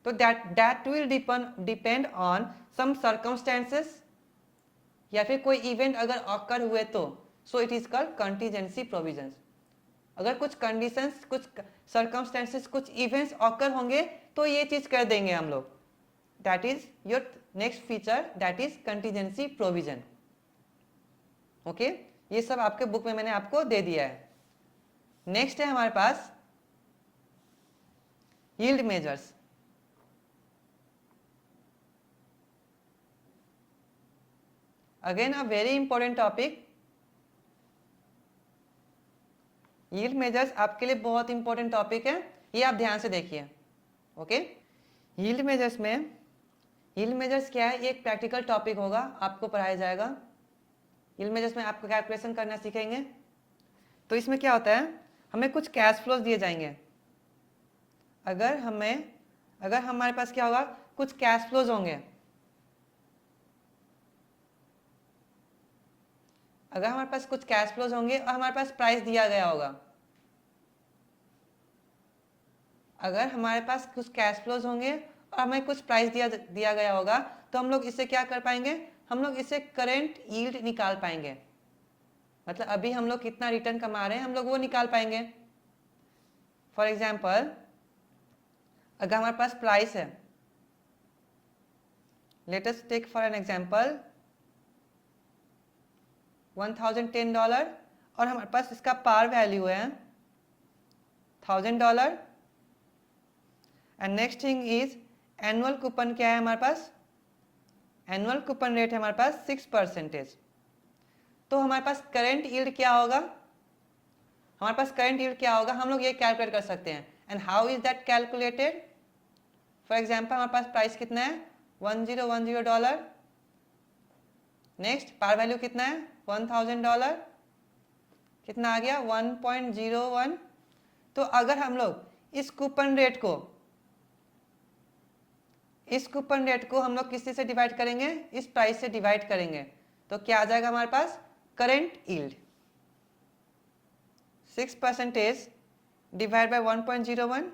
तो that will depend on some circumstances, या फिर कोई इवेंट अगर ऑकर हुए तो, so it is called contingency provisions. अगर कुछ कंडीशंस, कुछ सर्कमस्टेंसेस, कुछ इवेंट्स ऑकर होंगे तो ये चीज कर देंगे हम लोग। That is your next feature, that is contingency provision. Okay, ये सब आपके बुक में मैंने आपको दे दिया है। नेक्स्ट है हमारे पास yield measures. Again a very important topic. Yield measures आपके लिए बहुत इंपॉर्टेंट टॉपिक है, ये आप ध्यान से देखिए। ओके, यील्ड मेजर्स क्या है, ये एक प्रैक्टिकल टॉपिक होगा, आपको पढ़ाया जाएगा। यील्ड मेजर्स में आपको कैलकुलेशन करना सीखेंगे। तो इसमें क्या होता है, हमें कुछ कैश फ्लोज दिए जाएंगे। अगर हमारे पास क्या होगा, कुछ कैश फ्लोज होंगे, अगर हमारे पास कुछ कैश फ्लोज होंगे और हमारे पास प्राइस दिया गया होगा, अगर हमारे पास कुछ कैश फ्लोज होंगे और हमें कुछ प्राइस दिया गया होगा, तो हम लोग इससे क्या कर पाएंगे, हम लोग इससे करंट यील्ड निकाल पाएंगे। मतलब अभी हम लोग कितना रिटर्न कमा रहे हैं, हम लोग वो निकाल पाएंगे। फॉर एग्जाम्पल, अगर हमारे पास प्राइस है, let us take for an example $1010, और हमारे पास इसका पार वैल्यू है $1000। And next thing is annual coupon क्या है हमारे पास, एनुअल कूपन रेट है हमारे पास 6%। तो हमारे पास करंट यील्ड क्या होगा, हम लोग ये कैलकुलेट कर सकते हैं। And how is that calculated, for example हमारे पास प्राइस कितना है $1010, नेक्स्ट पार वैल्यू कितना है $1000, कितना आ गया 1.01। तो अगर हम लोग इस कूपन रेट को हम लोग किसी से डिवाइड करेंगे, इस प्राइस से डिवाइड करेंगे, तो क्या आ जाएगा हमारे पास, current yield 6% divide by 1.01,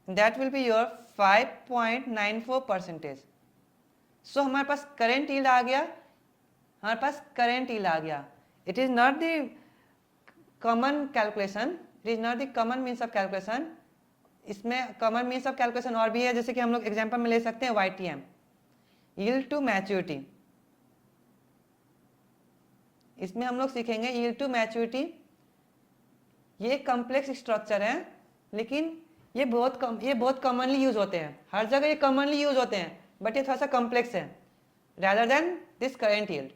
that will be your 5.94%। So हमारे पास करंट यील्ड आ गया, it is not the common calculation, it is not the common means of calculation. इसमें कॉमन मीन्स ऑफ कैलकुलेशन और भी है, जैसे कि हम लोग एग्जाम्पल में ले सकते हैं YTM, यील्ड टू मैच्योरिटी। इसमें हम लोग सीखेंगे यील्ड टू मैच्योरिटी। ये कॉम्प्लेक्स स्ट्रक्चर है, लेकिन ये बहुत कॉमनली यूज होते हैं, हर जगह ये कॉमनली यूज होते हैं, बट ये थोड़ा सा कॉम्प्लेक्स है rather than this current yield.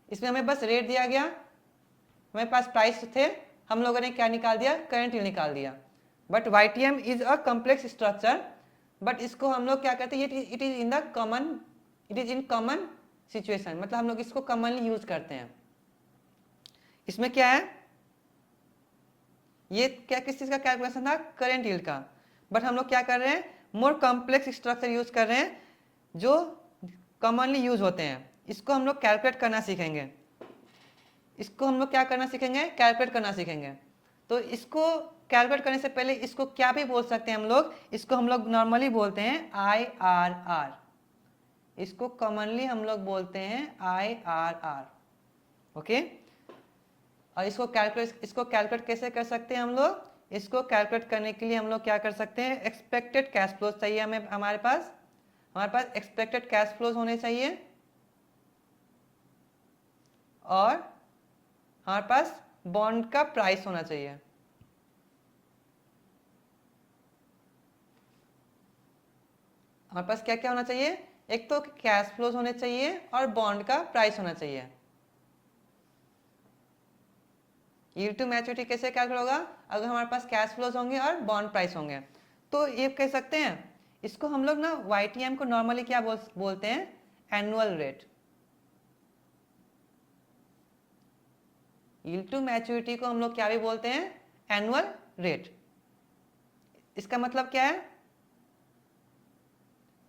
इसमें हमें बस रेट दिया गया, हमारे पास प्राइस थे, हम लोगों ने क्या निकाल दिया, करंट यील्ड निकाल दिया। But YTM is a complex structure, but इसको हम लोग क्या कहते हैं, it is in common situation, मतलब हम लोग इसको कॉमनली यूज करते हैं। इसमें क्या है, ये क्या किस चीज का कैलकुलेशन था, करंट यील्ड का, बट हम लोग क्या कर रहे हैं, मोर कॉम्प्लेक्स स्ट्रक्चर यूज कर रहे हैं जो कॉमनली यूज होते हैं। इसको हम लोग कैलकुलेट करना सीखेंगे, इसको हम लोग क्या करना सीखेंगे, कैलकुलेट करना सीखेंगे। तो इसको कैलकुलेट करने से पहले इसको क्या भी बोल सकते हैं हम लोग, इसको हम लोग नॉर्मली बोलते हैं IRR, इसको कॉमनली हम लोग बोलते हैं IRR, ओके। और इसको कैलकुलेट कैसे कर सकते हैं हम लोग, इसको कैलकुलेट करने के लिए हम लोग क्या कर सकते हैं, एक्सपेक्टेड कैश फ्लोज चाहिए हमें, हमारे पास एक्सपेक्टेड कैश फ्लोज होने चाहिए, और हमारे पास बॉन्ड का प्राइस होना चाहिए। हमारे पास क्या क्या होना चाहिए, एक तो कैश फ्लोज होने चाहिए और बॉन्ड का प्राइस होना चाहिए। यील्ड टू मैच्योरिटी कैसे कैलकुलेट होगा, अगर हमारे पास कैश फ्लोज होंगे और बॉन्ड प्राइस होंगे। तो ये कह सकते हैं, इसको हम लोग ना YTM को नॉर्मली क्या बोलते हैं, annual rate. Yield to maturity को हम लोग क्या भी बोलते हैं, एनुअल रेट। इसका मतलब क्या है,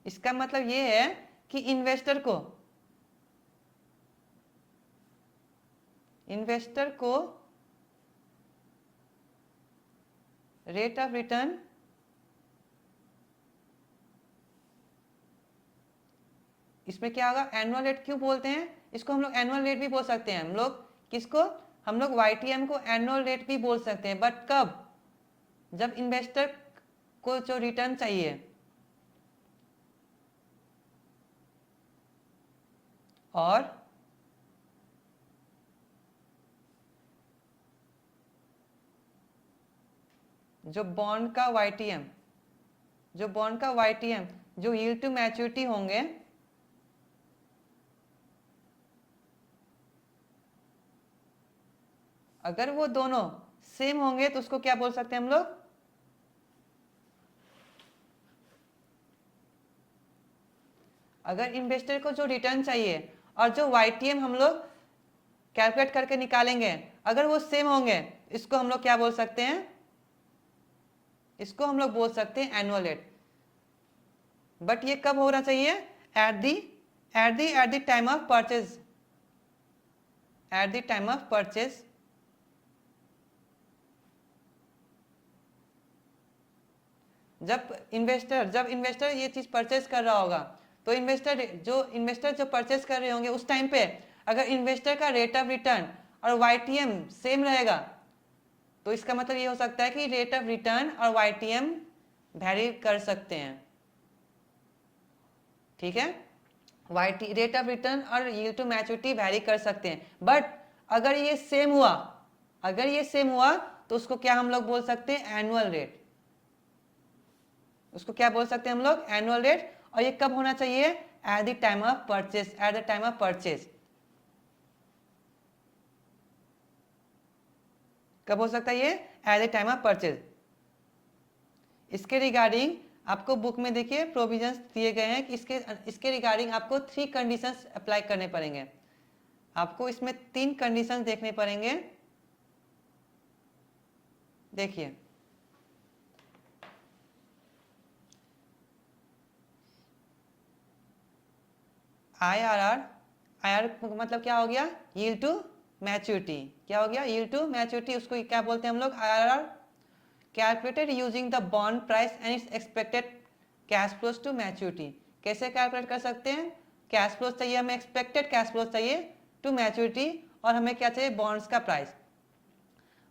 इसका मतलब ये है कि इन्वेस्टर को रेट ऑफ रिटर्न इसमें क्या होगा, एनुअल रेट क्यों बोलते हैं, इसको हम लोग एनुअल रेट भी बोल सकते हैं, हम लोग किसको, हम लोग YTM को एनुअल रेट भी बोल सकते हैं, बट कब, जब इन्वेस्टर को जो रिटर्न चाहिए और जो बॉन्ड का YTM जो यील्ड टू मैच्योरिटी होंगे, अगर वो दोनों सेम होंगे तो उसको क्या बोल सकते हैं हम लोग, अगर इन्वेस्टर को जो रिटर्न चाहिए और जो YTM हम लोग कैलकुलेट करके निकालेंगे, अगर वो सेम होंगे, इसको हम लोग क्या बोल सकते हैं, इसको हम लोग बोल सकते हैं एनुअल रेट। बट ये कब होना चाहिए, eight the time of purchase, जब इन्वेस्टर ये चीज परचेज कर रहा होगा, तो इन्वेस्टर जो परचेज कर रहे होंगे उस टाइम पे अगर इन्वेस्टर का रेट ऑफ रिटर्न और YTM सेम रहेगा, तो इसका मतलब ये हो सकता है कि रेट ऑफ रिटर्न और YTM वैरी कर सकते हैं, ठीक है। रेट ऑफ रिटर्न और यील्ड टू मैच्योरिटी वैरी कर सकते हैं, बट अगर ये सेम हुआ तो उसको क्या हम लोग बोल सकते हैं, एनुअल रेट। उसको क्या बोल सकते हैं हम लोग, एनुअल रेट। और ये कब होना चाहिए, eight the time of purchase, कब हो सकता है ये, eight the time of purchase. इसके रिगार्डिंग आपको बुक में देखिए प्रोविजंस दिए गए हैं कि इसके रिगार्डिंग आपको 3 कंडीशंस अप्लाई करने पड़ेंगे, आपको इसमें 3 कंडीशंस देखने पड़ेंगे। देखिए, IRR मतलब क्या हो गया, यील्ड टू मैच्योरिटी। क्या हो गया, यील्ड टू मैच्योरिटी, उसको क्या बोलते हैं हम लोग, IRR। Calculated using the bond price and its expected cash flows to maturity. कैसे कैलकुलेट कर सकते हैं, कैश फ्लोज चाहिए हमें, एक्सपेक्टेड कैश फ्लोज चाहिए टू मैच्योरिटी, और हमें क्या चाहिए, बॉन्ड्स का प्राइस।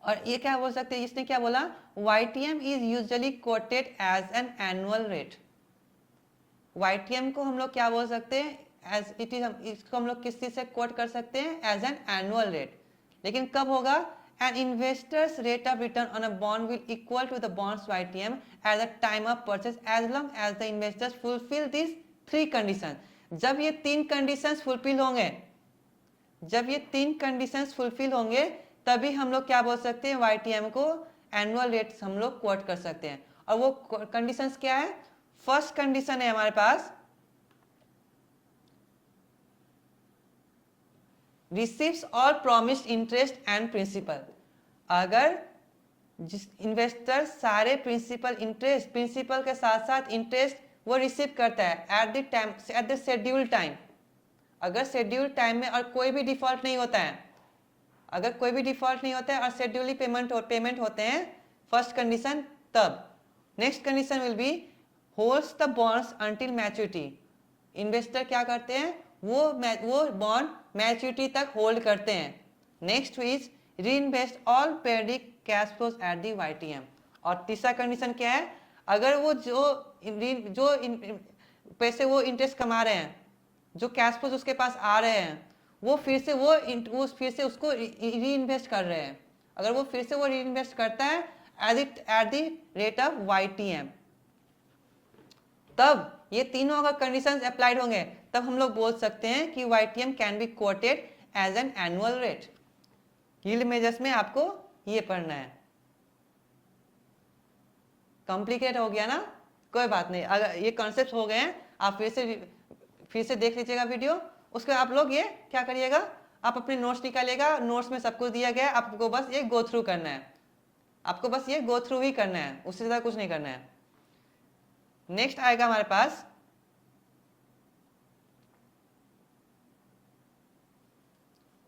और ये क्या बोल सकते हैं, इसने क्या बोला, YTM is usually quoted as an annual rate. YTM को हम लोग क्या बोल सकते हैं, एज इट इज, इसको हम लोग किस चीज से कोट कर सकते हैं, एज एन एनुअल रेट। लेकिन कब होगा, an investor's rate of return on a bond will equal to the bond's YTM at the time of purchase as long as the investors fulfil this 3 condition. जब ये 3 कंडीशंस फुलफिल होंगे, जब ये 3 कंडीशंस फुलफिल होंगे, तभी हम लोग क्या बोल सकते हैं, YTM को एनुअल रेट हम लोग कोट कर सकते हैं। और वो कंडीशंस क्या है, फर्स्ट कंडीशन है हमारे पास, receives all promised interest and principal. अगर जिस इन्वेस्टर सारे प्रिंसिपल के साथ साथ इंटरेस्ट वो रिसीव करता है eight the time, at the schedule time, अगर शेड्यूल टाइम में और कोई भी डिफॉल्ट नहीं होता है, अगर कोई भी डिफॉल्ट नहीं होता है और शेड्यूली पेमेंट होते हैं, फर्स्ट कंडीशन, तब next condition will be holds the bonds until maturity. Investor क्या करते हैं, वो बॉन्ड मैच्योरिटी तक होल्ड करते हैं। नेक्स्ट इज री invest all periodic cash flows at the YTM। और तीसरा कंडीशन क्या है, अगर वो जो पैसे वो इंटरेस्ट कमा रहे हैं, जो कैश फ्लोज उसके पास आ रहे हैं, वो फिर से उसको री इन्वेस्ट कर रहे हैं। अगर वो फिर से वो री इन्वेस्ट करता है at the rate of YTM, तब ये तीनों अगर कंडीशंस अप्लाइड होंगे, तब हम लोग बोल सकते हैं कि YTM can be quoted as an annual rate. Yield measures में आपको ये पढ़ना है। कॉम्प्लिकेट हो गया ना, कोई बात नहीं, अगर ये कॉन्सेप्ट हो गए हैं, आप फिर से देख लीजिएगा वीडियो। उसके आप लोग ये क्या करिएगा, आप अपने नोट्स निकालिएगा, नोट्स में सब कुछ दिया गया है, आपको बस ये गो थ्रू करना है, आपको बस ये गो थ्रू ही करना है, उससे ज़्यादा कुछ नहीं करना है। नेक्स्ट आएगा हमारे पास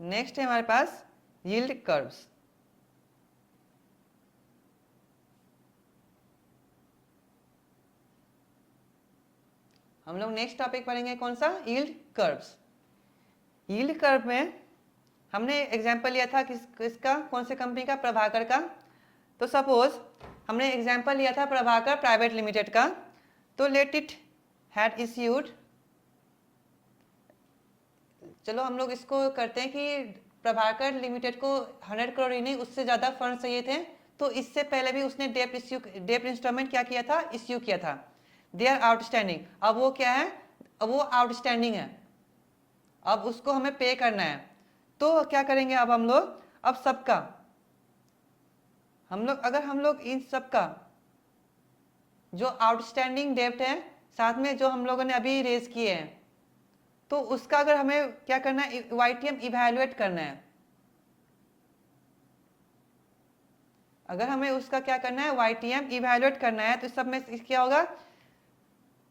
नेक्स्ट है हमारे पास यील्ड कर्व्स। हम लोग नेक्स्ट टॉपिक पढ़ेंगे कौन सा, यील्ड कर्व्स। यील्ड कर्व में हमने एग्जांपल लिया था किसका, कौन से कंपनी का, प्रभाकर का। तो सपोज हमने एग्जांपल लिया था प्रभाकर प्राइवेट लिमिटेड का। तो लेट इट हैड इश्यूड, चलो हम लोग इसको करते हैं कि प्रभाकर लिमिटेड को 100 करोड़ ही नहीं, उससे ज़्यादा फंड चाहिए थे। तो इससे पहले भी उसने डेप्ट इंस्टॉलमेंट क्या किया था, इश्यू किया था। दे आर आउटस्टैंडिंग, अब वो क्या है, अब वो आउटस्टैंडिंग है, अब उसको हमें पे करना है। तो क्या करेंगे अब हम लोग, अब सबका हम लोग इन सबका जो आउटस्टैंडिंग डेप्ट है, साथ में जो हम लोगों ने अभी रेज किए हैं, तो उसका अगर हमें क्या करना है, YTM इवैल्यूएट करना है। अगर हमें उसका क्या करना है, YTM इवैल्यूएट करना है, तो इस सब में क्या होगा,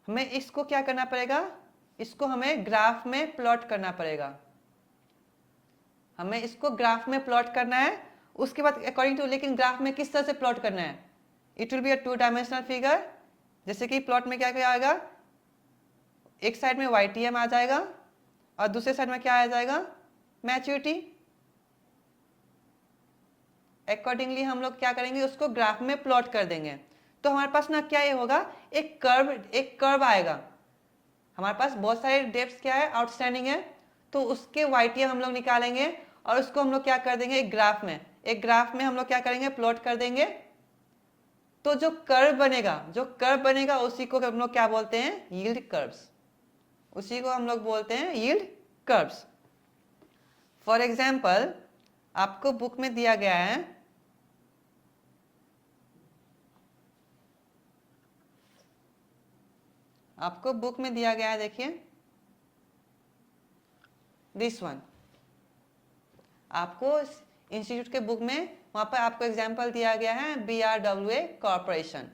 हमें इसको क्या करना पड़ेगा, इसको हमें ग्राफ में प्लॉट करना पड़ेगा, हमें इसको ग्राफ में प्लॉट करना है। उसके बाद अकॉर्डिंग टू, लेकिन ग्राफ में किस तरह से प्लॉट करना है, it will be a 2 dimensional figure. जैसे कि प्लॉट में क्या क्या आएगा, एक साइड में YTM आ जाएगा और दूसरे साइड में क्या आ जाएगा, मैच्योरिटी। अकॉर्डिंगली हम लोग क्या करेंगे, उसको ग्राफ में प्लॉट कर देंगे। तो हमारे पास ना क्या ये होगा, एक कर्व आएगा। हमारे पास बहुत सारे डेप्ट्स क्या है, आउटस्टैंडिंग है, तो उसके YTM हम लोग निकालेंगे और उसको हम लोग क्या कर देंगे, एक ग्राफ में हम लोग क्या करेंगे, प्लॉट कर देंगे। तो जो कर्व बनेगा उसी को हम लोग क्या बोलते हैं, यील्ड कर्व्स, उसी को हम लोग बोलते हैं यील्ड कर्व्स। फॉर एग्जाम्पल आपको बुक में दिया गया है, देखिए दिस वन, आपको इंस्टीट्यूट के बुक में वहां पर आपको एग्जाम्पल दिया गया है BRWA कॉर्पोरेशन।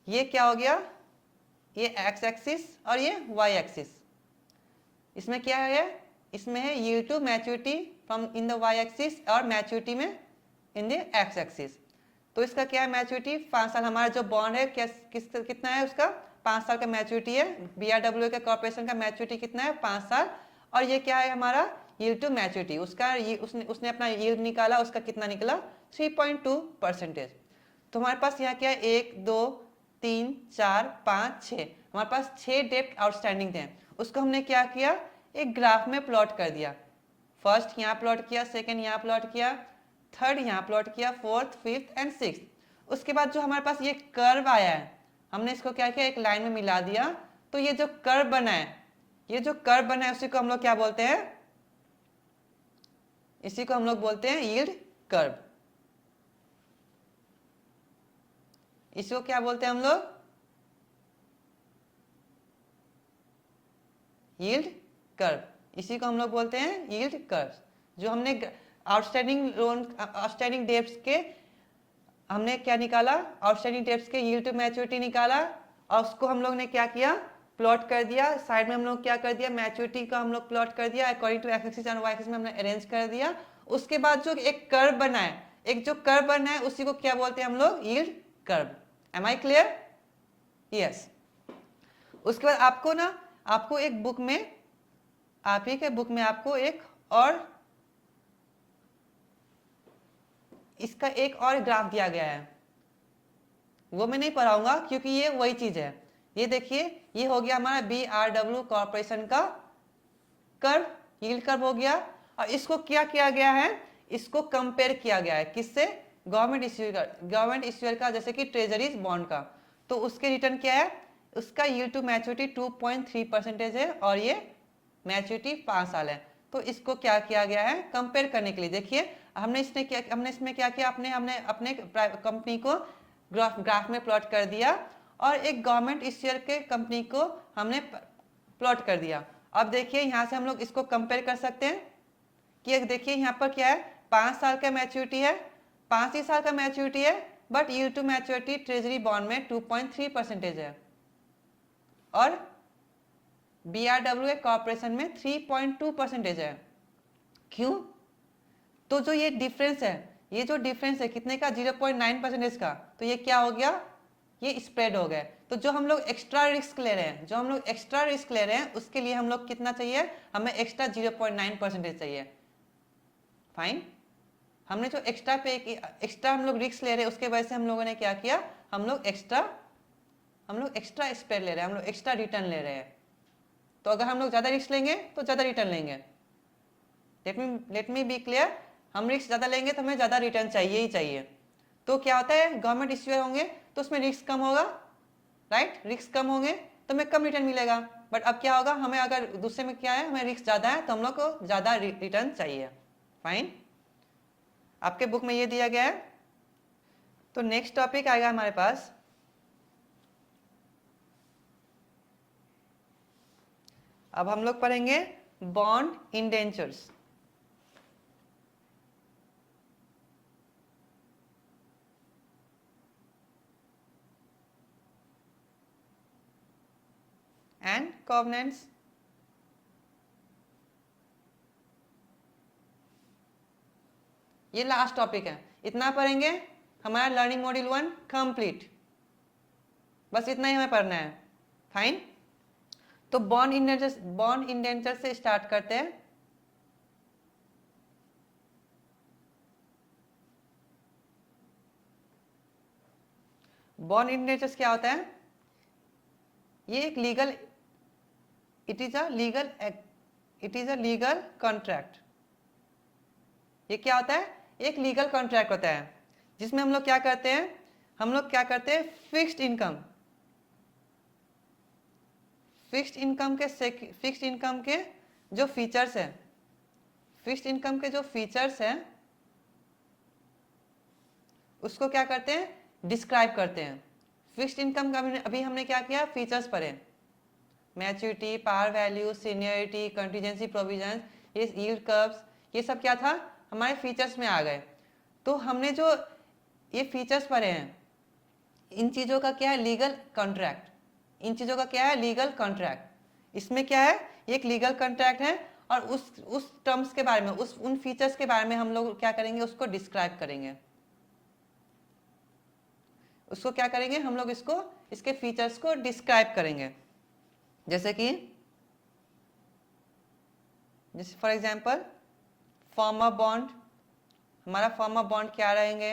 ये क्या हो गया, ये एक्स एक्सिस और ये वाई एक्सिस। इसमें क्या है, इसमें है yield to maturity from in the Y axis और मैच्योरिटी में इन द एक्स एक्सिस। तो इसका क्या है, मैच्योरिटी 5 साल। हमारा जो बॉन्ड है कितना है, उसका 5 साल का मैच्योरिटी है। BRWA के कॉर्पोरेशन का मैच्योरिटी कितना है, 5 साल। और ये क्या है हमारा, यील्ड टू मैच्योरिटी, उसका उसने अपना यील्ड निकाला, उसका कितना निकला 3.2%। तो हमारे पास यहाँ क्या है 1 2 3 4 5 6, हमारे पास 6 डेब्ट आउटस्टैंडिंग थे। उसको हमने क्या किया, एक ग्राफ में प्लॉट कर दिया। फर्स्ट यहाँ प्लॉट किया, सेकेंड यहाँ प्लॉट किया, थर्ड यहाँ प्लॉट किया, फोर्थ फिफ्थ एंड सिक्स। उसके बाद जो हमारे पास ये कर्व आया है, हमने इसको क्या किया, एक लाइन में मिला दिया। तो ये जो कर्व बना है, ये जो कर्व बना है उसी को हम लोग क्या बोलते हैं, इसी को हम लोग बोलते हैं यील्ड कर्व। इसको क्या बोलते हैं हम लोग, यील्ड कर्व। इसी को हम लोग बोलते हैं यील्ड कर्व। जो हमने आउटस्टैंडिंग लोन, आउटस्टैंडिंग डेब्ट्स के हमने क्या निकाला, आउटस्टैंडिंग डेब्ट्स के यील्ड टू मैच्योरिटी निकाला, और उसको हम लोग ने क्या किया, प्लॉट कर दिया। साइड में हम लोग क्या कर दिया, मैच्योरिटी का हम लोग प्लॉट कर दिया according to X axis and Y axis में हमने अरेंज कर दिया। उसके बाद जो एक कर्व बना है, एक जो कर्व बना है उसी को क्या बोलते हैं हम लोग, yield curve. Am I clear? Yes. उसके बाद आपको ना, आपको एक बुक में, आप ही के बुक में आपको एक और इसका एक और ग्राफ दिया गया है, वो मैं नहीं पढ़ाऊंगा क्योंकि ये वही चीज है। ये देखिए, ये हो गया हमारा BRW कॉर्पोरेशन का कर्व, यील्ड कर्व हो गया। और इसको क्या किया गया है, इसको कंपेयर किया गया है किससे, गवर्नमेंट इश्यूअर का, जैसे कि ट्रेजरीज बॉन्ड का। तो उसके रिटर्न क्या है, उसका यील्ड टू मैच्योरिटी 2.3% है और ये मैच्योरिटी 5 साल है। तो इसको क्या किया गया है, कंपेयर करने के लिए। देखिए हमने इसमें क्या किया, हमने अपने कंपनी को ग्राफ में प्लॉट कर दिया और एक गवर्नमेंट इश्यूअर के कंपनी को हमने प्लॉट कर दिया। अब देखिए यहाँ से हम लोग इसको कंपेयर कर सकते हैं कि देखिए यहाँ पर क्या है, 5 साल का मैच्योरिटी है, 5 ही साल का मैच्योरिटी है, but yield to maturity treasury bond में 2.3% है और BRW कॉर्पोरेशन में 3.2% है। क्यों? तो जो ये डिफरेंस है, ये जो डिफरेंस है कितने का, 0.9% का, तो ये क्या हो गया, ये स्प्रेड हो गया। तो जो हम लोग एक्स्ट्रा रिस्क ले रहे हैं, जो हम लोग एक्स्ट्रा रिस्क ले रहे हैं उसके लिए हम लोग कितना चाहिए, हमें एक्स्ट्रा 0.9% चाहिए। फाइन। हमने जो एक्स्ट्रा एक्स्ट्रा हम लोग रिस्क ले रहे हैं उसके वजह से हम लोगों ने क्या किया, हम लोग एक्स्ट्रा स्प्रेड ले रहे हैं, हम लोग एक्स्ट्रा रिटर्न ले रहे हैं। तो अगर हम लोग ज्यादा रिस्क लेंगे तो ज्यादा रिटर्न लेंगे। लेट मी बी क्लियर, हम रिस्क ज्यादा लेंगे तो हमें ज्यादा रिटर्न चाहिए ही चाहिए। तो क्या होता है, गवर्नमेंट इश्यूअर होंगे तो उसमें रिस्क कम होगा, राइट, रिस्क कम होंगे तो हमें कम रिटर्न मिलेगा। बट अब क्या होगा, हमें अगर दूसरे में क्या है, हमें रिस्क ज्यादा है तो हम लोग को ज्यादा रिटर्न चाहिए। फाइन, आपके बुक में ये दिया गया है। तो नेक्स्ट टॉपिक आएगा हमारे पास, अब हम लोग पढ़ेंगे बॉन्ड इंडेंचर्स। एंड कॉवेनेंट्स। ये लास्ट टॉपिक है, इतना पढ़ेंगे, हमारा लर्निंग मॉड्यूल 1 कंप्लीट। बस इतना ही हमें पढ़ना है। फाइन। तो बॉन्ड इंडेंचर से स्टार्ट करते हैं। बॉन्ड इंडेंचर्स क्या होता है, ये एक legal, it is a legal contract. ये क्या होता है, एक लीगल कॉन्ट्रैक्ट होता है जिसमें हम लोग क्या करते हैं, फिक्स्ड इनकम के जो फीचर्स है, उसको क्या करते हैं, डिस्क्राइब करते हैं। फिक्स्ड इनकम का अभी हमने क्या किया, फीचर्स पढ़े, maturity, par value, seniority, contingency provision, ये यील्ड कर्व्स, ये सब क्या था, हमारे फीचर्स में आ गए। तो हमने जो ये फीचर्स पढ़े हैं, इन चीजों का क्या है, लीगल कॉन्ट्रैक्ट। इन चीजों का क्या है, लीगल कॉन्ट्रैक्ट। इसमें क्या है, ये एक लीगल कॉन्ट्रैक्ट है और उस टर्म्स के बारे में, उन फीचर्स के बारे में हम लोग क्या करेंगे, उसको डिस्क्राइब करेंगे। उसको क्या करेंगे हम लोग, इसके फीचर्स को डिस्क्राइब करेंगे। जैसे कि जैसे for example form of bond, हमारा फॉर्म ऑफ बॉन्ड क्या रहेंगे,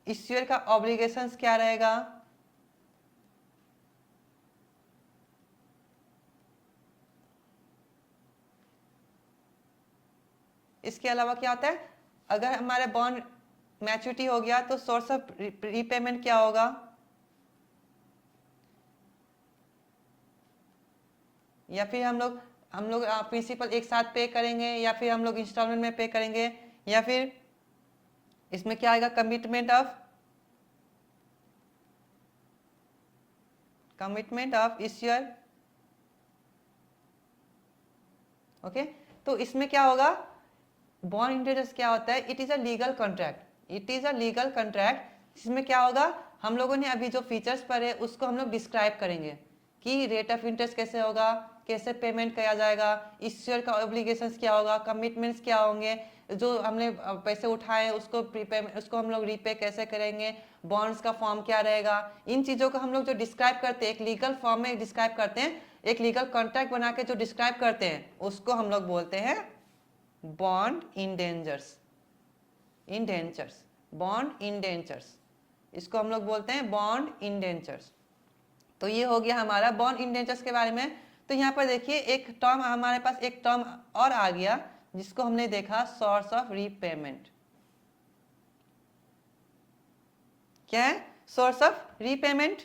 इश्यूअर का ऑब्लिगेशंस क्या रहेगा, इसके अलावा क्या होता है, अगर हमारे बॉन्ड मैच्योरिटी हो गया तो सोर्स ऑफ रीपेमेंट क्या होगा, या फिर हम लोग प्रिंसिपल एक साथ पे करेंगे, या फिर हम लोग इंस्टॉलमेंट में पे करेंगे, या फिर इसमें क्या आएगा, कमिटमेंट ऑफ इश्यूअर। ओके, तो इसमें क्या होगा, बॉन्ड इंटरेस्ट क्या होता है, it is a legal contract, it is a legal contract. इसमें क्या होगा, हम लोगों ने अभी जो फीचर्स पढ़े उसको हम लोग डिस्क्राइब करेंगे कि रेट ऑफ इंटरेस्ट कैसे होगा, कैसे पेमेंट किया जाएगा, इश्यूअर का ऑब्लिगेशंस क्या होगा, कमिटमेंट्स क्या होंगे, जो हमने पैसे उठाए उसको हम लोग रीपे कैसे करेंगे, बॉन्ड्स का फॉर्म क्या रहेगा, इन चीज़ों को हम लोग जो डिस्क्राइब करते हैं एक लीगल फॉर्म में डिस्क्राइब करते हैं, एक लीगल कॉन्ट्रैक्ट बना के जो डिस्क्राइब करते हैं उसको हम लोग बोलते हैं बॉन्ड इंडेंजर्स, बॉन्ड इंडेंचर्स, इसको हम लोग बोलते हैं बॉन्ड इंडेंचर्स। तो ये हो गया हमारा बॉन्ड इंडेंचर्स के बारे में। तो यहाँ पर देखिए एक टर्म हमारे पास, एक टर्म और आ गया जिसको हमने देखा सोर्स ऑफ रीपेमेंट। क्या है सोर्स ऑफ रीपेमेंट,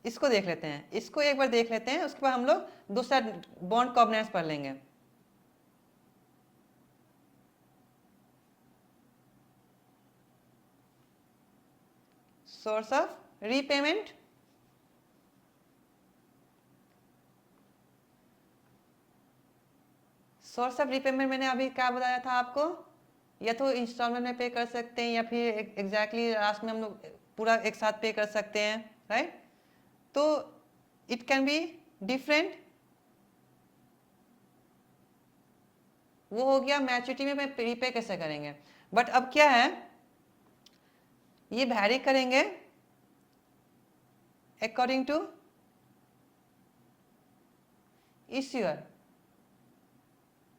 इसको देख लेते हैं, इसको एक बार देख लेते हैं, उसके बाद हम लोग दूसरा बॉन्ड कॉवेनेंट्स पढ़ लेंगे। Source of repayment, source of repayment मैंने अभी क्या बताया था आपको, या तो इंस्टॉलमेंट में पे कर सकते हैं, या फिर एग्जैक्टली लास्ट में हम लोग पूरा एक साथ पे कर सकते हैं, राइट। तो इट कैन बी डिफरेंट, वो हो गया मैच्योरिटी में रीपे कैसे करेंगे। बट अब क्या है, ये वैरी करेंगे अकॉर्डिंग टू इश्यूअर।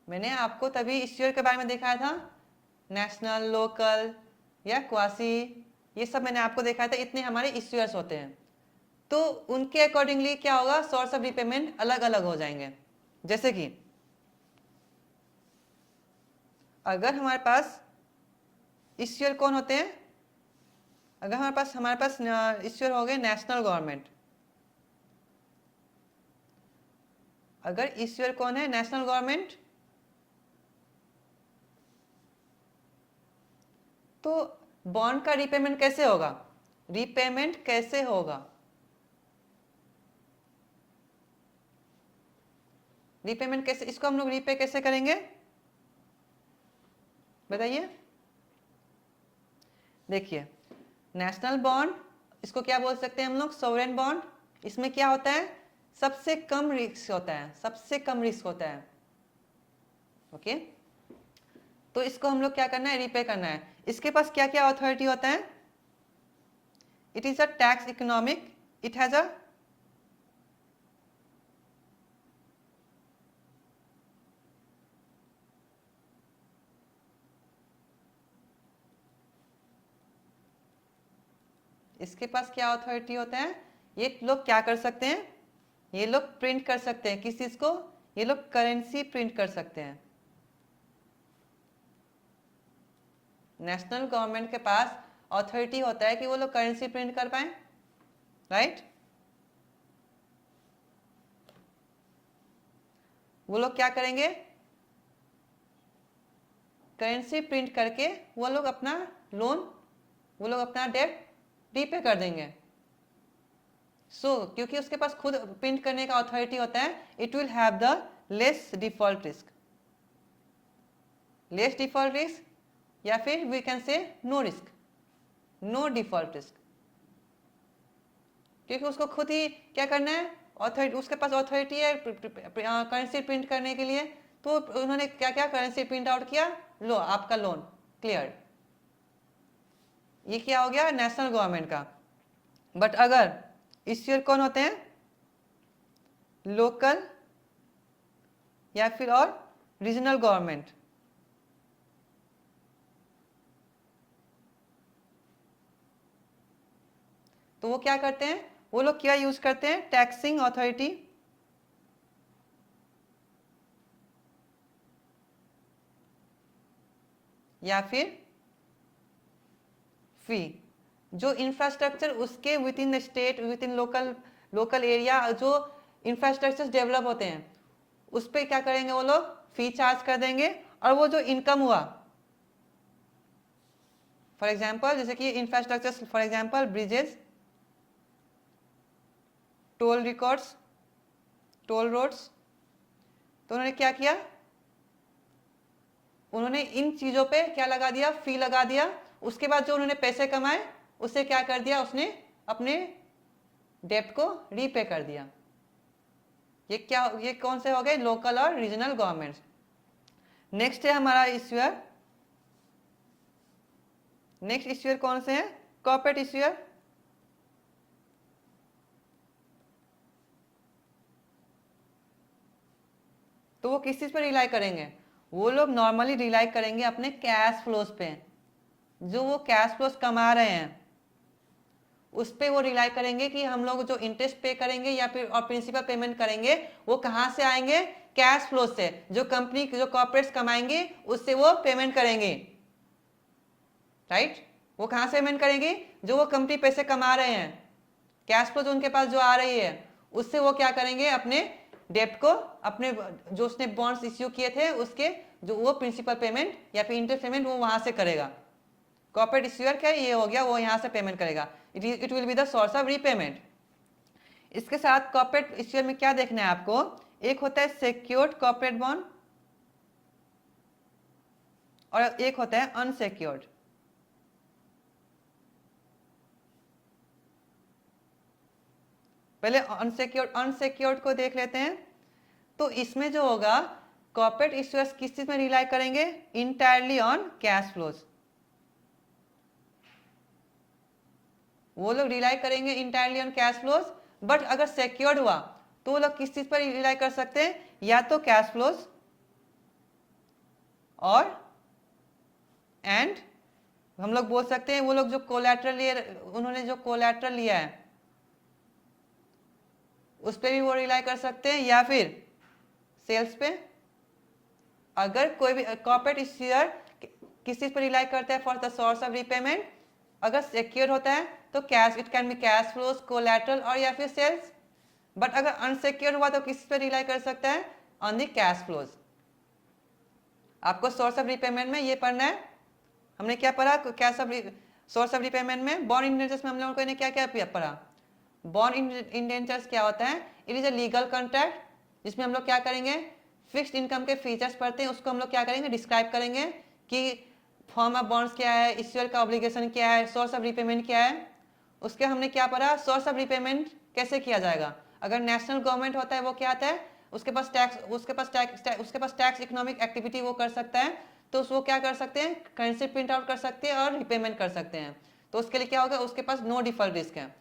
मैंने आपको तभी इश्यूअर के बारे में दिखाया था, नेशनल, लोकल या क्वासी, ये सब मैंने आपको दिखाया था, इतने हमारे इश्यूअर्स होते हैं। तो उनके अकॉर्डिंगली क्या होगा, सोर्स ऑफ रीपेमेंट अलग अलग हो जाएंगे। जैसे कि अगर हमारे पास इश्यूअर कौन होते हैं, अगर हमारे पास इश्यूअर हो गए नेशनल गवर्नमेंट, अगर इश्यूअर कौन है, नेशनल गवर्नमेंट, तो बॉन्ड का रीपेमेंट कैसे होगा, रीपेमेंट कैसे होगा, रीपेमेंट कैसे, इसको हम लोग रीपे कैसे करेंगे बताइए। देखिए नेशनल बॉन्ड, इसको क्या बोल सकते हैं हम लोग, सोवरेन बॉन्ड। इसमें क्या होता है, सबसे कम रिस्क होता है, सबसे कम रिस्क होता है। ओके, तो इसको हम लोग क्या करना है, रीपे करना है। इसके पास क्या क्या अथॉरिटी होता है, it is a tax economic, it has a इसके पास क्या अथॉरिटी होता है, ये लोग क्या कर सकते हैं, ये लोग प्रिंट कर सकते हैं, किस चीज को, ये लोग करेंसी प्रिंट कर सकते हैं। नेशनल गवर्नमेंट के पास अथॉरिटी होता है कि वो लोग करेंसी प्रिंट कर पाए, राइट। वो लोग क्या करेंगे, करेंसी प्रिंट करके वो लोग अपना लोन, वो लोग अपना डेट रीपे कर देंगे। क्योंकि उसके पास खुद प्रिंट करने का अथॉरिटी होता है, it will have the less default risk, less default risk, या फिर we can say no risk, no default risk, क्योंकि उसको खुद ही क्या करना है, अथॉरिटी, उसके पास अथॉरिटी है करेंसी प्रिंट करने के लिए। तो उन्होंने क्या क्या करेंसी प्रिंट आउट किया, लो आपका लोन क्लियर, ये क्या हो गया नेशनल गवर्नमेंट का। बट अगर इश्यूअर कौन होते हैं, लोकल या फिर और रीजनल गवर्नमेंट। तो वो क्या करते हैं, वो लोग क्या यूज करते हैं, टैक्सिंग अथॉरिटी या फिर फी। जो इंफ्रास्ट्रक्चर उसके with in the state, with in local area जो इंफ्रास्ट्रक्चर डेवलप होते हैं उस पर क्या करेंगे, वो लोग फी चार्ज कर देंगे। और वो जो इनकम हुआ, फॉर एग्जाम्पल जैसे कि infrastructure, for example bridges, toll records, toll roads, तो उन्होंने क्या किया, उन्होंने इन चीजों पे क्या लगा दिया, फी लगा दिया। उसके बाद जो उन्होंने पैसे कमाए उससे क्या कर दिया, उसने अपने डेप्ट को रीपे कर दिया। ये कौन से हो गए, लोकल और रीजनल गवर्नमेंट्स। नेक्स्ट है हमारा इश्यूअर। नेक्स्ट इश्यूअर कौन से हैं, कॉर्पोरेट इश्यूअर। तो वो किस चीज पर रिलाई करेंगे, वो लोग नॉर्मली रिलाई करेंगे अपने कैश फ्लोज पे। जो वो कैश फ्लोज कमा रहे हैं उस पे वो रिलाई करेंगे कि हम लोग जो इंटरेस्ट पे करेंगे या फिर और प्रिंसिपल पेमेंट करेंगे वो कहाँ से आएंगे, कैश फ्लो से। जो कंपनी जो कॉर्पोरेट्स कमाएंगे उससे वो पेमेंट करेंगे, राइट। वो कहाँ से पेमेंट करेंगे, जो वो कंपनी पैसे कमा रहे हैं, कैश फ्लो जो उनके पास जो आ रही है उससे वो क्या करेंगे, अपने डेप्ट को, अपने जो उसने बॉन्ड्स इश्यू किए थे उसके जो वो प्रिंसिपल पेमेंट या फिर इंटरेस्ट पेमेंट वो वहां से करेगा। कॉर्पोरेट इश्यूअर क्या ये हो गया, वो यहाँ से पेमेंट करेगा, it will be the source of repayment. इसके साथ कॉर्पोरेट इश्यूअर में क्या देखना है आपको, एक होता है सिक्योर्ड कॉर्पोरेट बॉन्ड और एक होता है अनसिक्योर्ड। पहले अनसिक्योर्ड को देख लेते हैं। तो इसमें जो होगा, कॉर्पोरेट इश्यूअर्स किस चीज में रिलाई करेंगे, इंटायरली ऑन कैश फ्लोज। वो लोग रिलाई करेंगे entirely on cash flows. But अगर सिक्योर्ड हुआ तो वो लोग किस चीज पर रिलाई कर सकते हैं, या तो कैश फ्लोज और एंड हम लोग बोल सकते हैं वो लोग जो कोलैटरल लिए, उन्होंने जो कोलैटरल लिया है उस पर भी वो रिलाई कर सकते हैं, या फिर सेल्स पे। अगर कोई भी कॉर्पोरेट इश्यूअर किस चीज पर रिलाई करता है for the source of repayment, अगर सिक्योर होता है तो cash, it can be cash flows, collateral और या फिर सेल्स। बट अगर अनसिक्योर हुआ तो किस पर रिलाई कर सकता है, ऑन द कैश फ्लोज। आपको सोर्स ऑफ रीपेमेंट में ये पढ़ना है, हमने क्या पढ़ा, cash of source of repayment में बॉन्ड इंडेंचर्स में हम लोगों ने क्या क्या पढ़ा। बॉन्ड इंडेंचर्स क्या होता है, it is a legal contract जिसमें हम लोग क्या करेंगे, फिक्स्ड इनकम के फीचर्स पढ़ते हैं, उसको हम लोग क्या करेंगे, डिस्क्राइब करेंगे कि फॉर्म ऑफ बॉन्ड्स क्या है, इश्यूअर का ऑब्लिगेशन क्या है, सोर्स ऑफ रीपेमेंट क्या है। उसके हमने क्या पढ़ा, सोर्स ऑफ रीपेमेंट कैसे किया जाएगा। अगर नेशनल गवर्नमेंट होता है वो क्या आता है, उसके पास टैक्स इकोनॉमिक एक्टिविटी वो कर सकता है, तो वो क्या कर सकते हैं, करेंसी प्रिंट आउट कर सकते हैं और रिपेमेंट कर सकते हैं। तो उसके लिए क्या होगा, उसके पास नो डिफॉल्ट रिस्क है।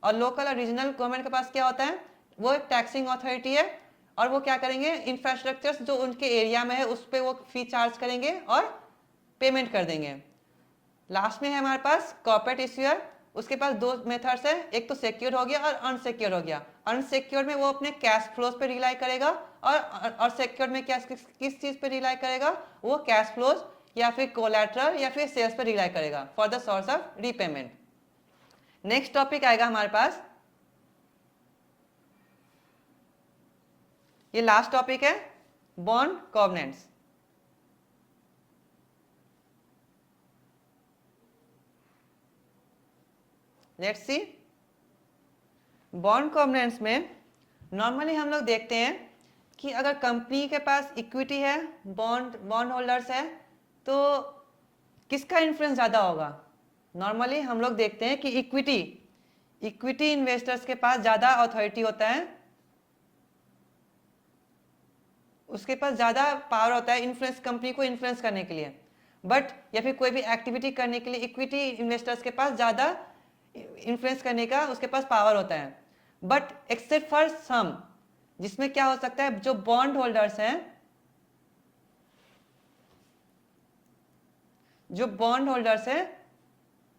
और लोकल और रीजनल गवर्नमेंट के पास क्या होता है, वो एक टैक्सिंग अथॉरिटी है और वो क्या करेंगे, इंफ्रास्ट्रक्चर जो उनके एरिया में है उस पर वो फी चार्ज करेंगे और पेमेंट कर देंगे। लास्ट में है हमारे पास कॉर्पोरेट इश्यूअर, उसके पास दो मेथड्स है, एक तो सिक्योर हो गया और अनसिक्योर हो गया। अनसिक्योर में वो अपने कैश फ्लोज पे रिलाई करेगा और सिक्योर में क्या किस चीज पे रिलाई करेगा, वो कैश फ्लोज या फिर कोलैटरल या फिर सेल्स पे रिलाई करेगा for the source of repayment. Next topic आएगा हमारे पास, ये लास्ट टॉपिक है, बॉन्ड कॉवेनेंट्स। लेट्स सी, बॉन्ड कॉवेनेंट्स में नॉर्मली हम लोग देखते हैं कि अगर कंपनी के पास इक्विटी है, बॉन्ड होल्डर्स है, तो किसका इन्फ्लुएंस ज़्यादा होगा। नॉर्मली हम लोग देखते हैं कि इक्विटी इन्वेस्टर्स के पास ज़्यादा अथॉरिटी होता है, उसके पास ज़्यादा पावर होता है इन्फ्लुएंस, कंपनी को इन्फ्लुएंस करने के लिए। बट या फिर कोई भी एक्टिविटी करने के लिए इक्विटी इन्वेस्टर्स के पास ज़्यादा इन्फ्लुएंस करने का उसके पास पावर होता है। बट एक्सेप्ट फॉर सम, जिसमें क्या हो सकता है, जो बॉन्ड होल्डर्स हैं जो बॉन्ड होल्डर्स है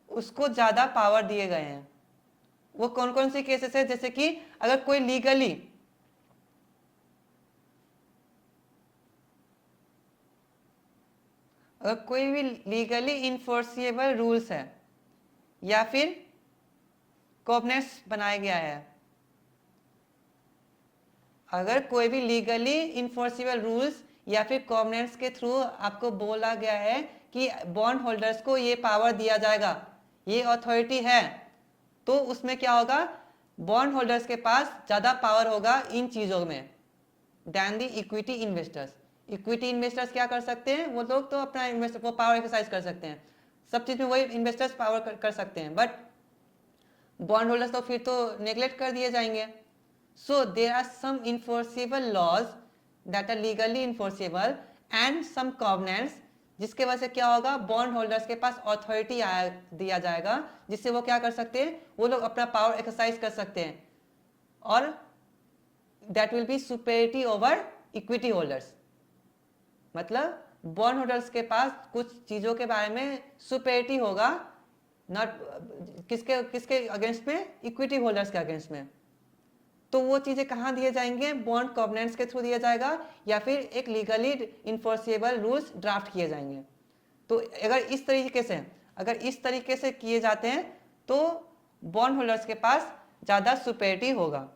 उसको ज्यादा पावर दिए गए हैं। वो कौन कौन सी केसेस है, जैसे कि अगर कोई लीगली इन्फोर्सिएबल रूल्स है या फिर कोवेनेंट्स बनाया गया है, अगर कोई भी लीगली इन्फोर्सिबल रूल्स या फिर कोवेनेंट्स के थ्रू आपको बोला गया है कि बॉन्ड होल्डर्स को ये पावर दिया जाएगा, ये अथॉरिटी है, तो उसमें क्या होगा, बॉन्ड होल्डर्स के पास ज्यादा पावर होगा इन चीजों में then the equity investors. Equity investors क्या कर सकते हैं, वो लोग तो अपना इन्वेस्ट वो पावर एक्सरसाइज कर सकते हैं, सब चीज में वही इन्वेस्टर्स पावर कर सकते हैं, बट बॉन्ड होल्डर्स तो फिर तो नेग्लेक्ट कर दिए जाएंगे। So there are some enforceable laws that are legally enforceable and some covenants, जिसके वजह से क्या होगा, बॉन्ड होल्डर्स के पास अथॉरिटी दिया जाएगा जिससे वो क्या कर सकते हैं, वो लोग अपना पावर एक्सरसाइज कर सकते हैं, और that will B superiority over equity holders. मतलब बॉन्ड होल्डर्स के पास कुछ चीजों के बारे में सुपेरिटी होगा, नॉट किसके किसके अगेंस्ट में, इक्विटी होल्डर्स के अगेंस्ट में। तो वो चीजें कहाँ दिए जाएंगे, बॉन्ड कॉवेनेंट्स के थ्रू दिया जाएगा या फिर एक लीगली इन्फोर्सिएबल रूल्स ड्राफ्ट किए जाएंगे। तो अगर इस तरीके से किए जाते हैं तो बॉन्ड होल्डर्स के पास ज्यादा सुपेरिटी होगा।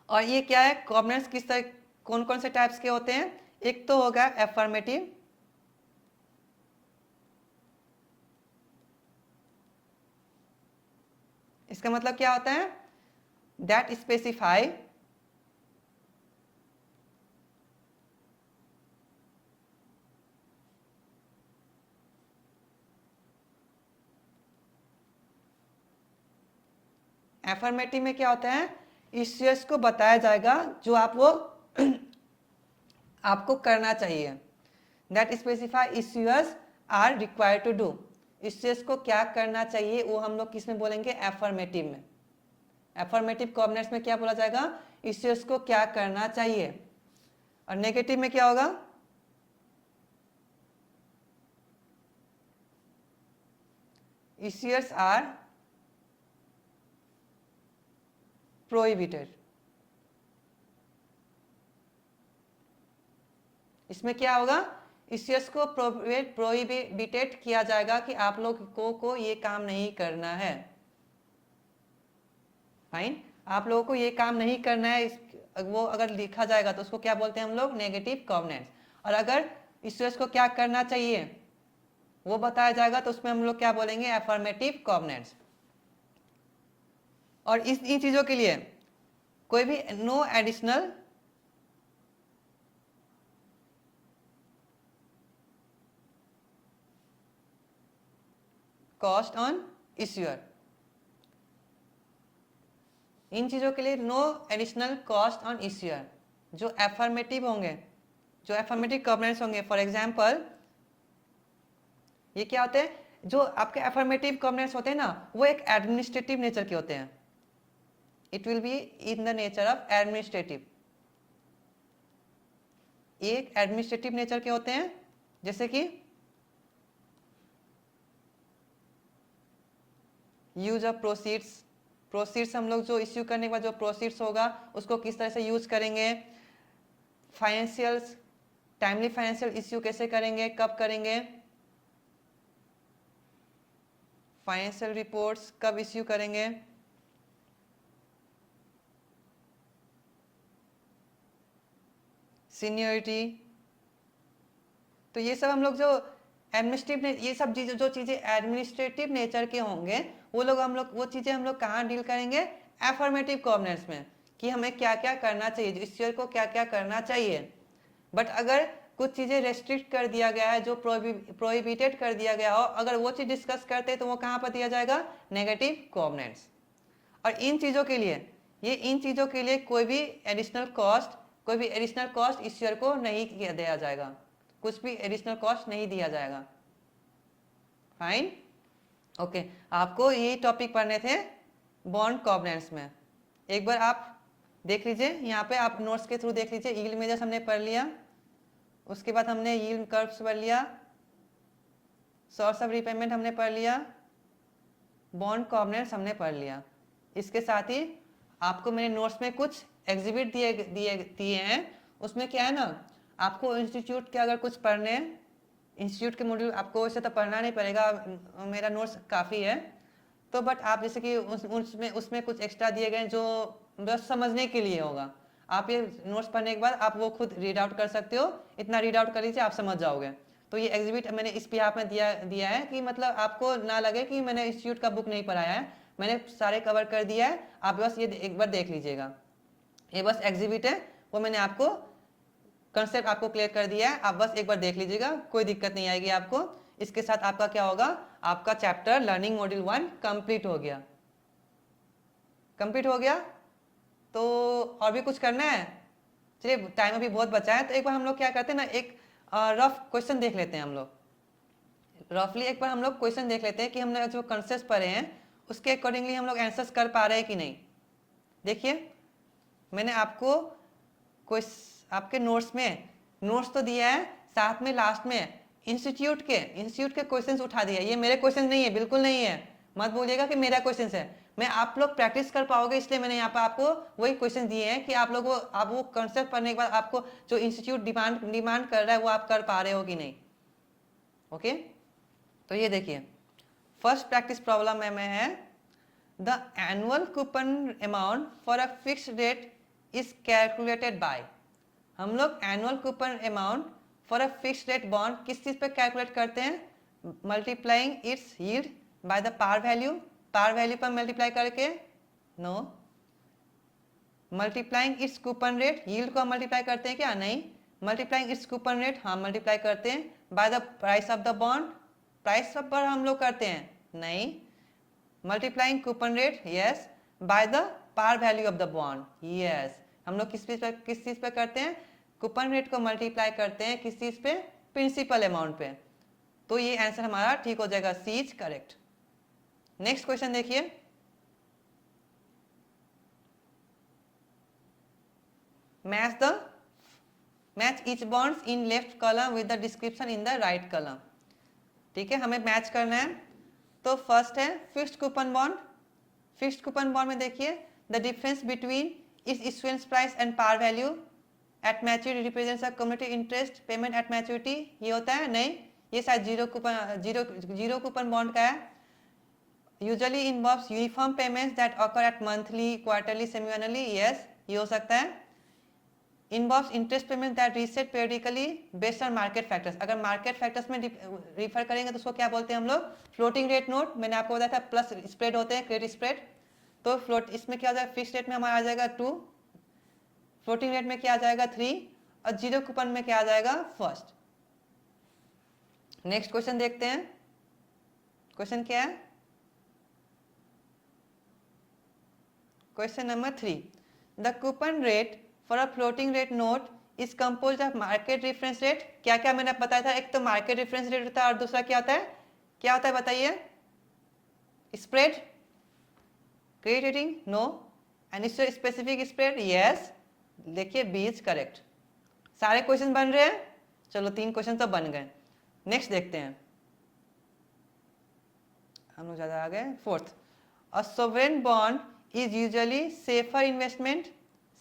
और ये क्या है, कॉवेनेंट्स किस तरह, कौन कौन से टाइप्स के होते हैं, एक तो होगा एफर्मेटिव, इसका मतलब क्या होता है, दैट स्पेसिफाई एफर्मेटिव में क्या होता है, इश्यूअर्स को बताया जाएगा जो आपको करना चाहिए, that specify issuers are required to do, issuers को क्या करना चाहिए वो हम लोग किस में बोलेंगे, एफर्मेटिव में। एफर्मेटिव कॉवेनेंट्स में क्या बोला जाएगा, इश्यूअर्स को क्या करना चाहिए। और नेगेटिव में क्या होगा, इश्यूअर्स आर प्रोहिबिटेड। इसमें क्या होगा, इश्यूअर्स को प्रोहिबिटेड किया जाएगा कि आप लोग को ये काम नहीं करना है, फाइन, आप लोगों को ये काम नहीं करना है, वो अगर लिखा जाएगा तो उसको क्या बोलते हैं हम लोग, नेगेटिव कॉवेनेंट्स। और अगर इश्यूअर्स को क्या करना चाहिए वो बताया जाएगा तो उसमें हम लोग क्या बोलेंगे, एफर्मेटिव कॉवेनेंट्स। और इन चीजों के लिए कोई भी no additional cost on issuer, इन चीजों के लिए no additional cost on issuer. जो एफर्मेटिव होंगे, जो एफर्मेटिव कॉवेनेंट्स होंगे, फॉर एग्जांपल ये क्या होते हैं, जो आपके एफर्मेटिव कॉवेनेंट्स होते हैं ना, वो एक एडमिनिस्ट्रेटिव नेचर के होते हैं, it will be in the nature of administrative, एक एडमिनिस्ट्रेटिव नेचर के होते हैं, जैसे कि यूज ऑफ प्रोसीड्स हम लोग जो इश्यू करने के बाद जो प्रोसीड्स होगा उसको किस तरह से यूज करेंगे, फाइनेंशियल्स, टाइमली फाइनेंशियल इश्यू कैसे करेंगे, कब करेंगे, फाइनेंशियल रिपोर्ट्स कब इश्यू करेंगे, सीनियरिटी। तो ये सब हम लोग जो एडमिनिस्ट्रेटिव, ये सब जो चीजें एडमिनिस्ट्रेटिव नेचर के होंगे वो चीजें हम लोग कहाँ डील करेंगे, एफर्मेटिव कॉवेनेंट्स में, कि हमें क्या क्या करना चाहिए, इश्यूअर को क्या क्या करना चाहिए। बट अगर कुछ चीजें रेस्ट्रिक्ट कर दिया गया है, जो प्रोहिबिटेड कर दिया गया हो, अगर वो चीज डिस्कस करते हैं तो वो कहाँ पर दिया जाएगा, नेगेटिव कॉवेनेंट्स। और इन चीजों के लिए कोई भी एडिशनल कॉस्ट इश्यूअर को नहीं दिया जाएगा, कुछ भी एडिशनल कॉस्ट नहीं दिया जाएगा, फाइन, ओके। आपको ये टॉपिक पढ़ने थे बॉन्ड कॉवेनेंट्स में। एक बार आप देख लीजिए, यहाँ पे आप नोट्स के थ्रू देख लीजिए, यील्ड मेजर्स हमने पढ़ लिया, उसके बाद हमने यील्ड कर्व्स पढ़ लिया, सोर्स ऑफ रीपेमेंट हमने पढ़ लिया, बॉन्ड कॉवेनेंट्स हमने पढ़ लिया। इसके साथ ही आपको मैंने नोट्स में कुछ एग्जिबिट दिए हैं। उसमें क्या है ना, आपको इंस्टीट्यूट के अगर कुछ पढ़ने हैं, इंस्टीट्यूट के मॉड्यूल आपको वैसे तो पढ़ना नहीं पड़ेगा, मेरा नोट्स काफ़ी है, तो बट आप जैसे कि उसमें कुछ एक्स्ट्रा दिए गए जो बस समझने के लिए होगा। आप ये नोट्स पढ़ने के बाद आप वो खुद रीड आउट कर सकते हो, इतना रीड आउट कर लीजिए, आप समझ जाओगे। तो ये एग्जिबिट मैंने इस बिहाफ में दिया है कि मतलब आपको ना लगे कि मैंने इंस्टीट्यूट का बुक नहीं पढ़ाया है, मैंने सारे कवर कर दिया है, आप बस ये एक बार देख लीजिएगा। ये बस एग्जिबिट है, वो मैंने आपको कंसेप्ट आपको क्लियर कर दिया है, आप बस एक बार देख लीजिएगा, कोई दिक्कत नहीं आएगी आपको। इसके साथ आपका क्या होगा, आपका चैप्टर लर्निंग मॉड्यूल 1 कंप्लीट हो गया। कंप्लीट हो गया तो और भी कुछ करना है? चलिए टाइम अभी बहुत बचा है, तो एक बार हम लोग क्या करते हैं ना, एक रफ क्वेश्चन देख लेते हैं हम लोग। रफली एक बार हम लोग क्वेश्चन देख लेते हैं कि हमने जो कंसेप्ट पढ़े हैं उसके अकॉर्डिंगली हम लोग आंसर्स कर पा रहे हैं कि नहीं। देखिए मैंने आपको आपके नोट्स में नोट्स तो दिया है, साथ में लास्ट में इंस्टीट्यूट के क्वेश्चंस उठा दिया। ये मेरे क्वेश्चन नहीं है, बिल्कुल नहीं है, मत बोलिएगा कि मेरा क्वेश्चन है। मैं आप लोग प्रैक्टिस कर पाओगे इसलिए मैंने यहाँ पर आपको वही क्वेश्चन दिए हैं कि आप लोग वो कंसेप्ट पढ़ने के बाद आपको जो इंस्टीट्यूट डिमांड कर रहा है वो आप कर पा रहे हो कि नहीं। ओके, तो ये देखिए फर्स्ट प्रैक्टिस प्रॉब्लम में है the annual coupon amount for a fixed rate is calculated by. हम लोग annual coupon amount for a fixed rate bond किस चीज पे कैलकुलेट करते हैं, multiplying its yield by the par value. Par value पर मल्टीप्लाई करके, no, multiplying its coupon rate, yield को हम मल्टीप्लाई करते हैं क्या, नहीं, मल्टीप्लाइंग इट्स कूपन रेट हाँ मल्टीप्लाई करते हैं, by the price of the bond, price पर हम लोग करते हैं, नहीं, multiplying coupon rate, yes, by the par value of the bond, yes. हम लोग किस चीज पे करते हैं, कूपन रेट को मल्टीप्लाई करते हैं किस चीज पे, प्रिंसिपल अमाउंट पे। तो ये आंसर हमारा ठीक हो जाएगा, C is correct. Next question देखिए, match each bonds in left column with the description in the right column. ठीक है, हमें मैच करना है। तो फर्स्ट है fixed coupon bond. Fixed coupon bond में देखिए the difference between is issuance price and par value at maturity represents a community interest payment at maturity, ये होता है, नहीं, ये शायद जीरो कूपन बॉन्ड का है। Usually involves uniform payments that occur at monthly, quarterly, semi annually, yes, ये हो सकता है। Involves interest payment that reset periodically based on market factors. अगर मार्केट फैक्टर्स में रिफर करेंगे तो उसको क्या बोलते हैं हम लोग, फ्लोटिंग रेट नोट। मैंने आपको बताया था प्लस स्प्रेड होते हैं, क्रेडिट स्प्रेड। तो फ्लोट इसमें क्या हो जाएगा, फिक्स रेट में हमारा आ जाएगा 2, फ्लोटिंग रेट में क्या आ जाएगा 3, और जीरो कूपन में क्या आ जाएगा फर्स्ट। नेक्स्ट क्वेश्चन देखते हैं, क्वेश्चन क्या है, question number 3, the coupon rate for a floating rate note is compose of market reference rate. क्या क्या मैंने बताया था, एक तो मार्केट रेफरेंस रेट होता है और दूसरा क्या होता है, क्या होता है बताइए, spread, credit rating, no, and specific spread, yes. देखिए बी इज करेक्ट। सारे क्वेश्चन बन रहे हैं, चलो 3 क्वेश्चन तो बन गए। नेक्स्ट देखते हैं, हम लोग ज्यादा आ गए। Fourth, a sovereign bond is usually safer investment.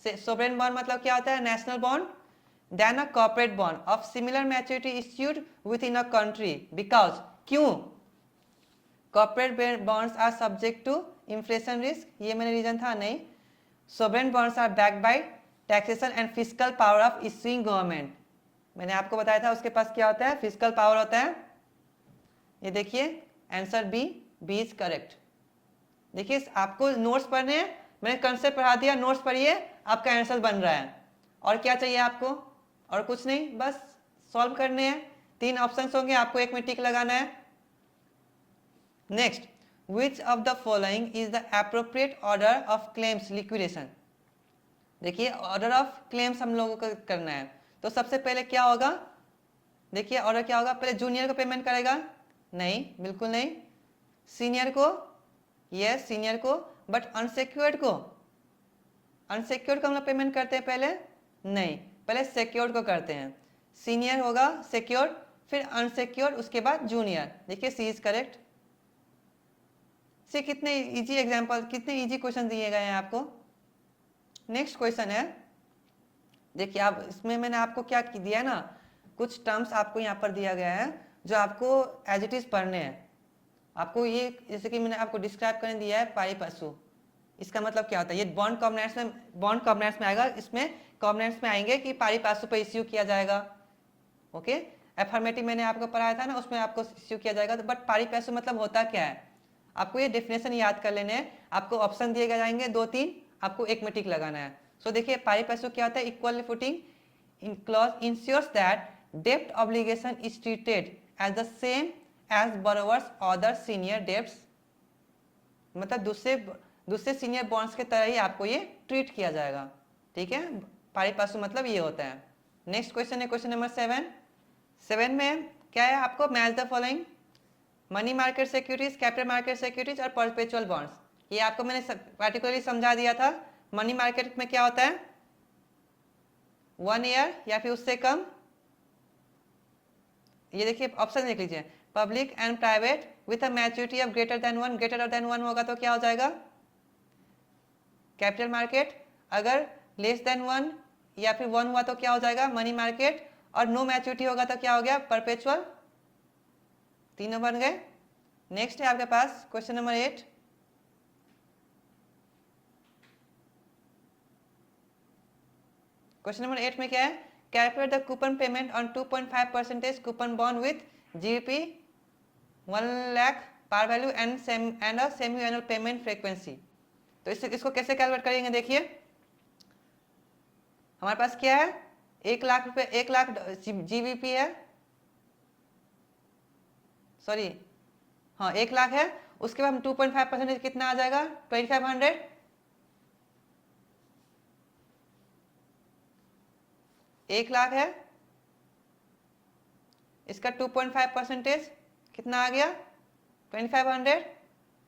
Sovereign bond मतलब क्या होता है, national bond, then a corporate bond of similar maturity issued within a country, because, क्यों, corporate bonds are subject to inflation risk, ये मेरा रीजन था, नहीं, sovereign bonds are backed by taxation and fiscal power of issuing government. मैंने आपको बताया था उसके पास क्या होता है, फिस्कल पावर होता है। ये देखिए answer B, B is correct. देखिए आपको नोट्स पढ़ने हैं, मैंने कंसेप्ट पढ़ा दिया, नोट्स पढ़िए, आपका आंसर बन रहा है। और क्या चाहिए आपको, और कुछ नहीं, बस सॉल्व करने हैं। 3 ऑप्शंस होंगे, आपको एक में टिक लगाना है। Next, which of the following is the appropriate order of claims liquidation. देखिए ऑर्डर ऑफ क्लेम्स हम लोगों को करना है, तो सबसे पहले क्या होगा, देखिए ऑर्डर क्या होगा, पहले जूनियर को पेमेंट करेगा, नहीं, बिल्कुल नहीं, सीनियर को, यस सीनियर को, बट अनसिक्योर्ड को, अनसिक्योर्ड को हम लोग पेमेंट करते हैं पहले, नहीं, पहले सिक्योर्ड को करते हैं। सीनियर होगा सिक्योर्ड, फिर अनसिक्योर्ड, उसके बाद जूनियर। देखिए सी इज करेक्ट। से कितने इजी एग्जांपल, कितने इजी क्वेश्चन दिए गए हैं आपको। नेक्स्ट क्वेश्चन है, देखिए आप इसमें मैंने आपको क्या दिया ना, कुछ टर्म्स आपको यहाँ पर दिया गया है जो आपको एज इट इज पढ़ने हैं। आपको ये जैसे कि मैंने आपको डिस्क्राइब करने दिया है पारी पशु, इसका मतलब क्या होता है। ये बॉन्ड कॉम्बिनेट्स में आएगा, इसमें कॉम्बिनेट्स में आएंगे कि पारी पासु पर इश्यू किया जाएगा। ओके, एफर्मेटिव मैंने आपको पढ़ाया था ना, उसमें आपको इश्यू किया जाएगा। तो बट पारी पासु मतलब होता क्या है, आपको ये डेफिनेशन याद कर लेने हैं। आपको ऑप्शन दिए जाएंगे 2-3, आपको एक में टिक लगाना है। सो देखिए पारी पासु क्या होता है, equal footing in clause ensures that डेब्ट obligation is treated as the same as borrowers other senior debts. मतलब दूसरे सीनियर बॉन्ड्स के तरह ही आपको ये ट्रीट किया जाएगा। ठीक है, पारी पासु मतलब ये होता है। नेक्स्ट क्वेश्चन है क्वेश्चन नंबर 7 में क्या है, आपको match the following money market securities, capital market securities और परपेचुअल बॉन्ड्स। ये आपको मैंने पार्टिकुलरली समझा दिया था। मनी मार्केट में क्या होता है, 1 ईयर या फिर उससे कम। ये देखिए ऑप्शन देख लीजिए, public and private with a maturity of greater than 1, greater than 1 होगा तो क्या हो जाएगा कैपिटल मार्केट। अगर लेस देन 1 या फिर 1 हुआ तो क्या हो जाएगा मनी मार्केट। और नो मैच्योरिटी होगा तो क्या हो गया परपेचुअल। तीनों बन गए। नेक्स्ट है आपके पास क्वेश्चन नंबर 8। क्वेश्चन नंबर 8 में क्या है, calculate the coupon payment on 2.5% coupon bond with GBP 1 lakh par value and a semi annual payment frequency. तो इसको कैसे कैलकुलेट करेंगे, देखिए हमारे पास क्या है 1 लाख रुपए, 1 लाख जीबीपी है, सॉरी हाँ 1 लाख है। उसके बाद 2.5% कितना आ जाएगा 2500। 1 लाख है, इसका 2.5% कितना आ गया 2500।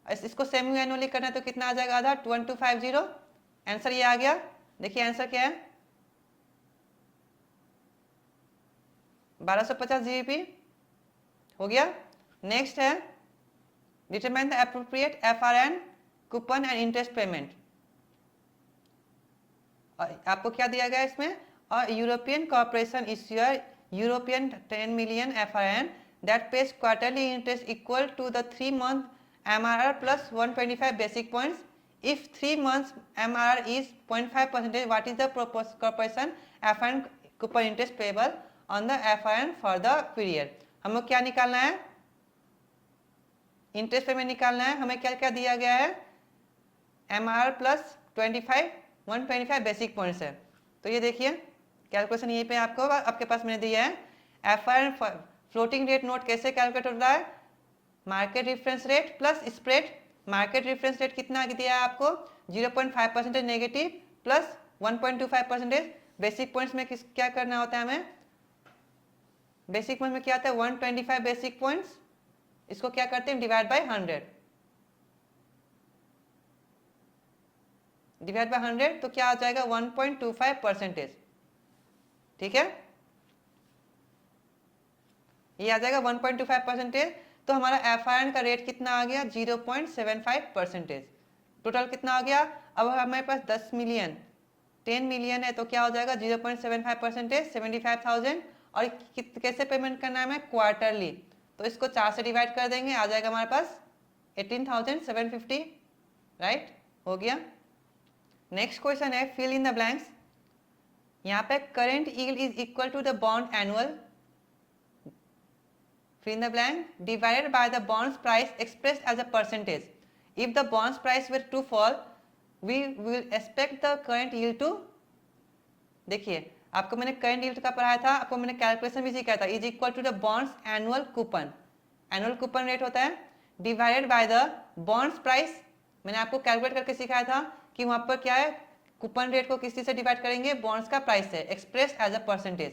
इसको सेमी एनुअली करना है तो कितना आ जाएगा आधा 1250। आंसर ये आ गया। देखिए आंसर क्या है 1250 जीबीपी हो गया। नेक्स्ट है determine the appropriate FRN coupon and interest payment. आपको क्या दिया गया इसमें, European corporation issuer European 10 million FRN that pays quarterly interest equal to the 3-month MRR plus 125 basic points. If 3 months MRR is 0.5%, what is the corporation FRN coupon interest payable on the FRN for the period। हम लोग क्या निकालना है, इंटरेस्ट पेमेंट निकालना है। हमें क्या क्या दिया गया है, MRR प्लस 125 बेसिक पॉइंट्स है। तो ये देखिए कैलकुलेशन यहीं पे आपको आपके पास मैंने दिया है। एफआरएन फ्लोटिंग रेट नोट कैसे कैलकुलेट हो रहा है, market reference rate plus spread. Market reference rate कितना दिया है आपको 0.5% नेगेटिव प्लस 1.25%। बेसिक पॉइंट्स में क्या करना होता है हमें, बेसिक पॉइंट में क्या आता है 125 बेसिक पॉइंट्स, इसको क्या करते हैं डिवाइड बाय 100, डिवाइड बाय 100 तो क्या आ जाएगा 1.25%। ठीक है, ये आ जाएगा 1.25%। तो हमारा एफआरएन का रेट कितना आ गया 0.75%। टोटल कितना आ गया, अब हमारे पास 10 मिलियन है तो क्या हो जाएगा 0.75% 75,000। और कैसे पेमेंट करना है हमें क्वार्टरली, तो इसको 4 से डिवाइड कर देंगे, आ जाएगा हमारे पास 18,750। राइट, हो गया। नेक्स्ट क्वेश्चन है फिल इन द ब्लैंक्स। यहाँ पे current yield is equal to the bond annual fill in the blank divided by the bonds price expressed as a percentage. If the bonds price were to fall, we will expect the current yield to। देखिए आपको मैंने करंट यील्ड का पढ़ाया था, आपको मैंने कैलकुलेशन भी सिखाया था, is equal to the bond's annual coupon. Annual coupon rate होता है divided by the bond's price. मैंने आपको कैलकुलेट करके सिखाया था कि वहां पर क्या है, कूपन रेट को किस चीज से डिवाइड करेंगे, बॉन्ड्स का प्राइस से, express as a percentage.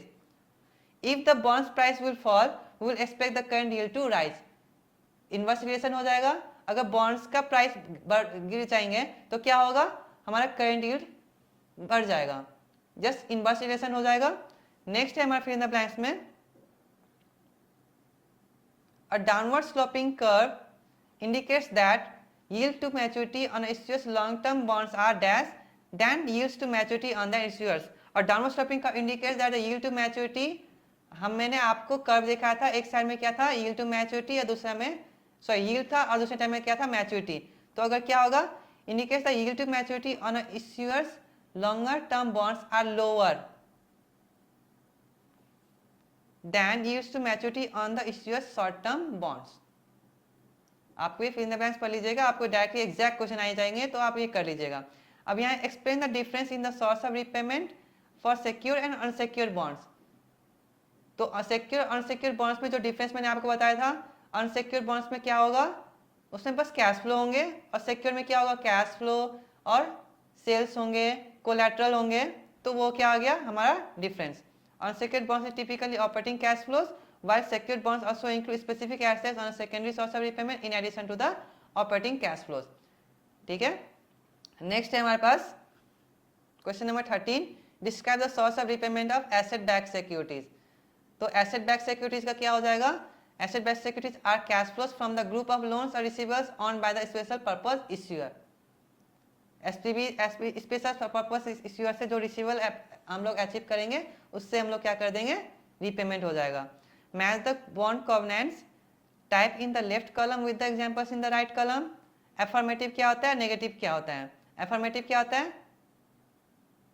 If the bond's price will fall we will expect the current yield to rise। Inverse relation हो जाएगा, अगर बॉन्ड्स का प्राइस गिर जाएंगे तो क्या होगा हमारा करंट यील्ड बढ़ जाएगा, जस्ट इनवर्स रिलेशन हो जाएगा। नेक्स्ट है हमारा फिल इन द ब्लैंक्स में A downward sloping curve indicates that yield to maturity on issuers long-term bonds are dash than yields to maturity on the issuers. और downward sloping curve indicates that the yield to maturity, मैंने आपको कर्व दिखाया था, एक साइड में क्या था yield to maturity या दूसरा में yield था और दूसरे टाइम में क्या था maturity. तो अगर क्या होगा indicates the yield to maturity on issuers longer term bonds are lower than yields to maturity on the issuers short term bonds. आपको ये फिल इन द ब्लैंक्स पढ़ लीजिएगा, आपको डायरेक्टली एग्जैक्ट क्वेश्चन आ जाएंगे तो आप ये कर लीजिएगा. अब यहाँ explain the difference in the source of repayment for secure and unsecure bonds. तो सिक्योर अनसिक्योर बॉन्ड्स में जो डिफरेंस मैंने आपको बताया था, अनसिक्योर बॉन्ड्स में क्या होगा, उसमें बस कैश फ्लो होंगे, और सिक्योर में क्या होगा कैश फ्लो और सेल्स होंगे, कोलैटरल होंगे. तो वो क्या आ गया हमारा difference. Unsecured bonds typically operating cash flows, while secured bonds also include specific assets on a secondary source of repayment in addition to the operating cash flows. ठीक है. नेक्स्ट है हमारे पास question number 13, describe the source of repayment of asset back securities. तो एसेट बैक सिक्योरिटीज का क्या हो जाएगा, asset back securities are cash flows from the group of loans और receivers owned by the special purpose issuer. SPB special purpose issuer से जो रिसीवल हम लोग अचीव करेंगे उससे हम लोग क्या कर देंगे, रीपेमेंट हो जाएगा. Match the bond covenants type in the left column with the examples in the right column. Affirmative क्या होता है, नेगेटिव क्या होता है. Affirmative क्या होता है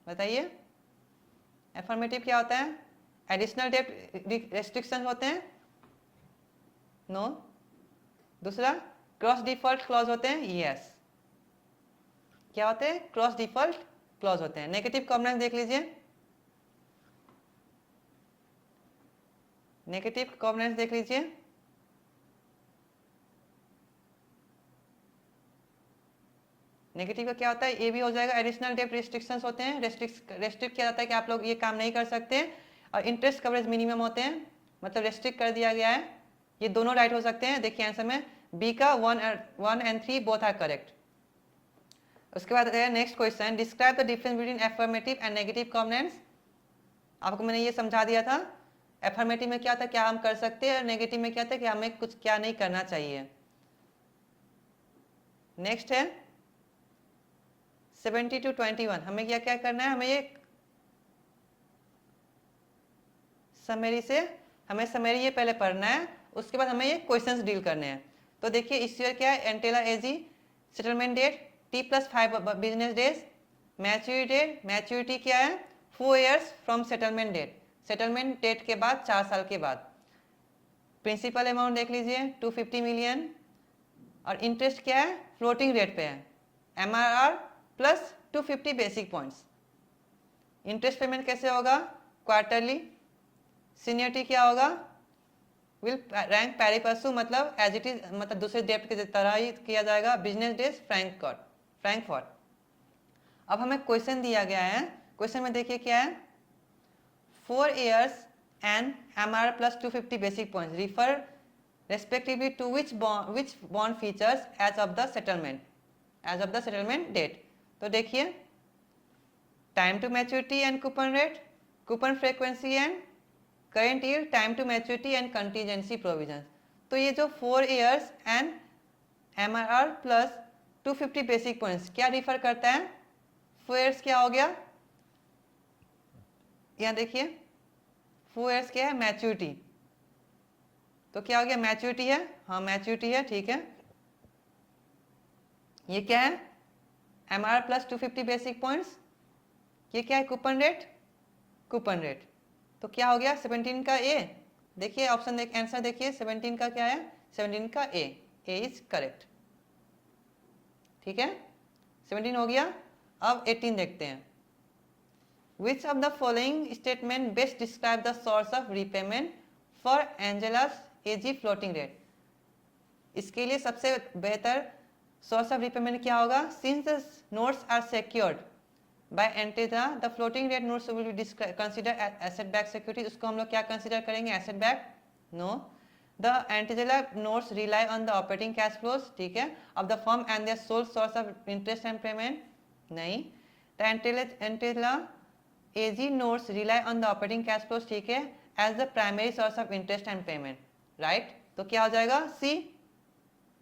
बताइए. Affirmative क्या होता है, एडिशनल डेट रेस्ट्रिक्शन होते हैं, नो. दूसरा क्रॉस डिफॉल्ट क्लॉज होते हैं, यस. क्या होते हैं, क्रॉस डिफॉल्ट क्लॉज होते हैं. नेगेटिव कॉवेनेंट देख लीजिए, नेगेटिव कॉवेनेंट्स देख लीजिए. नेगेटिव का क्या होता है, ये भी हो जाएगा, एडिशनल डेट रिस्ट्रिक्शंस होते हैं, रेस्ट्रिक्ट किया जाता है कि आप लोग ये काम नहीं कर सकते, और इंटरेस्ट कवरेज मिनिमम होते हैं, मतलब रेस्ट्रिक्ट कर दिया गया है. ये दोनों राइट हो सकते हैं. देखिए आंसर में बी का 1 and 3 बोथ आर करेक्ट. उसके बाद next question, describe the difference between affirmative and negative covenants. आपको मैंने ये समझा दिया था. एफर्मेटिव में क्या था, क्या हम कर सकते हैं, और नेगेटिव में क्या था कि हमें कुछ क्या नहीं करना चाहिए. नेक्स्ट है 70 to 21. हमें क्या क्या करना है, हमें ये समरी से हमें समरी ये पहले पढ़ना है, उसके बाद हमें ये क्वेश्चंस डील करने हैं. तो देखिए इस ईयर क्या है, Antela AG, settlement date T+5 business days, maturity क्या है 4 years from settlement date, settlement date के बाद 4 साल के बाद. प्रिंसिपल अमाउंट देख लीजिए 250 मिलियन, और इंटरेस्ट क्या है फ्लोटिंग रेट पे है, MRR plus 250 basic points. Interest payment कैसे होगा, क्वार्टरली. सीनियरिटी क्या होगा, विल रैंक पैरी परसू, मतलब एज इट इज, मतलब दूसरे डेप्ट के तरह ही किया जाएगा. Business days Frankfurt. अब हमें क्वेश्चन दिया गया है, क्वेश्चन में देखिए क्या है, 4 years and MR plus 250 basic points refer respectively to which bond features as of the settlement date. तो देखिए time to maturity and coupon rate, coupon frequency and current year, time to maturity and contingency provision. तो ये जो 4 years and MRR plus 250 basic points क्या रिफर करता है, 4 years क्या हो गया, यहाँ देखिए 4 years क्या है मैच्योरिटी. तो क्या हो गया, मैच्योरिटी है, हाँ मैच्योरिटी है, ठीक है. ये क्या है MR प्लस 250 बेसिक पॉइंट्स, ये क्या है कूपन रेट. तो क्या हो गया 17 का ए. देखिए ऑप्शन आंसर देखिए 17 का क्या है, 17 का ए इज करेक्ट. ठीक है 17 हो गया. अब 18 देखते हैं. Which of the following statement best describe the source of repayment for Angela's AG floating rate? इसके लिए सबसे बेहतर source of repayment क्या होगा, since the notes are secured by Antela, the floating rate notes will be considered as asset backed security. उसको हम लोग क्या consider करेंगे, asset backed? No. The Antela notes rely on the operating cash flows, ठीक है, of the firm and their sole source of interest and payment. नहीं. The Antela AG notes rely on the operating cash flows, ठीक है, as the primary source of interest and payment, right? तो क्या हो जाएगा सी,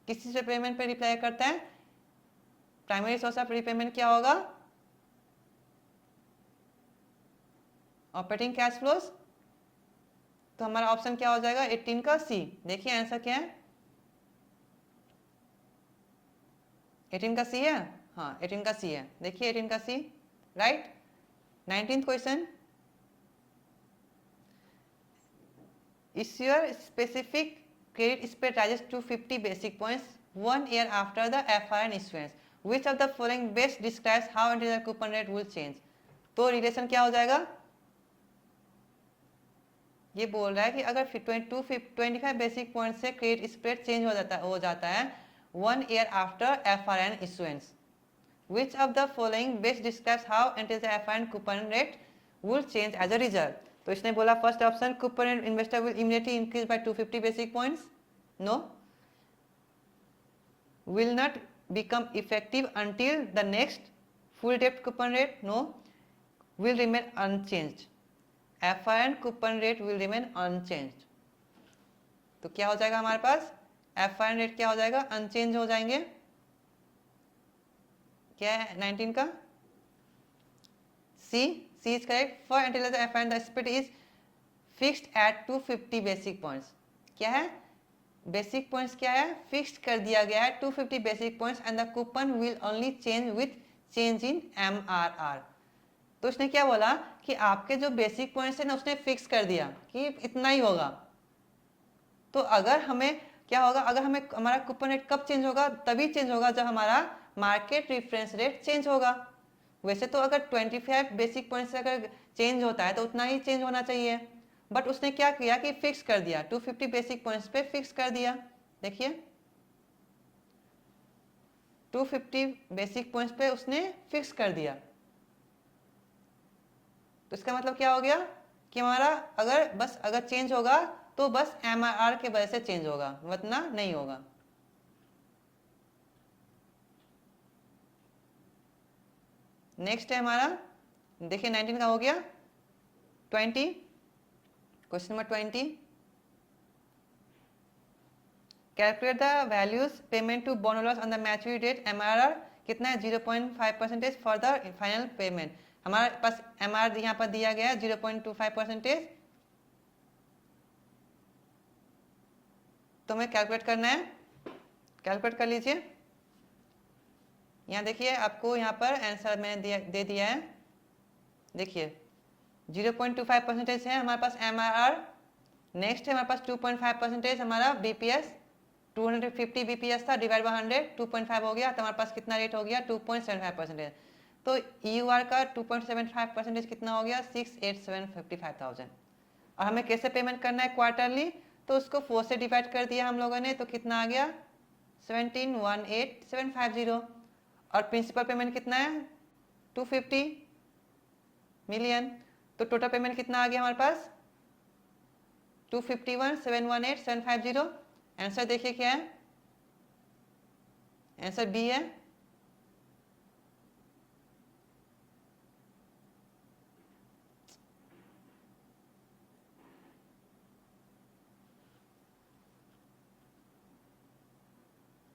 किसी से पेमेंट पे रिप्लाई करता है, प्राइमरी सोर्स ऑफ रीपेमेंट क्या होगा, ऑपरेटिंग कैश फ्लोज। तो हमारा ऑप्शन क्या हो जाएगा 18 का सी। देखिए आंसर क्या है, 18 का सी है, हाँ 18 का सी है, देखिए 18 का C, right. 19th question, issuer specific credit spread rises to 50 basic points 1 year after the FRN issuance. Which of the following best describes how integer coupon rate will change? तो रिलेशन क्या हो जाएगा, ये बोल रहा है कि अगर 25 बेसिक पॉइंट से क्रेडिट स्प्रेड चेंज हो जाता है 1 year after FRN issuance. Which of the following best describes how integer FRN coupon rate will change as a result? तो इसने बोला first option coupon and investor will immediately increase by 250 basic points, no, will not become effective until the next full डेप्ट coupon rate, no, will remain unchanged, FIN coupon rate will remain unchanged. तो क्या हो जाएगा हमारे पास, एफआईएन रेट क्या हो जाएगा, अनचेंज हो जाएंगे। क्या है 19 का सी, C is correct. For until the FIN the spread is fixed at 250 basic points. क्या है, बेसिक पॉइंट्स क्या है, फिक्स्ड कर दिया गया है 250 basic points and the coupon will only change with change in MRR। तो उसने क्या बोला कि आपके जो बेसिक पॉइंट्स है ना उसने फिक्स कर दिया कि इतना ही होगा। तो अगर हमें क्या होगा, अगर हमें हमारा कूपन रेट कब चेंज होगा, तभी चेंज होगा जब हमारा मार्केट रेफरेंस रेट चेंज होगा। वैसे तो अगर 25 बेसिक पॉइंट से अगर चेंज होता है तो उतना ही चेंज होना चाहिए, बट उसने क्या किया कि फिक्स कर दिया 250 बेसिक पॉइंट्स पे फिक्स कर दिया। देखिए 250 बेसिक पॉइंट्स पे उसने फिक्स कर दिया। तो इसका मतलब क्या हो गया कि हमारा अगर चेंज होगा तो बस MRR के वजह से चेंज होगा, वरना नहीं होगा। नेक्स्ट है हमारा, देखिए 19 का हो गया। 20, question number 20, calculate the values payment to bond on the maturity date. MRR कितना है 0.5% फॉर द फाइनल पेमेंट। हमारे पास MRR यहाँ पर दिया गया है 0.25%। तो हमें कैलकुलेट करना है, कैलकुलेट कर लीजिए। यहाँ देखिए आपको यहाँ पर आंसर मैंने दे दिया है। देखिए 0.25% है हमारे पास MRR। नेक्स्ट है हमारे पास 2.5% हमारा BPS, 250 BPS था, डिवाइड बाय 100, 2.5 हो गया, तो हमारे पास कितना रेट हो गया 2.75%। तो EUR का 2.75% कितना हो गया 68755,000। और हमें कैसे पेमेंट करना है क्वार्टरली, तो उसको 4 से डिवाइड कर दिया हम लोगों ने, तो कितना आ गया 17,18,750। और प्रिंसिपल पेमेंट कितना है 250 मिलियन। तो टोटल पेमेंट कितना आ गया हमारे पास 251,718,750। आंसर देखिए क्या है, आंसर बी है।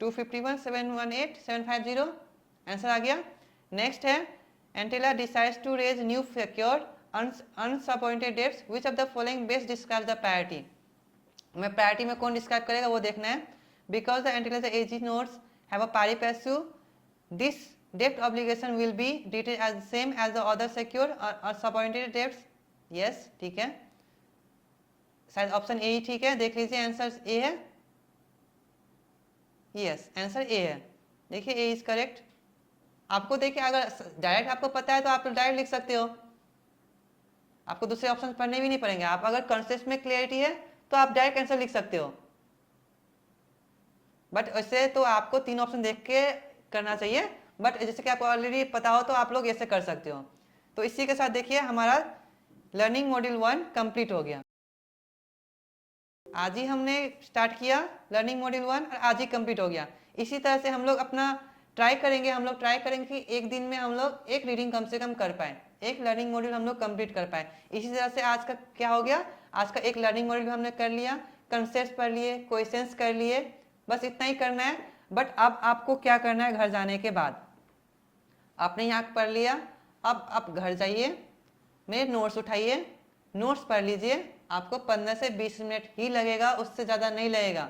$251,718,750 आंसर आ गया। नेक्स्ट है Antela decides to raise new secured unsubordinated debts, which of the following best describe the priority. हमें प्रायोरिटी में कौन डिस्क्राइब करेगा वो देखना है। Because the Antela AG notes have a pari passu, this डेप्ट obligation will be treated as same as the other secured और सबऑर्डिनेटेड डेट्स। यस ठीक है, शायद ऑप्शन ए ही ठीक है, देख लीजिए आंसर ए है। यस आंसर ए है, देखिए ए इज करेक्ट। आपको देखिए अगर डायरेक्ट आपको पता है तो आप डायरेक्ट लिख सकते हो, आपको दूसरे ऑप्शन पढ़ने भी नहीं पड़ेंगे। आप अगर कॉन्सेप्ट में क्लियरिटी है तो आप डायरेक्ट आंसर लिख सकते हो, बट वैसे तो आपको 3 ऑप्शन देख के करना चाहिए, बट जैसे कि आपको ऑलरेडी पता हो तो आप लोग ऐसे कर सकते हो। तो इसी के साथ देखिए हमारा लर्निंग मॉड्यूल 1 कंप्लीट हो गया। आज ही हमने स्टार्ट किया लर्निंग मॉड्यूल 1 और आज ही कंप्लीट हो गया। इसी तरह से हम लोग अपना ट्राई करेंगे कि एक दिन में हम लोग एक रीडिंग कम से कम कर पाए, एक लर्निंग मॉड्यूल हम लोग कंप्लीट कर पाए। इसी तरह से आज का क्या हो गया, आज का एक लर्निंग मॉड्यूल हमने कर लिया। कंसेप्ट पढ़ लिए, क्वेश्चंस कर लिए, बस इतना ही करना है। बट अब आपको क्या करना है, घर जाने के बाद आपने यहाँ पढ़ लिया, अब आप घर जाइए, मेरे नोट्स उठाइए, नोट्स पढ़ लीजिए। आपको 15 से 20 मिनट ही लगेगा, उससे ज़्यादा नहीं लगेगा।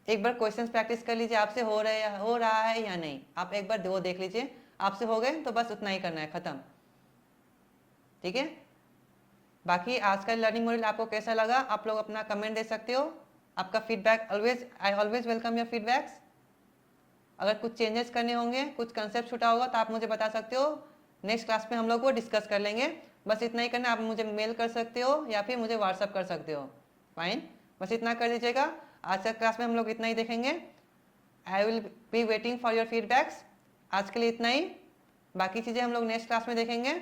एक बार क्वेश्चंस प्रैक्टिस कर लीजिए, आपसे हो रहा है या नहीं। आप एक बार वो देख लीजिए, आपसे हो गए तो बस उतना ही करना है, खत्म। ठीक है, बाकी आज का लर्निंग मॉड्यूल आपको कैसा लगा, आप लोग अपना कमेंट दे सकते हो। आपका feedback I always welcome your feedbacks. अगर कुछ चेंजेस करने होंगे, कुछ कंसेप्ट छूटा होगा तो आप मुझे बता सकते हो। नेक्स्ट क्लास में हम लोग वो डिस्कस कर लेंगे। बस इतना ही करना, आप मुझे मेल कर सकते हो या फिर मुझे व्हाट्सअप कर सकते हो। फाइन, बस इतना कर दीजिएगा। आज का क्लास में हम लोग इतना ही देखेंगे। आई will be waiting for your feedbacks. आज के लिए इतना ही, बाकी चीज़ें हम लोग नेक्स्ट क्लास में देखेंगे।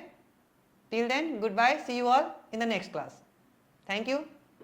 Till then, good bye, see you all in the next class. Thank you.